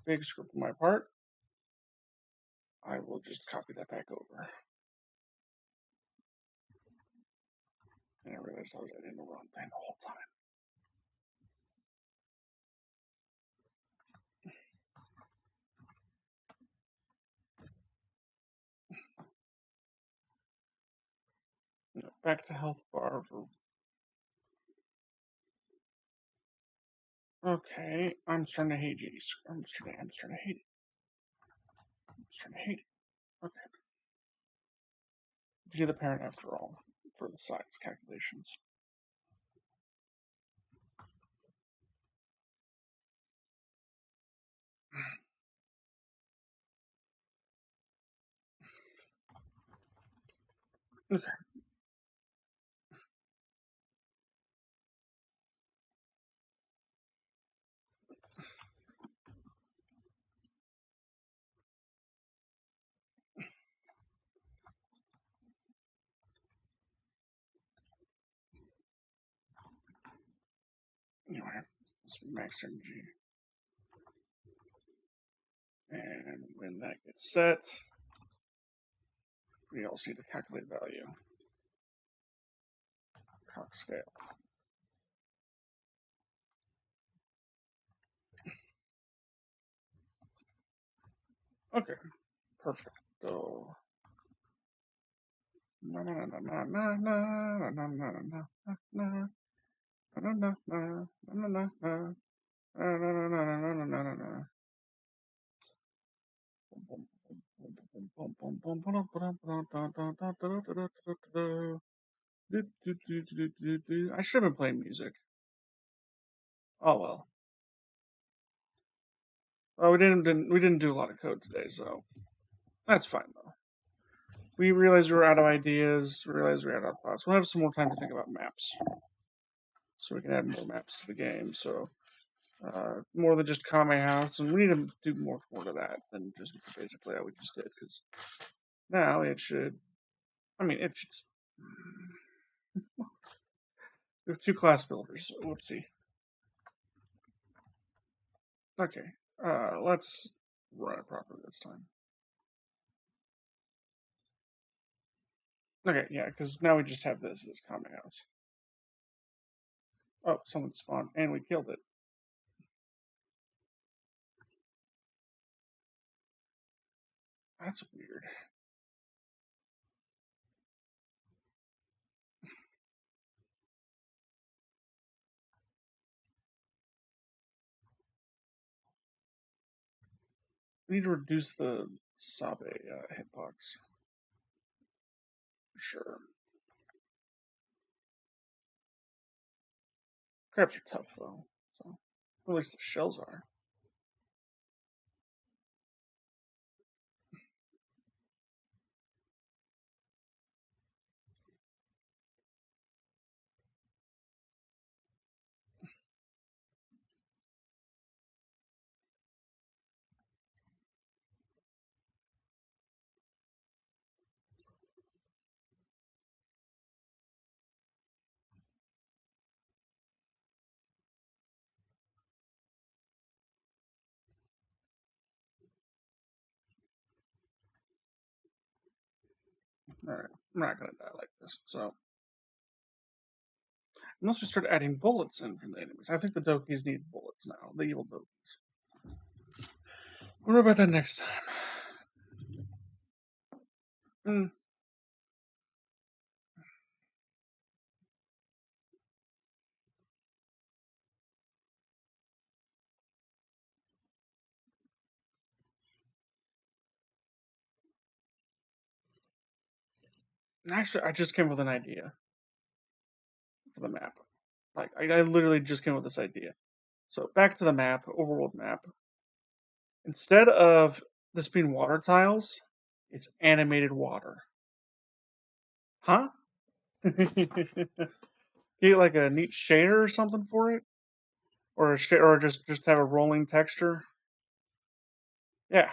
Big script on my part. I will just copy that back over. And I realized I was editing the wrong thing the whole time. Back to health bar for. Okay, I'm starting to hate GD. I'm starting to hate it. I'm starting to hate it. Okay. Do the parent after all for the size calculations. Okay. Anyway, let's max energy. And when that gets set, we also need to calculate value. Calc scale. Okay, perfect. So, na na na na na na na na na na na na na na na. I should have been playing music. Oh well. Well, we didn't do a lot of code today, so that's fine though. We realized we were out of ideas. We realized we were out of thoughts. We'll have some more time to think about maps, so we can add more maps to the game. So more than just Kame House, and we need to do more to that than just the basic layout we just did. Because now it should. I mean, it should. We have 2 class builders. Whoopsie. Okay. Let's run it properly this time. Okay, yeah, because now we just have this as Kame House. Oh, someone spawned, and we killed it. That's weird. We need to reduce the Sabe hitbox. For sure. Crabs are tough, though. So, at least the shells are. Alright, I'm not gonna die like this, so. Unless we start adding bullets in from the enemies. I think the Dokis need bullets now, the evil Dokis. We'll worry about that next time. Actually, I just came with an idea for the map. Like, I literally just came with this idea. So, back to the map, overworld map. Instead of this being water tiles, it's animated water. Huh? Get like a neat shader or something for it? Or or just have a rolling texture? Yeah,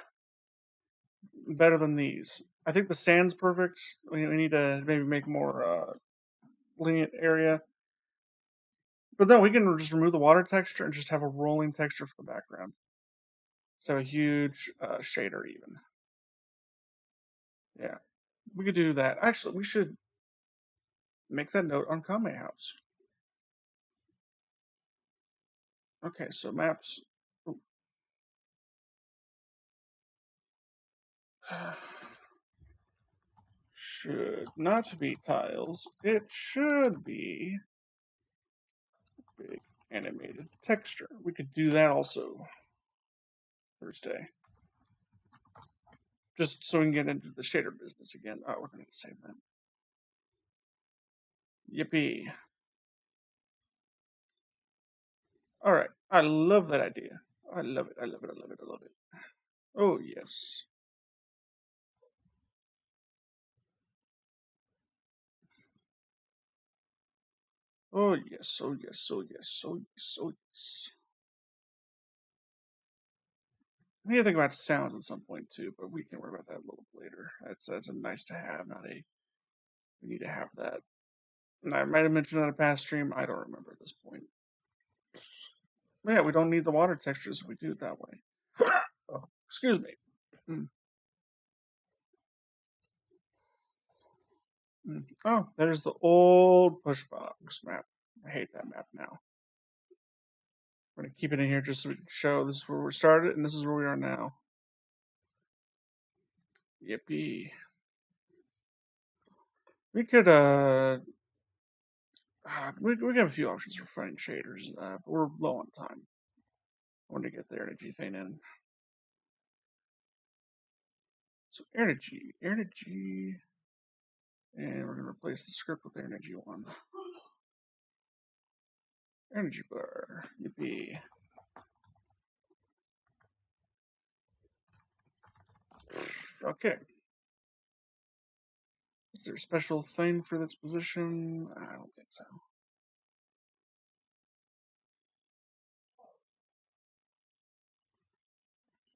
better than these. I think the sand's perfect. We need to maybe make more lenient area. But then we can just remove the water texture and just have a rolling texture for the background. Just have a huge shader even. Yeah, we could do that. Actually, we should make that note on Kame House. Okay, so maps. Should not be tiles. It should be big animated texture. We could do that also Thursday. Just so we can get into the shader business again. Oh, we're going to save that. Yippee. All right. I love that idea. I love it. I love it. I love it. I love it. Oh, yes. Oh, yes. Oh, yes. Oh, yes. Oh, yes. Oh, yes. I need to think about sounds at some point too, but we can worry about that a little later. That's a nice to have, not a. We need to have that. And I might have mentioned on a past stream. I don't remember at this point. But yeah, we don't need the water textures if we do it that way. Oh, excuse me. Mm. Mm. Oh, there's the old push box map. I hate that map now. We're gonna keep it in here just so we can show this is where we started and this is where we are now. Yippee. We could we have a few options for finding shaders, but we're low on time. I want to get the energy thing in. So energy, and we're gonna replace the script with the energy one. Energy bar, yippee. Okay. Is there a special thing for this position? I don't think so.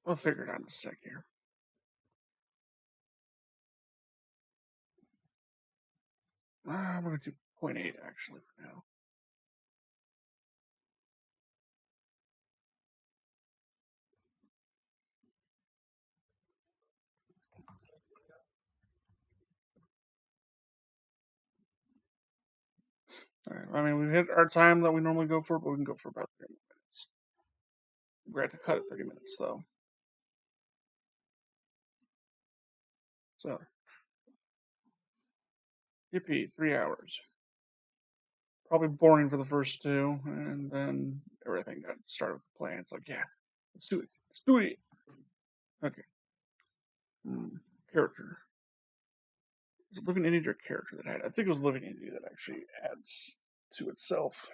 We'll figure it out in a sec here. I'm going to do 0.8 actually for now. All right. I mean, we've hit our time that we normally go for, but we can go for about 30 minutes. We're going to have to cut it 30 minutes though. So, yippee, 3 hours. Probably boring for the first two, and then everything got started with the plan. It's like, yeah, let's do it. Let's do it. Okay. Character. Is it living entity or character that had? I think it was living entity that actually adds to itself.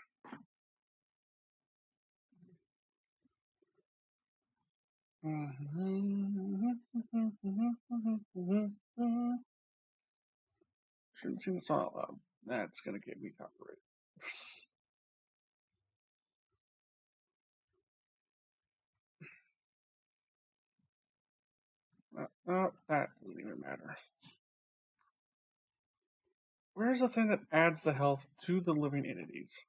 Shouldn't sing the song out loud. That's gonna get me copyrighted. No, that doesn't even matter. Where's the thing that adds the health to the living entities?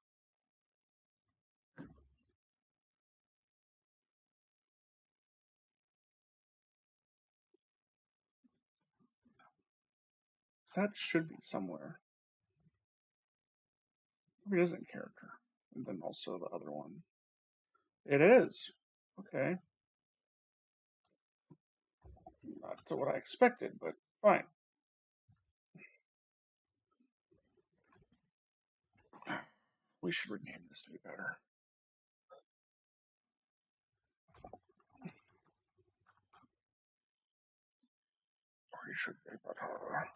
That should be somewhere. Maybe it isn't character. And then also the other one. It is. Okay. Not to what I expected, but fine. We should rename this to be better. We should be better.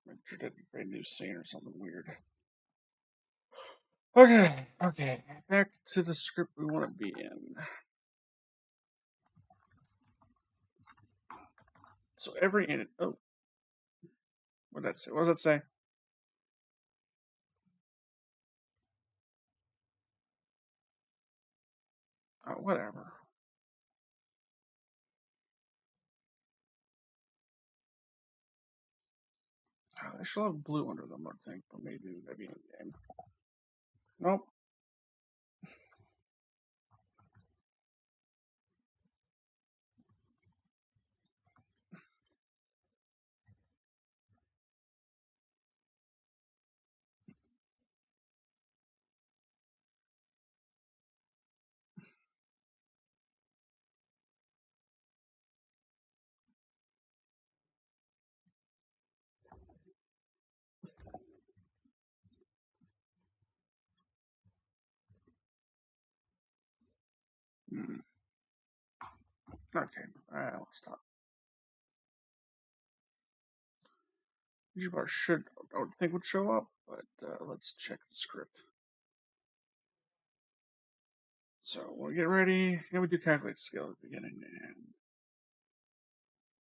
Make sure it didn't create a new scene or something weird. Okay. Back to the script we want to be in. So every oh, what did that say? What does that say? Oh, whatever. Oh, they should have blue under them, I think, but maybe that'd be in the game. Nope. Hmm. Okay, I'll stop. Usually bar should, I would think would show up, but let's check the script. So we'll get ready. Yeah, we do calculate scale at the beginning, and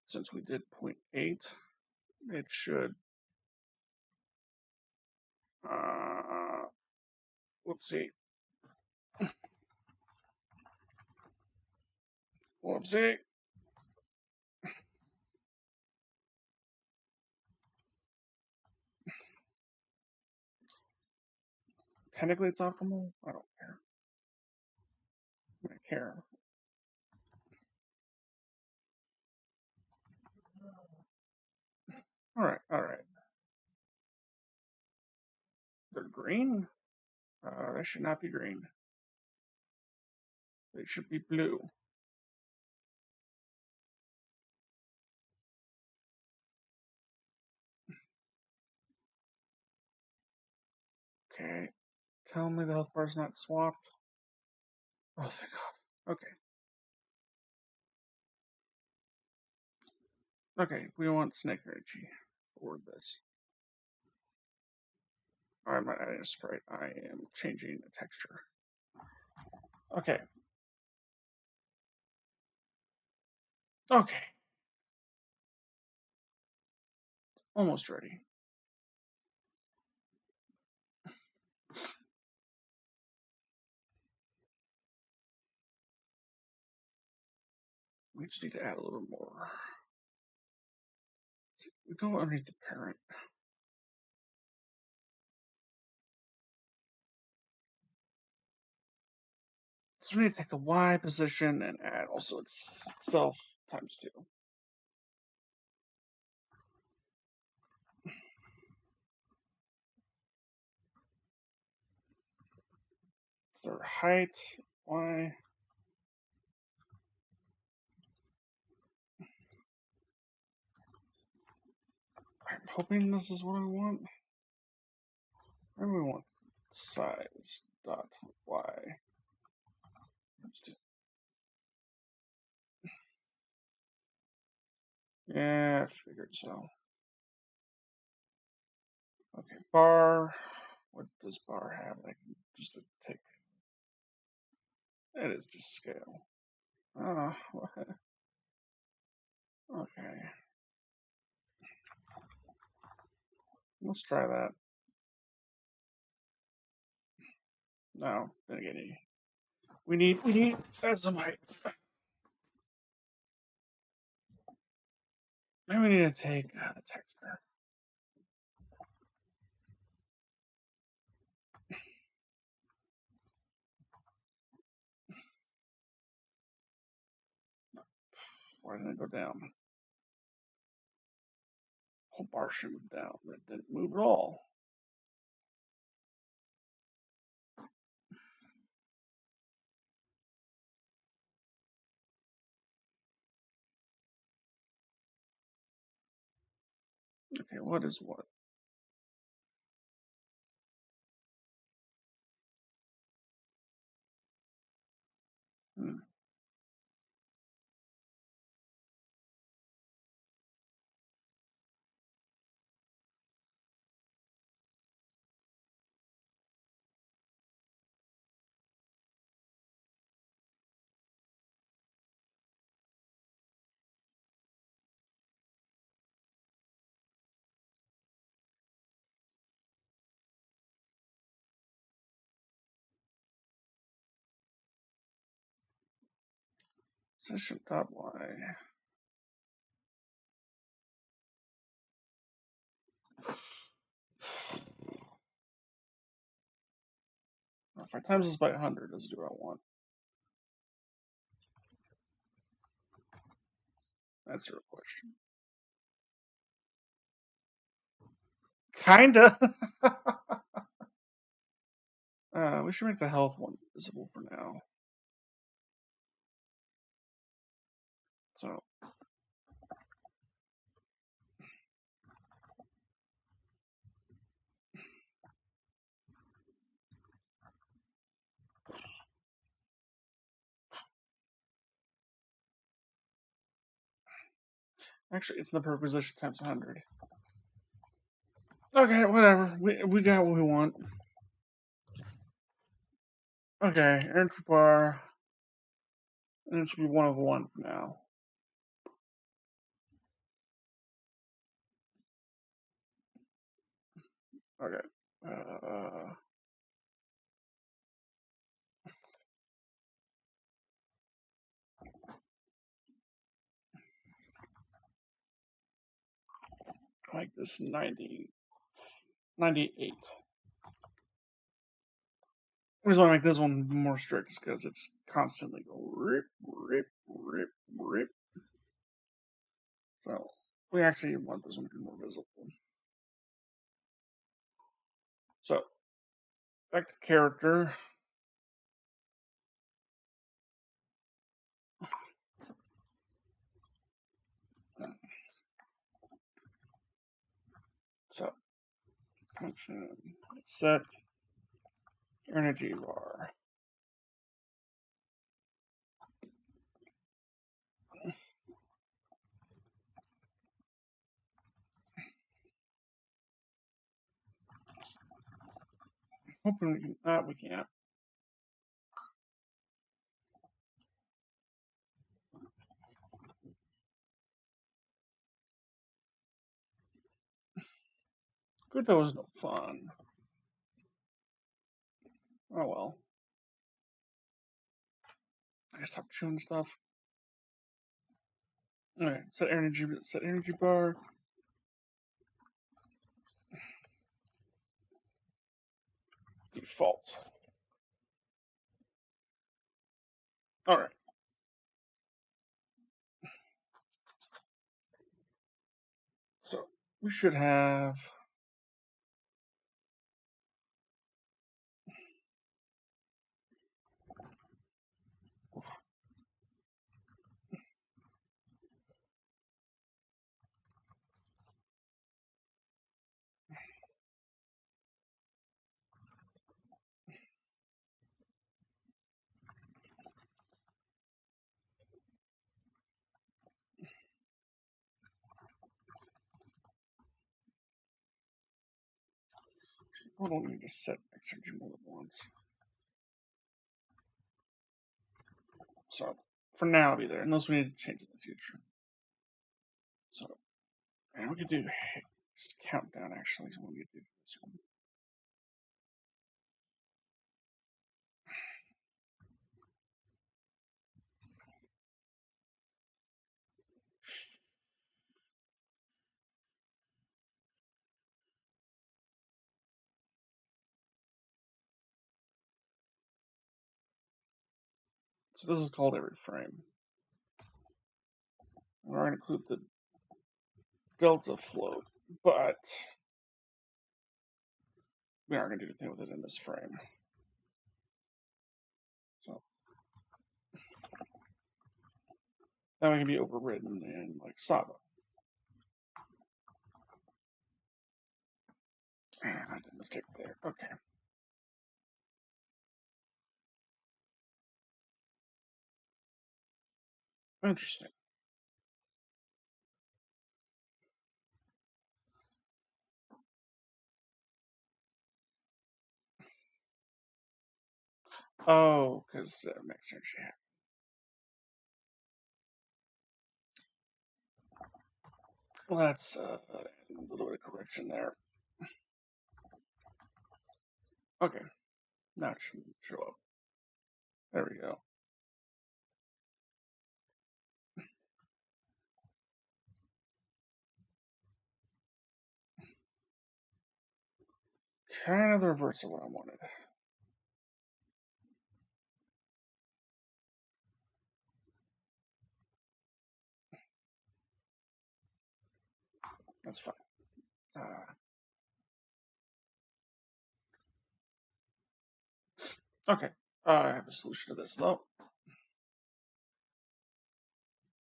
since we did 0.8, it should. Whoopsie. Whoopsie. Technically, it's optimal. I don't care. I care. All right. They're green. They should not be green. They should be blue. Okay. Tell me the health bar's not swapped. Oh, thank God. Okay. Okay, we want snake energy for this. I'm not adding a sprite. I am changing the texture. Okay. Okay. Almost ready. We just need to add a little more. We go underneath the parent. So we need to take the Y position and add also itself times 2. Their height, Y. I'm hoping this is what I want. Maybe we want size dot Y. Yeah, I figured so. Okay, bar. What does bar have? I can just take. It is just scale. Oh, okay. Let's try that. No, didn't get any. We need some height. Maybe we need to take the texture. Why didn't it go down? Whole bar should move down, but it didn't move at all. Okay, what is what? Hmm. Session.y. If I times this by 100, does it do what I want? That's the real question. Kinda. We should make the health one visible for now. So actually, it's in the perfect position times 100. Okay, whatever. We got what we want. Okay, energy bar. And it should be 1 of 1 for now. Okay. Like this 98. The reason why I make this one more strict is because it's constantly go rip, rip, rip, rip. So we actually want this one to be more visible. So back to character. So function set energy bar. Hoping we can. We can't. Godot was no fun. Oh well. I stopped chewing stuff. Alright, set energy bar. Default. Alright. So we should have I don't need to set energy more than once. So for now, it'll be there, unless we need to change it in the future. So, and we could do just countdown actually. So we could do this one. So this is called every frame. We're going to include the delta float, but we aren't going to do anything with it in this frame. So that can be overridden in like Saba. And I did a mistake there. Okay. Interesting. Oh, because max energy. Well, that's a little bit of correction there. Okay. Now it should show up. There we go. Kind of the reverse of what I wanted. That's fine. Okay. I have a solution to this, though.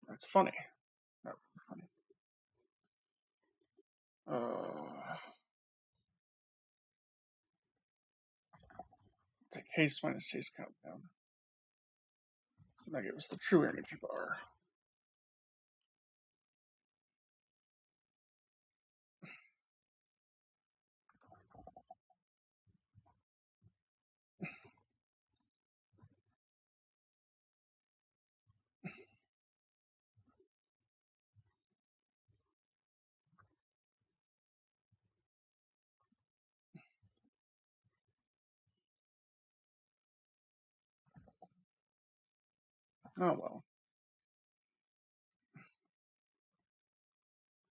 That's funny. Not really funny. Take haste minus haste countdown. And that gives us the true energy bar. Oh well.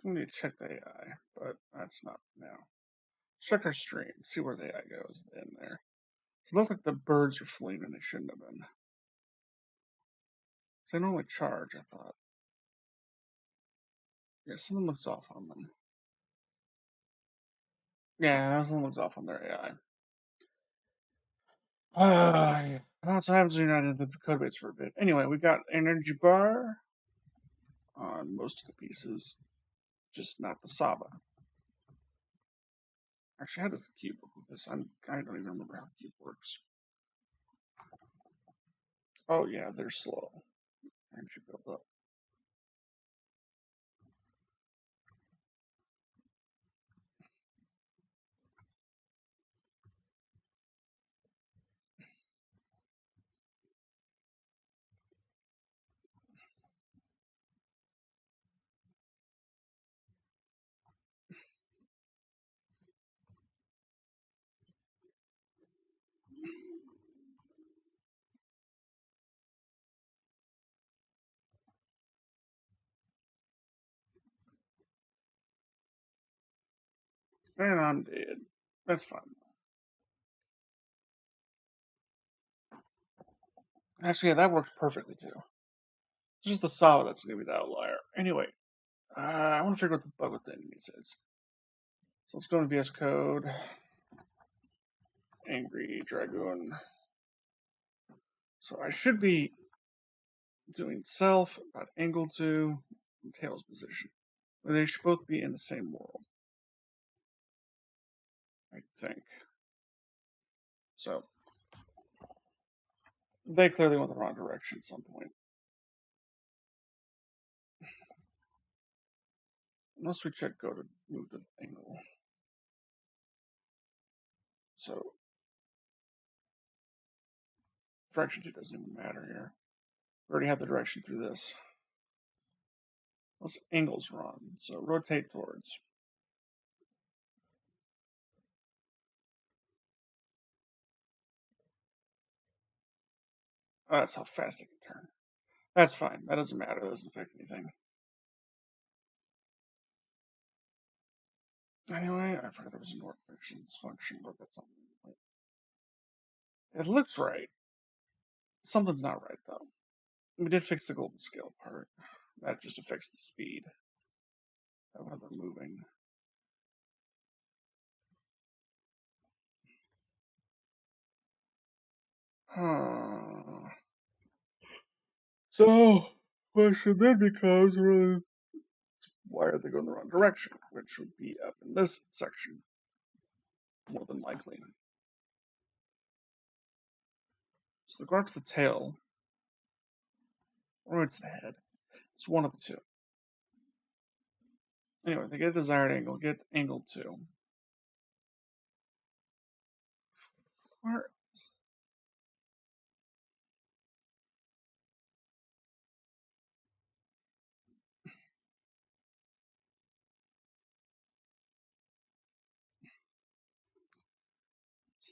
We need to check the AI, but that's not now. Check our stream, see where the AI goes in there. So it looks like the birds are fleeing and they shouldn't have been. So they normally charge, I thought. Yeah, something looks off on them. Yeah, something looks off on their AI. Yeah. That's what happens when you're not in the code base for a bit. Anyway, we got energy bar on most of the pieces, just not the Saba. Actually, how does the cube work with this? I don't even remember how the cube works. Oh yeah, they're slow. Energy build up. And I'm dead. That's fine. Actually, yeah, that works perfectly too. It's just the Saba that's gonna be the outlier. Anyway, I want to figure out what the bug with the enemies is. So let's go into VS Code. Angry Dragoon. So I should be doing self about angle to and tails position. They should both be in the same world, I think. So they clearly went the wrong direction at some point. Unless we check go to move the angle. So direction 2 doesn't even matter here. We already have the direction through this. Unless angle's wrong. So rotate towards. Oh, that's how fast it can turn. That's fine. That doesn't matter. That doesn't affect anything. Anyway, I forgot there was an orthogonal function, but that's not. It looks right. Something's not right though. We did fix the golden scale part. That just affects the speed of how they're moving. So, question then becomes, why are they going the wrong direction? Which would be up in this section, more than likely. So they're going to the tail, or it's the head. It's one of the two. Anyway, they get a desired angle, get angle 2. Where is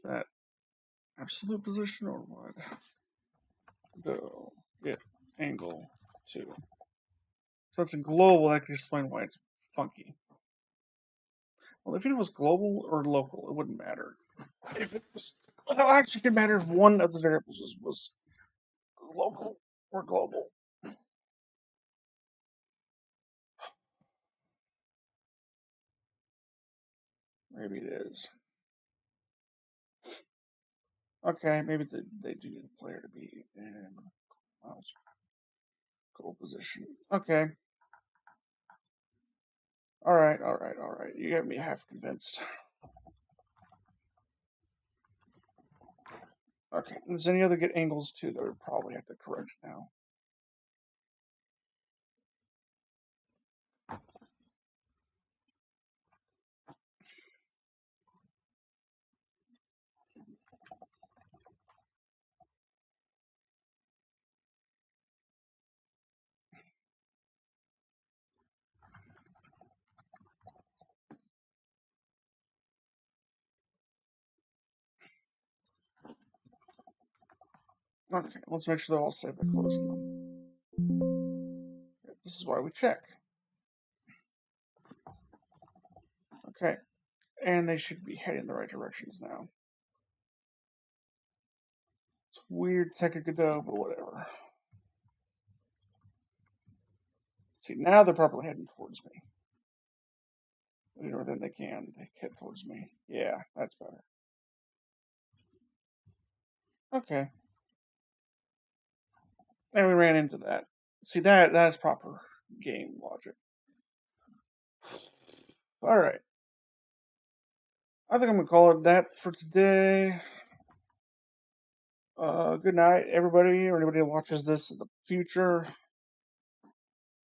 that? Absolute position or what? Go get angle 2. So it's a global. That can explain why it's funky. Well, if it was global or local, it wouldn't matter. If it was, well, actually, it could matter if one of the variables was local or global. Maybe it is. Okay, maybe they do need the player to be in goal position. Okay. All right. You got me half convinced. Okay, does any other get angles too that would probably have to correct now? Okay, let's make sure they're all safe by closing them. This is why we check. Okay, and they should be heading in the right directions now. It's weird tech of Godot, but whatever. See, now they're probably heading towards me. Any more than they can, they head towards me. Yeah, that's better. Okay. And we ran into that. See, that's proper game logic. All right. I think I'm going to call it that for today. Good night, everybody, or anybody who watches this in the future.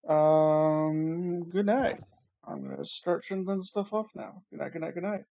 Good night. I'm going to start shutting stuff off now. Good night.